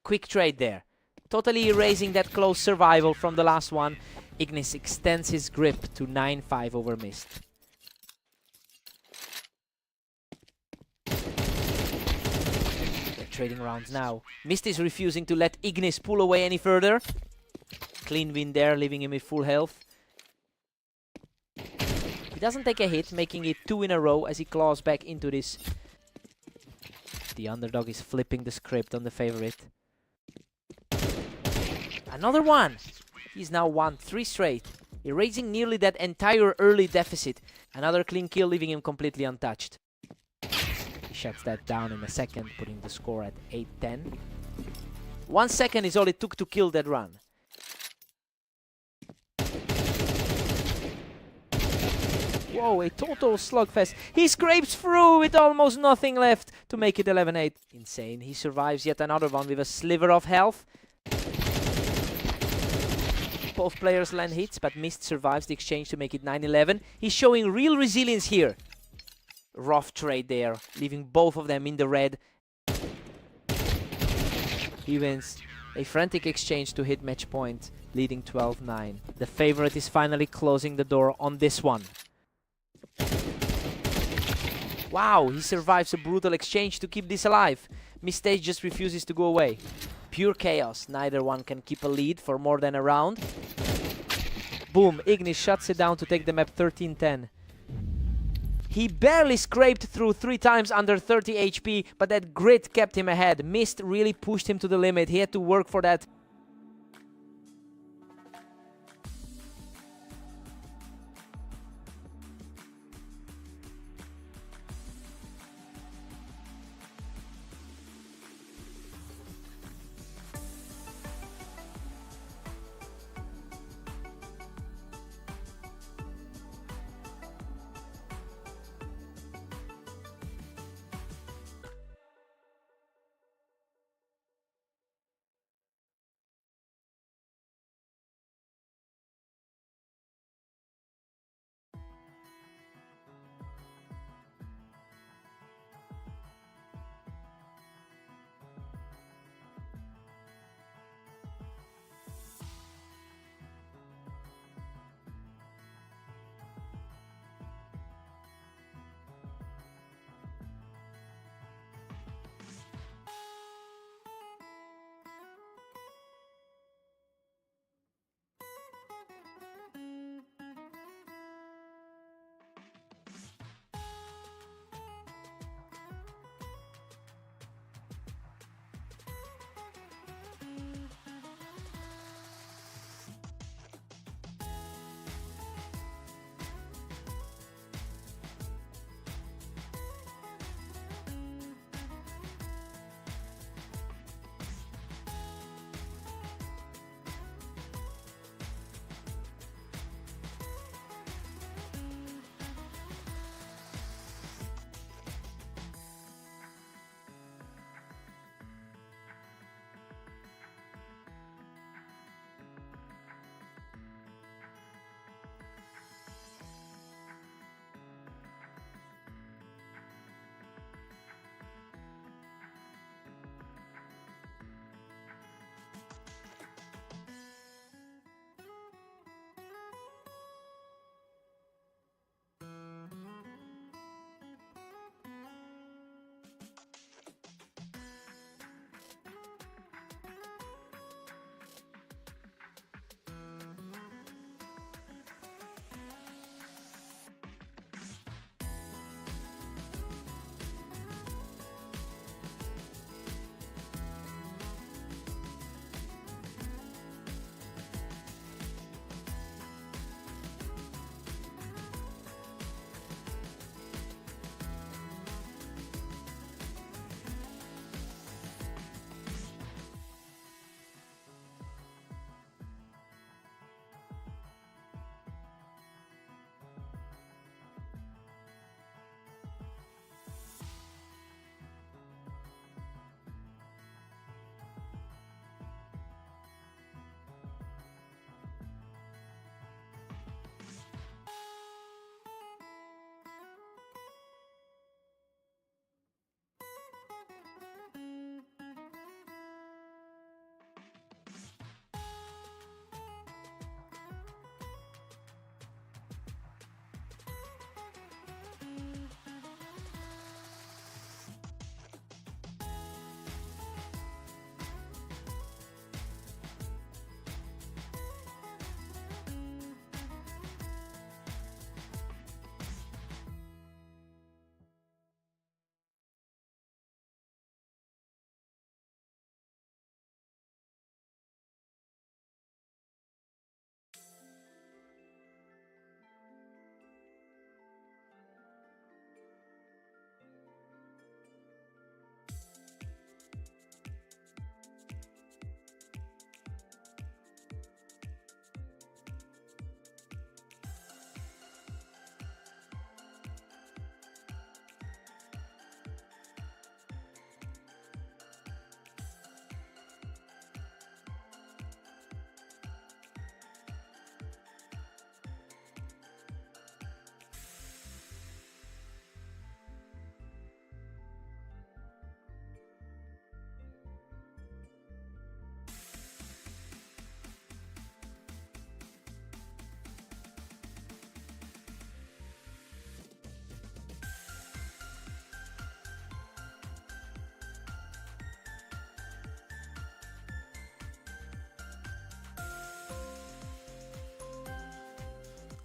Quick trade there. Totally erasing that close survival from the last one. Ignis extends his grip to 9-5 over Mist. They're trading rounds now. Mist is refusing to let Ignis pull away any further. Clean win there, leaving him with full health. He doesn't take a hit, making it 2 in a row as he claws back into this. The underdog is flipping the script on the favorite. Another one! He's now won 3 straight, erasing nearly that entire early deficit. Another clean kill, leaving him completely untouched. He shuts that down in a second, putting the score at 8-10. 1 second is all it took to kill that run. Whoa, a total slugfest. He scrapes through with almost nothing left to make it 11-8. Insane. He survives yet another one with a sliver of health. Both players land hits, but Mist survives the exchange to make it 9-11. He's showing real resilience here. Rough trade there, leaving both of them in the red. He wins. A frantic exchange to hit match point, leading 12-9. The favorite is finally closing the door on this one. Wow, he survives a brutal exchange to keep this alive. Mist just refuses to go away. Pure chaos. Neither one can keep a lead for more than a round. Boom, Ignis shuts it down to take the map 13-10. He barely scraped through 3 times under 30 HP, but that grit kept him ahead. Mist really pushed him to the limit. He had to work for that.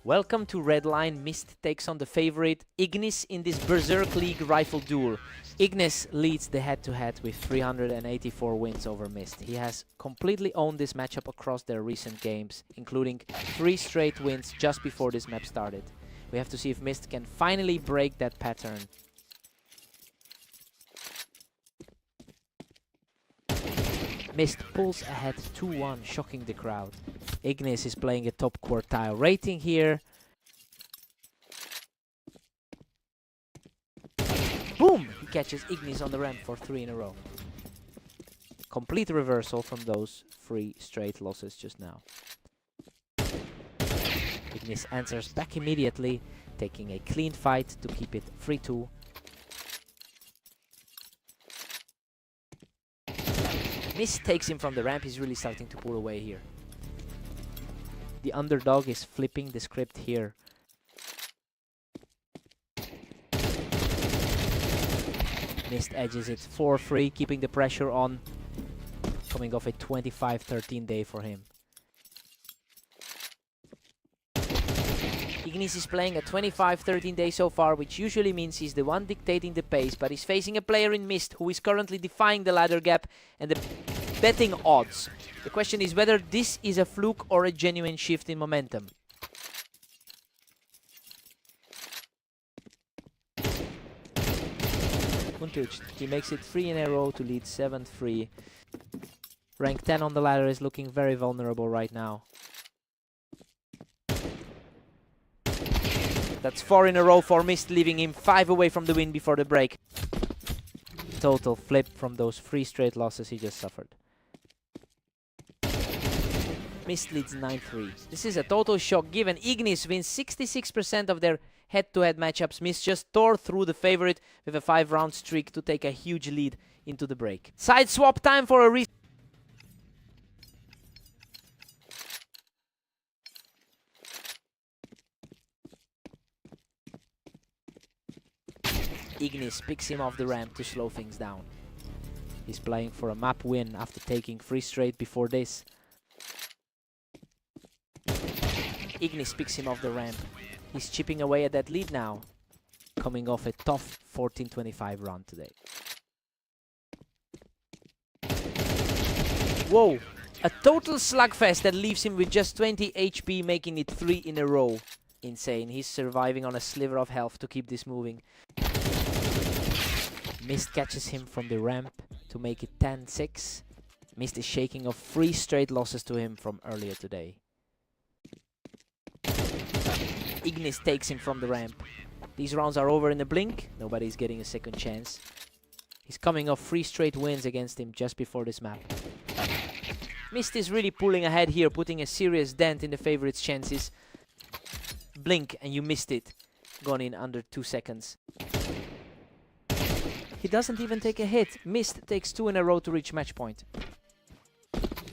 Welcome to Red Line. Mist takes on the favorite Ignis in this Berserk League rifle duel. Ignis leads the head-to-head with 384 wins over Mist. He has completely owned this matchup across their recent games, including 3 straight wins just before this map started. We have to see if Mist can finally break that pattern. Mist pulls ahead 2-1, shocking the crowd. Ignis is playing a top quartile rating here. Boom! He catches Ignis on the ramp for 3 in a row. Complete reversal from those 3 straight losses just now. Ignis answers back immediately, taking a clean fight to keep it 3-2. Mist takes him from the ramp. He's really starting to pull away here. The underdog is flipping the script here. Mist edges it 4-3, keeping the pressure on. Coming off a 25-13 day for him. Ignis is playing a 25-13 day so far, which usually means he's the one dictating the pace, but he's facing a player in Mist who is currently defying the ladder gap and the betting odds. The question is whether this is a fluke or a genuine shift in momentum. Untouched. He makes it 3 in a row to lead 7-3. Rank 10 on the ladder is looking very vulnerable right now. That's 4 in a row for Mist, leaving him 5 away from the win before the break. Total flip from those 3 straight losses he just suffered. Mist leads 9-3. This is a total shock given Ignis wins 66% of their head-to-head matchups. Mist just tore through the favorite with a 5-round streak to take a huge lead into the break. Side swap time for a reset. Ignis picks him off the ramp to slow things down. He's playing for a map win after taking 3 straight before this. Ignis picks him off the ramp. He's chipping away at that lead now, coming off a tough 14-25 run today. Whoa! A total slugfest that leaves him with just 20 HP, making it 3 in a row. Insane. He's surviving on a sliver of health to keep this moving. Mist catches him from the ramp to make it 10-6. Mist is shaking off 3 straight losses to him from earlier today. Ignis takes him from the ramp. These rounds are over in a blink. Nobody's getting a second chance. He's coming off 3 straight wins against him just before this map. Mist is really pulling ahead here, putting a serious dent in the favorite's chances. Blink and you missed it. Gone in under 2 seconds. He doesn't even take a hit. Mist takes 2 in a row to reach match point.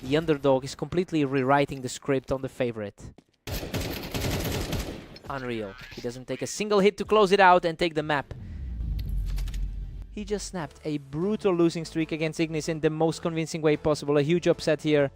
The underdog is completely rewriting the script on the favorite. Unreal. He doesn't take a single hit to close it out and take the map. He just snapped a brutal losing streak against Ignis in the most convincing way possible. A huge upset here.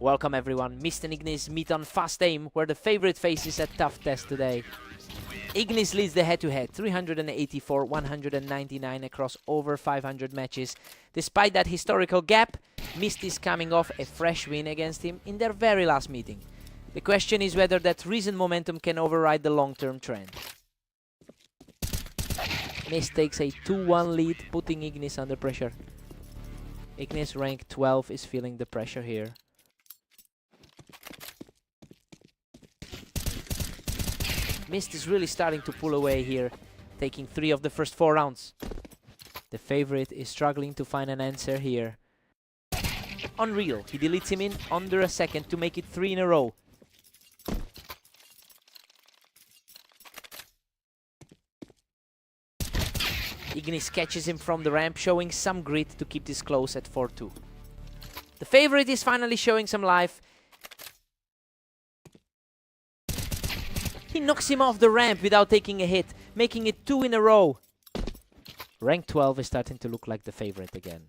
Welcome everyone, Mist and Ignis meet on Fast Aim, where the favorite faces a tough test today. Ignis leads the head-to-head, 384, 199 across over 500 matches. Despite that historical gap, Mist is coming off a fresh win against him in their very last meeting. The question is whether that recent momentum can override the long-term trend. Mist takes a 2-1 lead, putting Ignis under pressure. Ignis, rank 12, is feeling the pressure here. Mist is really starting to pull away here, taking 3 of the first 4 rounds. The favorite is struggling to find an answer here. Unreal, he deletes him in under a second to make it 3 in a row. Ignis catches him from the ramp, showing some grit to keep this close at 4-2. The favorite is finally showing some life. He knocks him off the ramp without taking a hit, making it 2 in a row. Rank 12 is starting to look like the favorite again.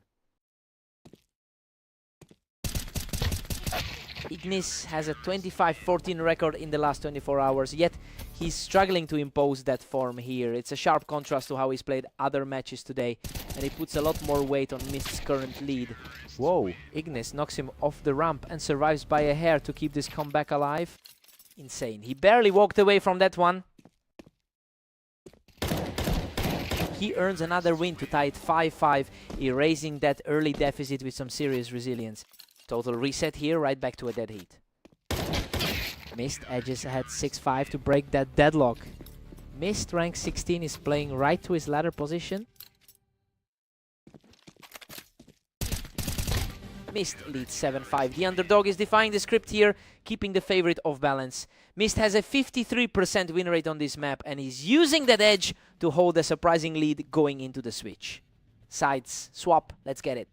Ignis has a 25-14 record in the last 24 hours, yet he's struggling to impose that form here. It's a sharp contrast to how he's played other matches today, and it puts a lot more weight on Mist's current lead. Whoa, Ignis knocks him off the ramp and survives by a hair to keep this comeback alive. Insane. He barely walked away from that one. He earns another win to tie it 5-5, erasing that early deficit with some serious resilience. Total reset here, right back to a dead heat. Mist edges ahead 6-5 to break that deadlock. Mist, rank 16, is playing right to his ladder position. Mist leads 7-5. The underdog is defying the script here, keeping the favorite off balance. Mist has a 53% win rate on this map and is using that edge to hold a surprising lead going into the switch. Sides, swap, let's get it.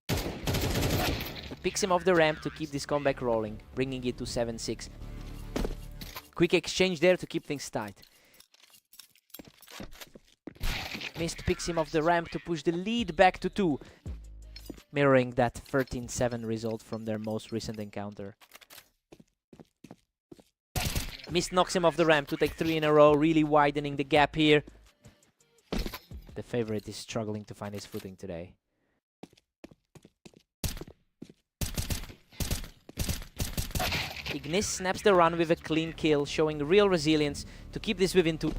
He picks him off the ramp to keep this comeback rolling, bringing it to 7-6. Quick exchange there to keep things tight. Mist picks him off the ramp to push the lead back to 2, mirroring that 13-7 result from their most recent encounter. Mist knocks him off the ramp to take 3 in a row, really widening the gap here. The favorite is struggling to find his footing today. Ignis snaps the run with a clean kill, showing real resilience to keep this within 2.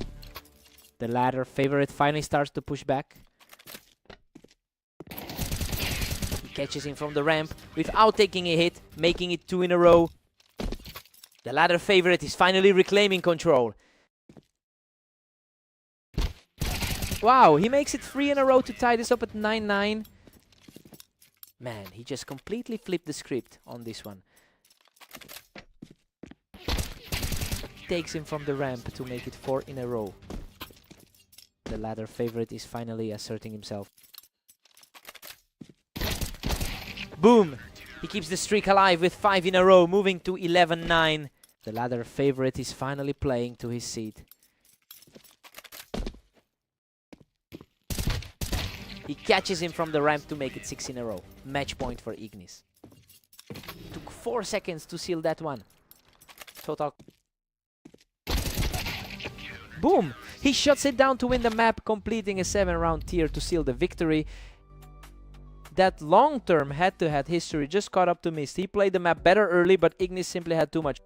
The ladder favorite finally starts to push back. He catches him from the ramp without taking a hit, making it 2 in a row. The ladder favorite is finally reclaiming control. Wow, he makes it 3 in a row to tie this up at 9-9. Man, he just completely flipped the script on this one. Takes him from the ramp to make it 4 in a row. The ladder favorite is finally asserting himself. Boom! He keeps the streak alive with 5 in a row, moving to 11-9. The ladder favorite is finally playing to his seat. He catches him from the ramp to make it 6 in a row. Match point for Ignis. Took 4 seconds to seal that one. Total. Boom! He shuts it down to win the map, completing a 7-round tier to seal the victory. That long-term head-to-head history just caught up to Mist. He played the map better early, but Ignis simply had too much.